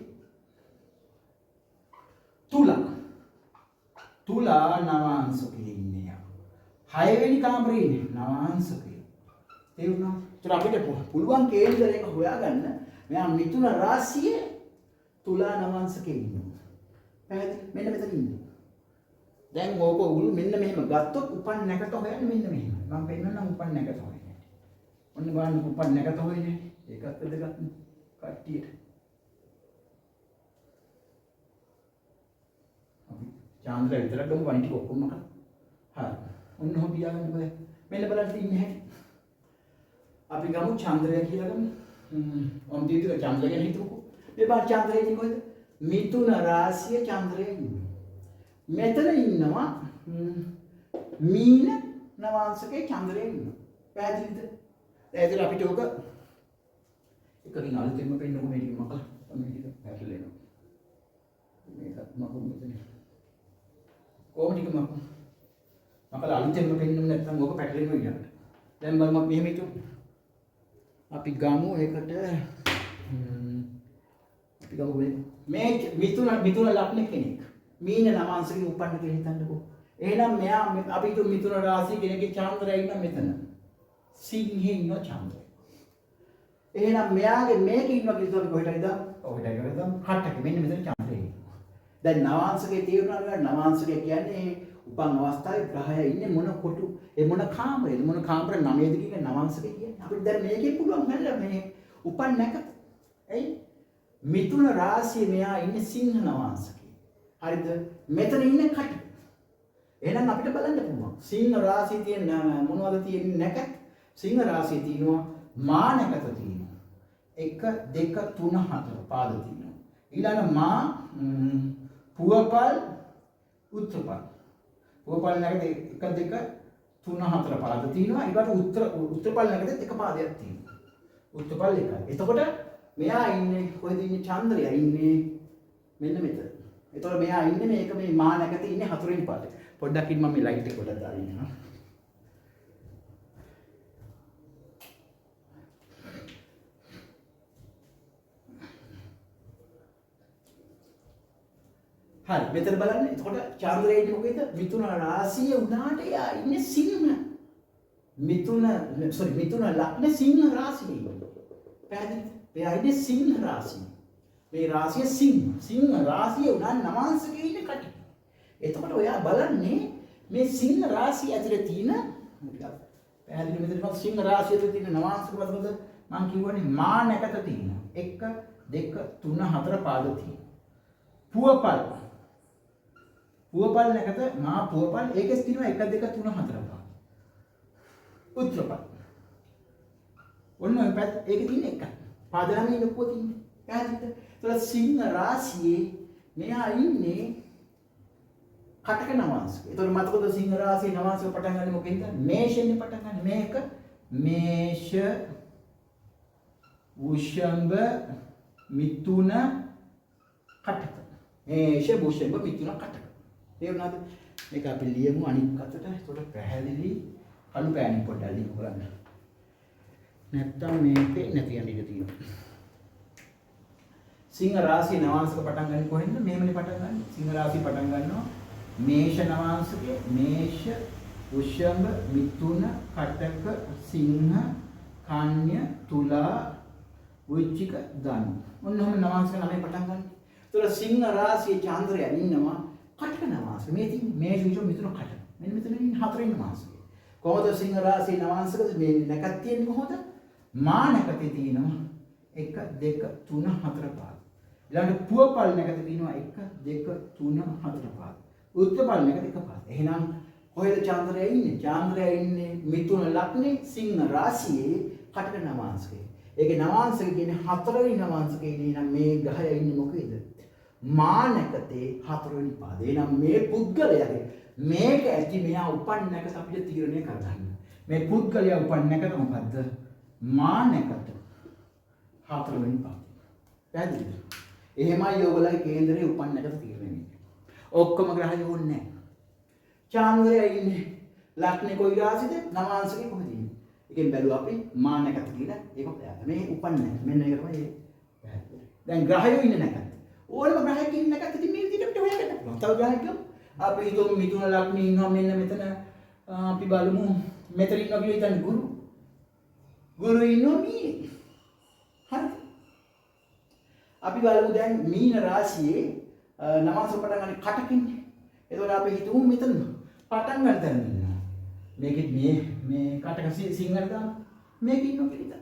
තුලා නවාංශකේ ඉන්නේ. 6 වෙනි කාමරේ ඉන්නේ නවාංශකේ. තේරුණා? ඒතර අපිට පුළුවන් කේන්දරයක හොයාගන්න මෙයා මිථුන රාශියේ තුලා නවාංශකේ ඉන්නවා. පැහැදිලි? මෙන්න මෙතන ඉන්නේ. දැන් ඕක උගුරු මෙන්න මෙහෙම ගත්තොත් උපන් නැකට හොයන්නේ මෙන්න මෙහෙම. මම පෙන්නන්නම් උපන් නැකට හොයන්නේ. ඔන්න බලන්න උපන් නැකට හොයන්නේ. ඒකත් වැදගත් නේ. කට්ටියට. අපි චාන්ද්‍රය විතරක් ගමු වණි ටික ඔක්කොම කරා. හරි. ඔන්න ඔහොම පියාගන්න බෑ. මෙන්න බලන්න තින්නේ හැටි. අපි ගමු චන්ද්‍රය කියලා ගමු. ඔම් දීතික චන්ද්‍රය ගැන හිතමුකෝ. මේ බා චන්ද්‍රය ඉන්නේ කොහෙද? මිථුන රාශිය චන්ද්‍රය ඉන්නේ. මෙතන ඉන්නවා මීන නවාංශකේ චන්ද්‍රය ඉන්නවා. පැහැදිලිද? දැන් අපිට ඔක එකකින් අලුතෙන්ම පෙන්නකො මේ ටික මකලා තමයි ටික පැටලෙනවා. මේකත් මකමු මෙතන. කොහොම ටික මකලා අලුතෙන්ම පෙන්නුම් නැත්නම් ඕක පැටලෙනවා ඊළඟට. දැන් බලමු මෙහෙම හිතුව. අපි ගමු ඒකට අපි ගමු මේ මිථුන ලග්න කෙනෙක්. මීන නවාංශකේ උපන්න කියලා හිතන්නකෝ. එහෙනම් මෙයා අපි හිතුව මිථුන රාශිය කෙනෙක්ගේ චන්ද්‍රය ඉන්න මෙතන. සිංහේ ඉන්න චන්ද්‍රය. එහෙනම් මෙයාගේ මේක ඉන්නවා කියලා හිතුවා කොහෙටද? ඔහෙට ගියොත් කට්ටක මෙන්න මෙතන චන්ද්‍රය ඉන්නවා. දැන් නවාංශකේ තේරුණා නවාංශකේ කියන්නේ උපන් අවස්ථාවේ ග්‍රහය ඉන්නේ මොන කොටු ඒ මොන කාමරේද මොන කාමර 9ද කියන නවාංශකේ කියන්නේ. අපිට දැන් මේකේ පුළුවන් හැල්ලා මේ උපන් නැකත. එයි මිථුන රාශියේ මෙයා ඉන්නේ සිංහ නවාංශකේ. හරිද? මෙතන ඉන්නේ කට. එහෙනම් අපිට බලන්න පුළුවන්. සිංහ රාශියේ තියෙන මොනවද තියෙන්නේ නැකත්? සිංහ රාශියේ තියෙනවා මා නැකත තියෙනවා. 1 2 3 4 පාද තියෙනවා. ඊළඟ මා පුවපල් උත්පල්. පුවපල් නැකත 1 2 3 4 පාද තියෙනවා. ඊට උත්තරපල් නැකතත් එක පාදයක් තියෙනවා. උත්තරපල් එකයි. එතකොට මෙයා ඉන්නේ කොහෙද ඉන්නේ? චන්ද්‍රයා ඉන්නේ මෙන්න මෙතන. එතකොට මෙයා ඉන්නේ මේක මේ මා නැකතේ ඉන්නේ 4 වෙනි පාදේ. පොඩ්ඩක් ඉන්න මම මේ ලයිට් එක පොඩ්ඩක් දාලා ඉන්නවා. හරි මෙතන බලන්න. එතකොට චන්ද්‍රයා ඉන්නේ මොකේද? මිථුන රාශිය උනාට එයා ඉන්නේ සිංහ. මිථුන ලග්න සිංහ රාශියේ. පැහැදිලිද? එයා ඉන්නේ සිංහ රාශිය. මේ රාශිය සිංහ රාශිය උනා නවාංශකේ ඉන්නේ කටි. එතකොට ඔයා බලන්නේ මේ සිංහ රාශිය ඇතුලේ තියෙන පැහැදිලි මෙතන මම සිංහ රාශිය ඇතුලේ තියෙන නවාංශක මොකද මම කියවනේ මා නැකත තියෙනවා. 1 2 3 4 පාද තියෙනවා. පුවපල් නැකත මා පුවපල් ඒකෙස් තියෙනවා 1 2 3 4 පාද. උත්තරපල්. ඔන්න ඔය පැත්ත ඒකේ තියෙන එක. පාද නම් ලොකුව තියෙන්නේ. පැහැදිලිද? ඒතර සිංහ රාශියේ මෙයා ඉන්නේ කටක නවාංශක. ඒතර මතකද සිංහ රාශියේ නවාංශක පටන් ගන්න මොකෙන්ද? මේෂෙන් පටන් ගන්න. මේක මේෂ වෘෂභ මිථුන කටක. මේෂ වෘෂභ මිථුන කටක. තේරුණාද? මේක අපි ලියමු අනිත් අතට. ඒතකොට පැහැදිලි කළු පෑනින් පොඩ්ඩක් ලියමු බලන්න. නැත්තම් මේකේ නැති යන ඉඩ තියෙනවා. සිංහ රාශිය නවාංශක පටන් ගන්න කොහෙන්ද? මේමනේ පටන් ගන්න. සිංහ රාශිය පටන් ගන්නවා මේෂ නවාංශකේ මේෂ වෘෂභ මිථුන කටක සිංහ කන්‍ය තුලා වෘශ්චික ධනු. ඔන්නෝම නවාංශක නමේ පටන් ගන්න. ඒතර සිංහ රාශියේ චන්ද්‍රයා ඉන්නවා කටක නවාංශක. මේ තියෙන්නේ මේෂ වෘෂභ මිථුන කටක. මෙන්න මෙතන ඉන්නේ 4 වෙනි නවාංශකේ. කොහොමද සිංහ රාශියේ නවාංශකද මේ නැකත් තියෙන්නේ කොහොමද? මා නැකතේ තියෙනවා 1 2 3 4 පාද. ඊළඟට පුවපල් නැකතේ තියෙනවා 1 2 3 4 පාද. උත්තරපල් නැකතේ 1 පාද. එහෙනම් කොහෙද චන්ද්‍රයා ඉන්නේ? චන්ද්‍රයා ඉන්නේ මිථුන ලග්නේ සිංහ රාශියේ කටක නවාංශකේ. ඒකේ නවාංශක කියන්නේ 4 වෙනි නවාංශකේ ඉන්නේ. නම් මේ ග්‍රහය ඉන්නේ මොකේද? මා නැකතේ 4 වෙනි පාදේ. එහෙනම් මේ පුද්ගලයාගේ මේක ඇති මෙයා උපන් නැකත අපිට තීරණය කරගන්න. මේ පුද්ගලයා උපන් නැකත මොකද්ද? මා නැකත 4 වෙනි පාදේ. පැහැදිලිද? එහෙමයි ඔයගොල්ලන්ගේ කේන්දරේ උපන් නැකත තීරණය වෙන්නේ. ඔක්කොම ග්‍රහය ඕනේ නැහැ. චන්ද්‍රයා ඉන්නේ ලග්නේ කොයි රාශියද? නවාංශකේ කොහෙද ඉන්නේ? එකෙන් බැලුවා අපි මා නැකත කියලා ඒක හොයාගන්න. මේ උපන් නැකත. මෙන්න ඒක තමයි පැහැදිලි. දැන් ග්‍රහයෝ ඉන්නේ නැකත. ඕනම ග්‍රහයක ඉන්නේ නැකත ඉතින් මේ විදිහට අපිට හොයාගන්න පුළුවන්. තව ග්‍රහයක අපි හිතමු මිථුන ලග්නේ ඉන්නවා මෙන්න මෙතන අපි බලමු මෙතන ඉන්නවා කියලා හිතන්නේ ගුරු ඉන්නවා මේ. හරි. අපි බලමු දැන් මීන රාශියේ නවාංශක පටන් ගන්න කටකින්නේ. එතකොට අපි හිතමු මෙතන පටන් ගන්න තැන ඉන්නවා. මේකෙත් මේ කටක සිංහල දාන්න. මේක ඉන්නවා කියලා.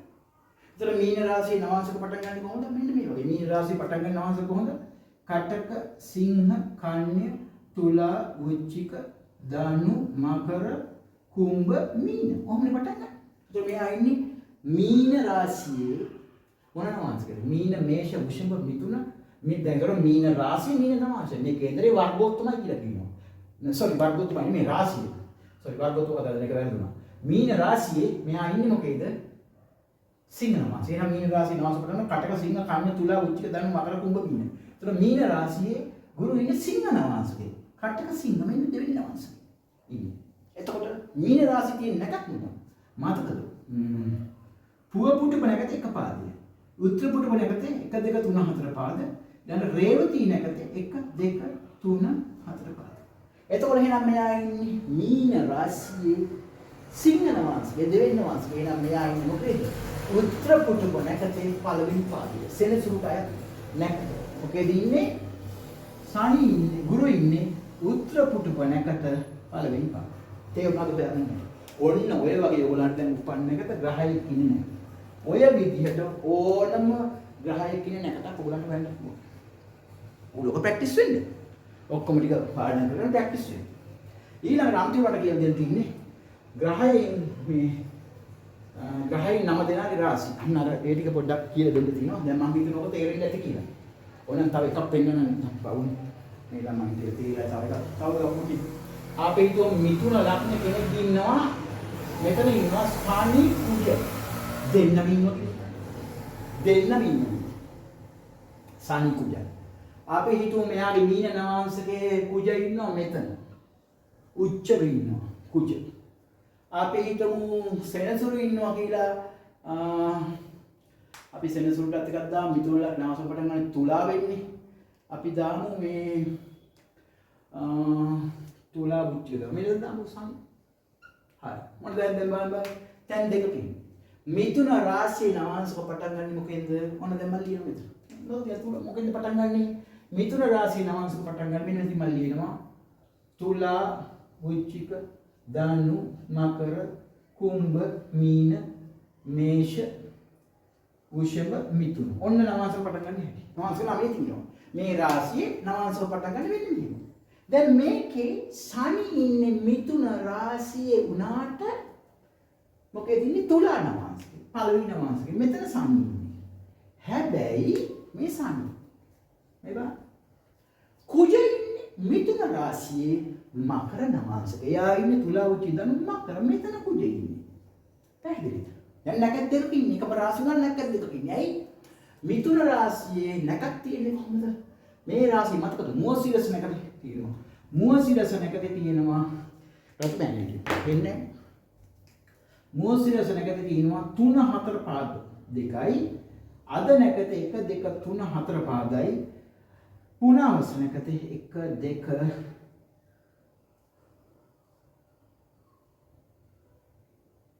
එතකොට මීන රාශියේ නවාංශක පටන් ගන්න කොහොමද? මෙන්න මේ වගේ. මීන රාශිය පටන් ගන්න නවාංශක කොහොමද? කටක සිංහ කන්‍ය තුලා වෘශ්චික ධනු මකර කුම්භ මීන. ඔහොමනේ පටන් ගන්න. එතකොට මෙයා ඉන්නේ මීන රාශියේ මොන නවාංශකද? මීන මේෂ වෘෂභ මිථුන මේ දැන් කර මීන රාශිය මීන නවාංශය. මේ කේන්දරේ වර්ගෝත්තමයි කියලා කියනවා. සෝරි වර්ගෝත්තමයි මේ රාශිය. සෝරි වර්ගෝත්තම කතාවද මේක වැරදුනා. මීන රාශියේ මෙයා ඉන්නේ මොකේද? සිංහ නවාංශය. එහෙනම් මීන රාශිය නවාංශ පටන් කටක සිංහ කන්‍ය තුලා වෘශ්චික ධනු මකර කුම්භ මීන. එතකොට මීන රාශියේ ගුරු ඉන්නේ සිංහ නවාංශකේ. කටක සිංහ මෙන්න දෙවෙනි නවාංශකේ ඉන්නේ. එතකොට මීන රාශිය තියෙන නැකත් මොකක්ද? මතකද? පුව පුටුප නැකත එක පාදය. උත්තර පුටුප නැකත 1 2 3 4 පාද. දැන් රේවතී නැකත 1 2 3 4 පාද. එතකොට එහෙනම් මෙයා ඉන්නේ මීන රාශියේ සිංහ නවාංශකේ දෙවෙනි නවාංශකේ. එහෙනම් මෙයා ඉන්නේ මොකේද? උත්තර පුටුප නැකතේ පළවෙනි පාදය. සෙනසුරු කය නැකත. මොකේද ඉන්නේ? සනි ඉන්නේ ගුරු ඉන්නේ උත්තර පුටුප නැකත පළවෙනි පාදය. තේරුණාද බෑනේ? ඔන්න ඔය වගේ ඔයගොල්ලන්ට දැන් උපන් නැකත ග්‍රහයෙක් ඉන්නේ නැහැ. ඔය විදිහට ඕනම ග්‍රහයෙක් ඉන්නේ නැකතක් ඔයගොල්ලන්ට වෙන්න පුළුවන්. ඔයගොල්ලෝ ප්‍රැක්ටිස් වෙන්න. ඔක්කොම ටික පාඩම් කරගෙන ප්‍රැක්ටිස් වෙන්න. ඊළඟට අන්තිමට කියලා දෙන්න තියෙන්නේ ග්‍රහයෙන් මේ ග්‍රහයෙන් 9 දෙනාගේ රාශි. අන්න අර ඒ ටික පොඩ්ඩක් කියලා දෙන්න තියෙනවා. දැන් මම හිතනවා ඔක තේරෙන්නේ නැති කියලා. ඕනනම් තව එකක් පෙන්නන්න බවුන්. මේ ළමයි තේරෙලා තව එකක්. තව ගමු. අපේ හිතුව මිතුන ලග්න කෙනෙක් ඉන්නවා මෙතන ඉන්නවා ස්ථානී කුජ දෙන්නම ඉන්නවා කියලා. දෙන්නම ඉන්නවා. ස්ථානී කුජ. අපේ හිතුව මෙයාගේ මීන නවාංශකේ කුජ ඉන්නවා මෙතන. උච්ච ඉන්නවා කුජ. අපේ හිතමු සෙනසුරු ඉන්නවා කියලා අපි සෙනසුරුට එකක් දාමු මිතුන නවාංශක පටන් ගන්න තුලා වෙන්නේ. අපි දාමු මේ තුලා බුද්ධිය දාමු. මෙතන දාමු සම්. හරි. මොකද දැන් බලන්න තැන් දෙකකින්. මිතුන රාශියේ නවාංශක පටන් ගන්න මොකෙන්ද? ඔන්න දැන් මම ලියනවා මෙතන. මොකෙන්ද පටන් ගන්නෙ? මිතුන රාශියේ නවාංශක පටන් ගන්න මෙන්න ඉතින් මම ලියනවා. තුලා, වෘශ්චික, ධනු, මකර, කුම්භ, මීන, මේෂ, වෘෂභ, මිතුන. ඔන්න නවාංශක පටන් ගන්න හැටි. නවාංශක නමේ තියෙනවා. මේ රාශියේ නවාංශක පටන් ගන්න වෙන්නේ මෙහෙම. දැන් මේකේ ශනි ඉන්නේ මිතුන රාශියේ උනාට මොකද ඉන්නේ තුලා නවාංශකේ. පළවෙනි නවාංශකේ. මෙතන ශනි ඉන්නේ. හැබැයි මේ ශනි මේ බලන්න. කුජ ඉන්නේ මිතුන රාශියේ මකර නවාංශකේ. එයා ඉන්නේ තුලා උචිදන මකර මෙතන කුජ ඉන්නේ. පැහැදිලිද? දැන් නැකත් දෙකක් ඉන්නේ. එකම රාශිය ගන්න නැකත් දෙකක් ඉන්නේ. ඇයි? මිතුන රාශියේ නැකත් තියෙන්නේ කොහොමද? මේ රාශිය මතකද? මුවසිරස නැකත් තියෙනවා. මුවසිරස නැකතේ තියෙනවා රත්නෑනේ. එන්නේ මුවසිරස නැකතේ තියෙනවා 3 4 පාද දෙකයි. අද නැකතේ 1 2 3 4 පාදයි. පුනවස නැකතේ 1 2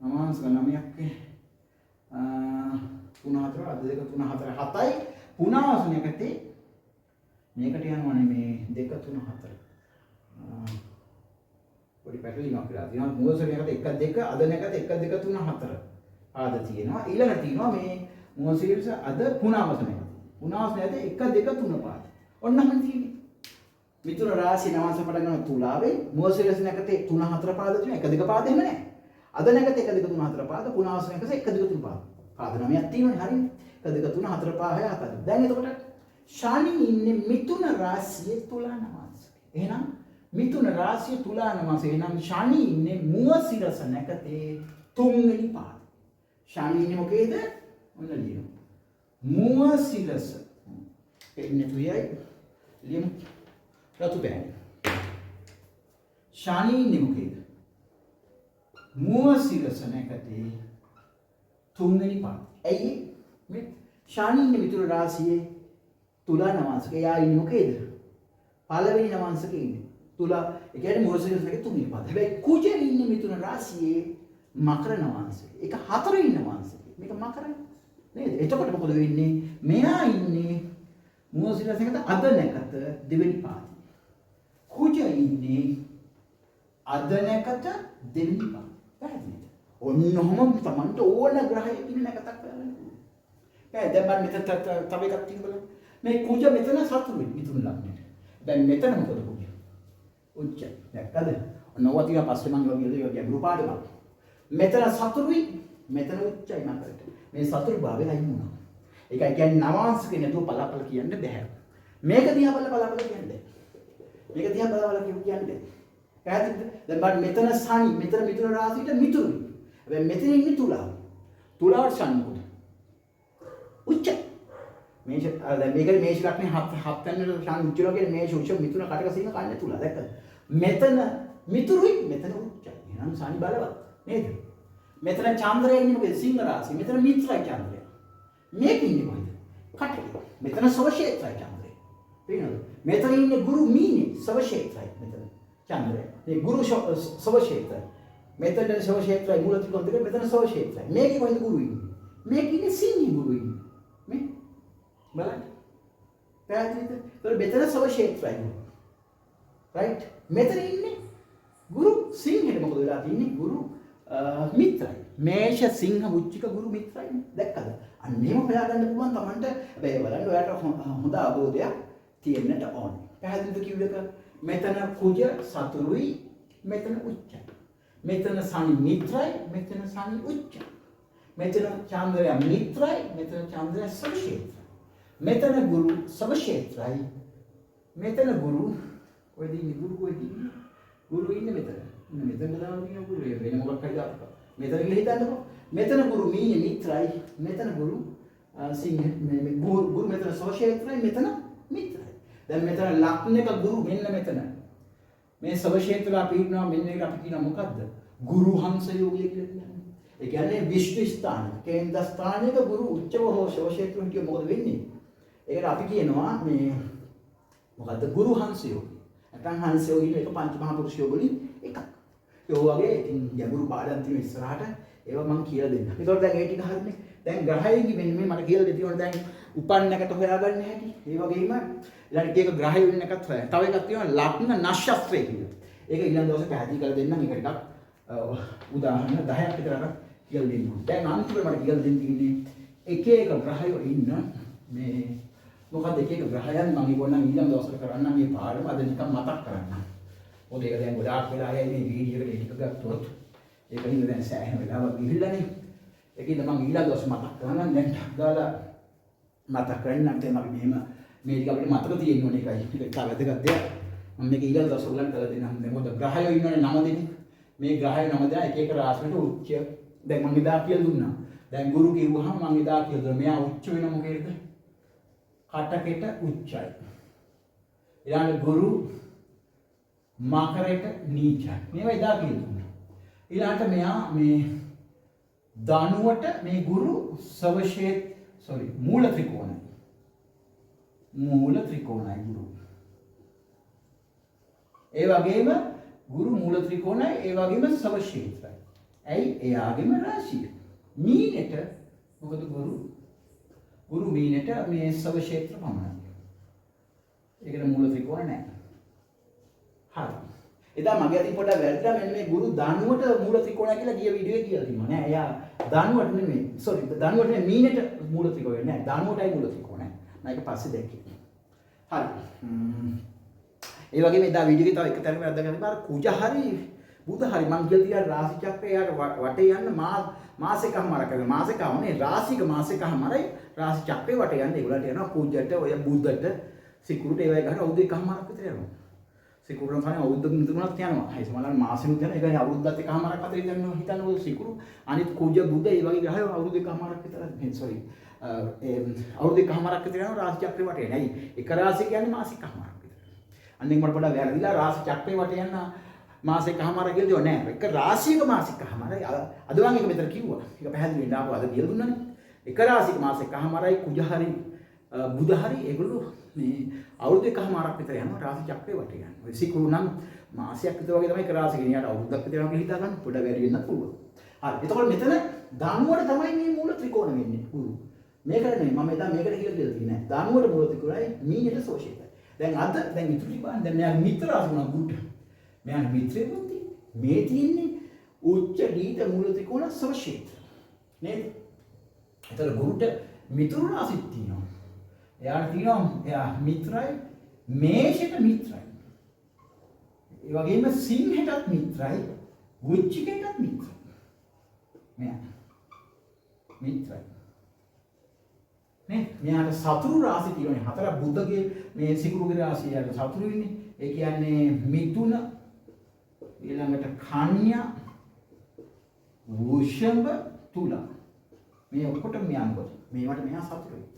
නවාංශක 9ක් 3 4 අද 2 3 4 7යි. පුනවස නැකතේ මේකට යනවනේ මේ 2 3 4 පොඩි පැටලීමක් වෙලා තියෙනවා. මුවසිරසකට 1 2 අද නැකත 1 2 3 4 පාද තියෙනවා. ඊළඟට තියෙනවා මේ මුවසිරස අද පුනවස නැකත. පුනවස නැකත 1 2 3 පාද. ඔන්නම තියෙන්නේ. මිතුන රාශිය නවාංශ පටන් ගන්න තුලාවේ මුවසිරස නැකතේ 3 4 පාද තියෙනවා. 1 2 පාද එහෙම නැහැ. අද නැකත 1 2 3 4 පාද. පුනවස නැකත 1 2 3 පාද. පාද 9ක් තියෙනවනේ හරිනේ. 1 2 3 4 5 6 7. දැන් එතකොට ශනි ඉන්නේ මිතුන රාශියේ තුලා නවාංශකේ. එහෙනම් මිතුන රාශිය තුලා නවාංශකේ. එහෙනම් ශනි ඉන්නේ මුවසිරස නැකතේ 3 වෙනි පාද. ශනි ඉන්නේ මොකේද? ඔන්න ලියනවා. මුවසිරස. එන්නේ තුයයි ලියමු. රතු බෑනේ. ශනි ඉන්නේ මොකේද? මුවසිරස නැකතේ 3 වෙනි පාද. ඇයි මේ ශනි ඉන්නේ මිතුන රාශියේ තුලා නවාංශකේ. එයා ඉන්නේ මොකේද? පළවෙනි නවාංශකේ ඉන්නේ. තුලා ඒ කියන්නේ මුවසිරස නැකතේ 3 වෙනි පාද. හැබැයි කුජ ඉන්නේ මිතුන රාශියේ මකර නවාංශකේ. ඒක 4 වෙනි නවාංශකේ. මේක මකරනේ. නේද? එතකොට මොකද වෙන්නේ? මෙයා ඉන්නේ මුවසිරස නැකත අද නැකත දෙවෙනි පාදේ. කුජ ඉන්නේ අද නැකත දෙවෙනි පාදේ. පැහැදිලිද? ඔන්නෝම තමන්ට ඕන ග්‍රහයක ඉන්න නැකතක් බලන්න. දැන් මම මෙතන තව එකක් තියෙනවා. මේ කුජ මෙතන සතුරුයි මිතුන් ලග්නෙට. දැන් මෙතන මොකද කුජ? උච්චයි. දැක්කද? ඔන්නෝවා තියා පස්සේ මම ගියද ගැඹුරු පාඩමක්. මෙතන සතුරුයි මෙතන උච්චයි මකරට. මේ සතුරු භාවය අයින් වුණා. ඒකයි කියන්නේ නවාංශකේ නැතුව පළපළ කියන්න බෑ. මේක දිහා බලපළ කියන්නේ. මේක දිහා බලපළ කියන්නේ. පැහැදිලිද? දැන් බලන්න මෙතන ශනි මෙතන මිතුන රාශියට මිතුරුයි. හැබැයි මෙතන ඉන්නේ තුලා. තුලාවට ශනි කොට. උච්ච. මේෂ දැන් මේකේ මේෂ ලක්ෂණේ හත් වෙනට ශනි උච්චනවා කියන්නේ මේෂ උච්ච මිතුන කටක සීන කන්නේ තුලා. දැක්කද? මෙතන මිතුරුයි මෙතන උච්චයි. එහෙනම් ශනි බලවත් නේද? මෙතන චන්ද්‍රය ඉන්නේ මොකද? සිංහ රාශිය. මෙතන මිත්‍රයි චන්ද්‍රය. මේක ඉන්නේ කොහෙද? කටක. මෙතන සවශේත්‍රයි චන්ද්‍රය. පේනවද? මෙතන ඉන්නේ ගුරු මීනේ සවශේත්‍රයි මෙතන චන්ද්‍රය. මේ ගුරු සවශේත්‍රයි. මෙතන සවශේත්‍රයි මූල ත්‍රිකෝණ දෙක මෙතන සවශේත්‍රයි. මේකේ කොහෙද ගුරු ඉන්නේ? මේක ඉන්නේ සිංහි ගුරු ඉන්නේ. මේ බලන්න. පැහැදිලිද? ඒතර මෙතන සවශේත්‍රයි. රයිට්? මෙතන ඉන්නේ ගුරු සිංහෙට මොකද වෙලා තියෙන්නේ? ගුරු මිත්‍රයි. මේෂ සිංහ වෘශ්චික ගුරු මිත්‍රයි. දැක්කද? අන්න මේව හොයාගන්න පුළුවන් Tamanට. හැබැයි බලන්න ඔයාලට හොඳ අවබෝධයක් තියෙන්නට ඕනේ. පැහැදිලිද කිව්වක? මෙතන කුජ සතුරුයි මෙතන උච්චයි. මෙතන ශනි මිත්‍රයි මෙතන ශනි උච්චයි. මෙතන චන්ද්‍රය මිත්‍රයි මෙතන චන්ද්‍රය සවශේත්‍රයි. මෙතන ගුරු සවශේත්‍රයි මෙතන ගුරු කොහෙද ඉන්නේ? ගුරු කොහෙද ඉන්නේ? ගුරු ඉන්නේ මෙතන. මෙතන දානවා කියන ගුරු වෙන මොකක් හරි දාපුවා. මෙතන කියලා හිතන්නකෝ. මෙතන ගුරු මීයේ මිත්‍රයි. මෙතන ගුරු සිංහ මේ ගුරු මෙතන සෝෂේත්‍රයි මෙතන මිත්‍රයි. දැන් මෙතන ලක්ෂණක ගුරු මෙන්න මෙතන. මේ සවශේත්‍ර අපි ඉන්නවා මෙන්න ඒක අපි කියනවා මොකද්ද? ගුරු හංස යෝගය කියලා කියන්නේ. ඒ කියන්නේ විශ්ව ස්ථාන. කේන්ද්‍ර ස්ථානයක ගුරු උච්චව හෝ සවශේත්‍ර හිටිය මොකද වෙන්නේ? ඒකට අපි කියනවා මේ මොකද්ද? ගුරු හංස යෝගය. නැත්නම් හංස යෝගය එක පංච මහා පුරුෂ යෝගවලින් එකක්. ඒ වගේ ඉතින් ගැඹුරු පාඩම් තියෙන ඉස්සරහට ඒවා මම කියලා දෙන්නම්. ඒකෝට දැන් ඒ ටික හරිනේ. දැන් ග්‍රහයෙන් මෙන්න මේ මට කියලා දෙතිවන දැන් උපන්නකට හොයාගන්න හැටි. ඒ වගේම ඊළඟට එක ග්‍රහය වෙන එකත් හොයන්න. තව එකක් තියෙනවා ලග්න නක්ෂත්‍රය කියලා. ඒක ඊළඟ දවසේ පැහැදිලි කරලා දෙන්නම්. ඒක ටිකක් උදාහරණ 10ක් විතර අර කියලා දෙන්න. දැන් අන්තිමට මට කියලා දෙන්න තියෙන්නේ එක එක ග්‍රහයෝ ඉන්න මේ මොකද එක එක ග්‍රහයන් මම ඉවොන්නම් ඊළඟ දවසට කරන්න මේ පාඩම අද නිකන් මතක් කරන්න. මොකද ඒක දැන් ගොඩාක් වෙලා ආයේ මේ වීඩියෝ එකට ටික ගත්තොත් ඒක නිකන් දැන් සෑහෙන වෙලාවක් ගිහිල්ලානේ. ඒකෙන්ද මම ඊළඟ දවසේ මතක් කරගන්න දැන් දාලා මතක් කරගන්න නම් අපි මෙහෙම මේ ටික අපිට මතක තියෙන්න ඕනේ ඒකයි. ඒක වැදගත් දෙයක්. මම මේක ඊළඟ දවසේ උගලන් කරලා දෙන්නම්. දැන් මොකද ග්‍රහයෝ ඉන්නවනේ 9 දෙනෙක්. මේ ග්‍රහය 9 දෙනා එක එක රාශියට උච්ච. දැන් මම එදා කියලා දුන්නා. දැන් ගුරු කිව්වහම මම එදා කියලා දුන්නා. මෙයා උච්ච වෙන මොකේද? කටකෙට උච්චයි. ඊළඟ ගුරු මකරයට නීචයි. මේවා එදා කියලා දුන්නා. ඊළඟට මෙයා මේ ධනුවට මේ ගුරු මූල ත්‍රිකෝණයි. මූල ත්‍රිකෝණයි ගුරු. ඒ වගේම ගුරු මූල ත්‍රිකෝණයි ඒ වගේම සවශේත්‍රයි. ඇයි? එයාගේම රාශිය. මීනෙට මොකද ගුරු මීනෙට මේ සවශේත්‍ර පමණයි. ඒකට මූල ත්‍රිකෝණ නැහැ. හරි. එදා මගේ අතින් පොඩ්ඩක් වැරදිලා මෙන්න මේ ගුරු ධනුවට මූල ත්‍රිකෝණය කියලා ගිය වීඩියෝ එකේ කියලා තිබුණා නෑ. එයා ධනුවට නෙමෙයි. ධනුවට නෙමෙයි මීනෙට මූල ත්‍රිකෝණය නෑ. ධනුවටයි මූල ත්‍රිකෝණය. මම ඒක පස්සේ දැක්කේ. හරි. ඒ වගේම එදා වීඩියෝ එකේ තව එක තැනක වැරද්දක් ගන්න කුජ හරි බුධ හරි මං කියලා තියා රාශි චක්‍රය යාට වටේ යන්න මාසෙකමාරක් කරනවා. මාසෙකමනේ රාශික මාසෙකමාරයි රාශි චක්‍රේ වටේ යන්න ඒගොල්ලන්ට යනවා කුජට ඔය බුද්ධට සිකුරුට ඒවයි ගන්න අවුරුදු එකමාරක් විතර යනවා. සිකුරු නම් අවුරුද්දක් නිතරමත් යනවා. ඒ සමාන මාසෙනුත් යනවා. ඒකයි අවුරුද්දත් එකමාරක් අතර යනවා හිතන්නේ සිකුරු. අනිත් කුජ බුධ ඒ වගේ ග්‍රහයෝ අවුරුදු එකමාරක් විතර අවුරුදු එකමාරක් විතර යනවා රාශි චක්‍රේ වටේ. නෑ. එක රාශිය කියන්නේ මාසිකමාරක් විතර. අන්න ඒක මට පොඩ්ඩක් වැරදිලා රාශි චක්‍රේ වටේ යන මාසිකමාරක් කියලා දෙව නෑ. එක රාශියක මාසිකමාරයි. අද වගේ එක මෙතන කිව්වා. ඒක පැහැදිලි වෙන්න ආපුවා අද කියලා දුන්නානේ. එක රාශියක මාසිකමාරයි කුජ හරි බුධ හරි ඒගොල්ලෝ මේ අවුරුදු එකමාරක් විතර යනවා රාශි චක්‍රේ වටේ යනවා. ඔය සිකුරු නම් මාසයක් විතර වගේ තමයි එක රාශියකින් යාට අවුරුද්දක් විතර යනවා කියලා හිතා ගන්න පොඩ්ඩක් වැඩි වෙන්නත් පුළුවන්. හරි. එතකොට මෙතන ධනුවට තමයි මේ මූල ත්‍රිකෝණ වෙන්නේ. ගුරු. මේකට නෙමෙයි මම එදා මේකට කියලා තියෙන්නේ නැහැ. ධනුවට මූල ත්‍රිකෝණයි මීනට සෝෂේතයි. දැන් ඉතුරු ටික බලන්න දැන් මෙයාගේ මිත්‍ර රාශිය ගුට. මෙයාගේ මිත්‍රයෙකුත් මේ තියෙන්නේ උච්ච දීත මූල ත්‍රිකෝණ සෝෂේත. නේද? ඒතර ගුරුට මිත්‍ර රාශියක් තියෙනවා. එයාට තියෙනවා එයා මිත්‍රයි මේෂයට මිත්‍රයි. ඒ වගේම සිංහයටත් මිත්‍රයි වෘශ්චිකයටත් මිත්‍රයි. මෙයා මිත්‍රයි. නේ මෙයාට සතුරු රාශි තියෙනවා. හතර බුද්ධගේ මේ සිකුරුගේ රාශිය යට සතුරු ඉන්නේ. ඒ කියන්නේ මිථුන ඊළඟට කන්‍යා වෘෂභ තුලා. මේ ඔක්කොටම මෙයාන්කොත් මේවට මෙයා සතුරුයි.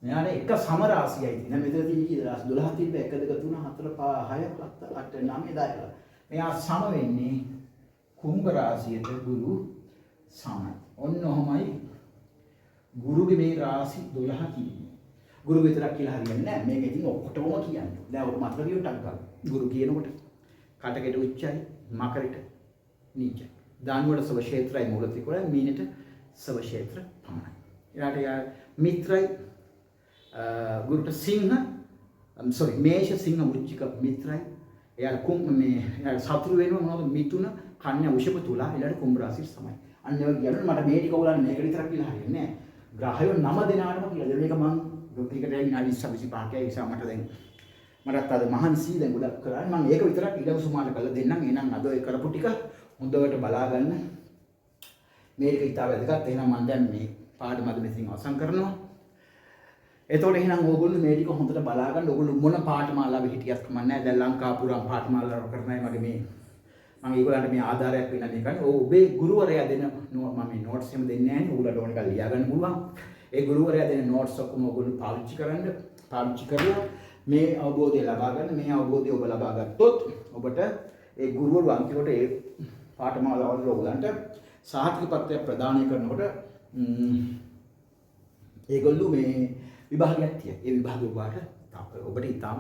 මෙයාට එක සම රාශියයි තියෙන. මෙතන තියෙන කී රාශි 12 තිබ්බ 1 2 3 4 5 6 7 8 9 10. මෙයා සම වෙන්නේ කුම්භ රාශියට ගුරු සමයි. ඔන්න ඔහමයි ගුරුගේ මේ රාශි 12 තියෙන්නේ. ගුරු විතරක් කියලා හරියන්නේ නැහැ. මේක ඉතින් ඔක්කොටම කියන්නේ. දැන් ඔක මතක තියුටක් ගන්න. ගුරු කියනකොට කටකෙට උච්චයි, මකරෙට නීචයි. ධානුවට සව ක්ෂේත්‍රයි මූල ත්‍රිකෝණයි, මීනට සව ක්ෂේත්‍ර පමණයි. ඊළාට යා මිත්‍රයි ගුරුට සිංහ මේෂ සිංහ වෘශ්චික මිත්‍රයි. එයාට මේ සතුරු වෙනවා මොනවද මිථුන කන්‍යා වෘෂභ තුලා ඊළඟ කුම්භ රාශිය සමයි. අන්න ඒක කියනවා මට මේ ටික උලන්නේ මේක විතරක් කියලා හරියන්නේ නැහැ. ග්‍රහයෝ 9 දෙනාටම කියලා දෙන එක මම ඒකට විනාඩි 25ක් ඒ නිසා මට දැන් මටත් අද මහන්සි දැන් ගොඩක් කරන්නේ මම ඒක විතරක් ඊළඟ සුමාට කරලා දෙන්නම්. එහෙනම් අද ඔය කරපු ටික හොඳට බලා ගන්න. මේක ඉතාල වැදගත්. එහෙනම් මම දැන් මේ පාඩම අද මෙතනින් අවසන් කරනවා. එතකොට එහෙනම් ඕගොල්ලෝ මේ ටික හොඳට බලා ගන්න. ඕගොල්ලෝ මොන පාඨමාලාවෙ හිටියත් කමක් නැහැ. දැන් ලංකා පුරාම පාඨමාලාව කරනයි මගේ මේ මම ඒගොල්ලන්ට මේ ආධාරයක් වෙන්න මේ කරන්නේ. ඔබේ ගුරුවරයා දෙන මම මේ නෝට්ස් එකම දෙන්නේ නැහැ නේ. ඕගොල්ලන්ට ඕන එකක් ලියා ගන්න පුළුවන්. ඒ ගුරුවරයා දෙන නෝට්ස් ඔක්කොම ඔයගොල්ලෝ පාවිච්චි කරලා මේ අවබෝධය ලබා ගන්න. මේ අවබෝධය ඔබ ලබා ගත්තොත් ඔබට ඒ ගුරුවරු අන්තිමට ඒ පාඨමාලාවල ඔයගොල්ලන්ට සහතික පත්‍රයක් ප්‍රදානය කරනකොට ඒගොල්ලෝ මේ විභාගයක් තිය. ඒ විභාගය ඔබට ඉතාම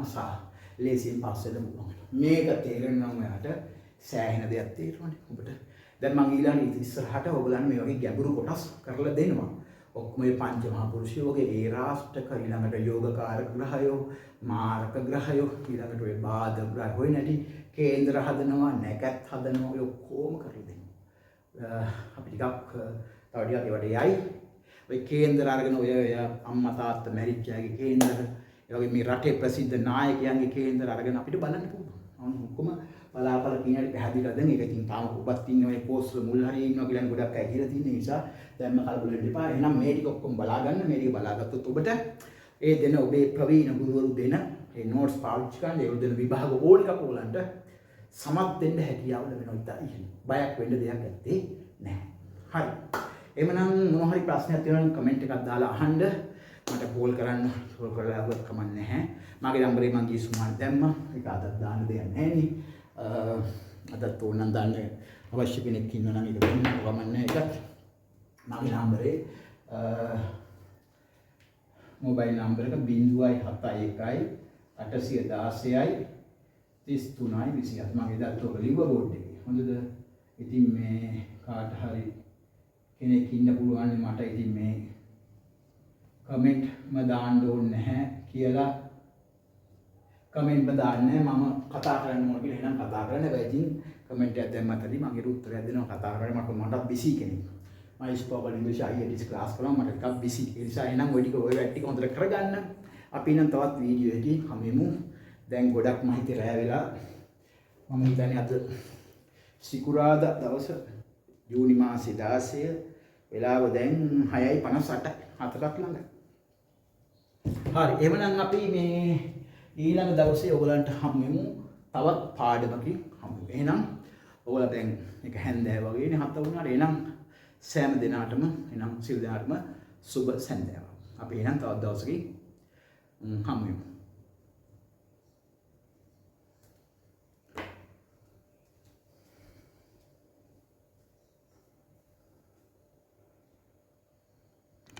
ලේසියෙන් පාස් වෙන්න පුළුවන්. මේක තේරෙන්න නම් ඔයාට සෑහෙන දෙයක් තේරෙනවනේ ඔබට. දැන් මම ඊළඟ ඉස්සරහට ඔයගොල්ලන් මේ වගේ ගැඹුරු කොටස් කරලා දෙනවා. ඔක්කොම මේ පංච මහා පුරුෂයෝගේ ඒ රාෂ්ටක ඊළඟට යෝගකාරක ග්‍රහයෝ, මාරක ග්‍රහයෝ, ඊළඟට ඔය බාධ ග්‍රහ හොය නැටි කේන්ද්‍ර හදනවා, නැකත් හදනවා, ඔය ඔක්කොම කරලා දෙනවා. අපි ටිකක් තව ටිකක් ඒවට යයි. ඔය කේන්ද්‍ර අරගෙන ඔය අම්මා තාත්තා මැරිච්ච අයගේ කේන්ද්‍ර, ඒ වගේ මේ රටේ ප්‍රසිද්ධ නායකයන්ගේ කේන්ද්‍ර අරගෙන අපිට බලන්න පුළුවන්. ඔක්කොම බලාපල කියනට පැහැදිලිද? දැන් ඒක ඉතින් තාම ඔබත් ඉන්නේ ඔය පෝස්ට් වල මුල් හරිය ඉන්නවා කියලා ගොඩක් අය කියලා තියෙන නිසා දැන්ම කලබල වෙන්න එපා. එහෙනම් මේ ටික ඔක්කොම බලා ගන්න. මේ ටික බලාගත්තොත් ඔබට ඒ දෙන ඔබේ ප්‍රවීණ ගුරුවරු දෙන ඒ නෝට්ස් පාවිච්චි කරන්න ඒ දෙන විභාග ඕන එකක් ඕලන්ට සමත් දෙන්න හැකියාව ලැබෙනවා. ඉතින් බයක් වෙන්න දෙයක් නැත්තේ නෑ. හරි. එහෙනම් මොන හරි ප්‍රශ්නයක් තියෙනවා නම් කමෙන්ට් එකක් දාලා අහන්න. මට කෝල් කරන්න. කෝල් කරලා ආවොත් කමක් නැහැ. මගේ නම්බරේ මම ගිහින් දැම්මා. ඒක අදත් දාන්න දෙයක් නැහැ නේ. අදත් ඕනනම් දාන්න අවශ්‍ය කෙනෙක් ඉන්නවා නම් ඒක දෙන්න කමක් නැහැ. ඒකත් මගේ නම්බරේ මොබයිල් නම්බර එක 071 816යි 33යි 27. මගේ දත් ඔක ලිව්ව බෝඩ් එකේ. හොඳද? ඉතින් මේ කාට හරි කෙනෙක් ඉන්න පුළුවන් මට ඉතින් මේ කමෙන්ට්ම දාන්න ඕනේ නැහැ කියලා කමෙන්ට්ම දාන්නේ මම කතා කරන්න ඕන කියලා. එහෙනම් කතා කරන්න බෑ. ඉතින් කමෙන්ට් එකක් දැම්මත් ඇති මගේ උත්තරයක් දෙනවා. කතා කරන්න මට බිසි කෙනෙක්. මම ස්පෝකන් ඉංග්‍රීසි IELTS ක්ලාස් කරනවා. මට ටිකක් බිසි. ඒ නිසා එහෙනම් ඔය ටික හොඳට කරගන්න. අපි නම් තවත් වීඩියෝ එකකින් හමුවෙමු. දැන් ගොඩක් මම හිතේ රැ වෙලා මම හිතන්නේ අද සිකුරාදා දවස ජූනි මාසේ 16 වෙලාව දැන් 6:58 4ක් ළඟ. හරි. එහෙනම් අපි මේ ඊළඟ දවසේ ඔයගලන්ට හමුවෙමු තවත් පාඩමකින් හමු. එහෙනම් ඔයගොල්ලෝ දැන් එක හැන්දෑව වගේනේ 7 වුණාට එහෙනම් සෑම දිනාටම සිල් දිනාටම සුබ සන්ධ්‍යාවක්. අපි එහෙනම් තවත් දවසකින් හමුවෙමු.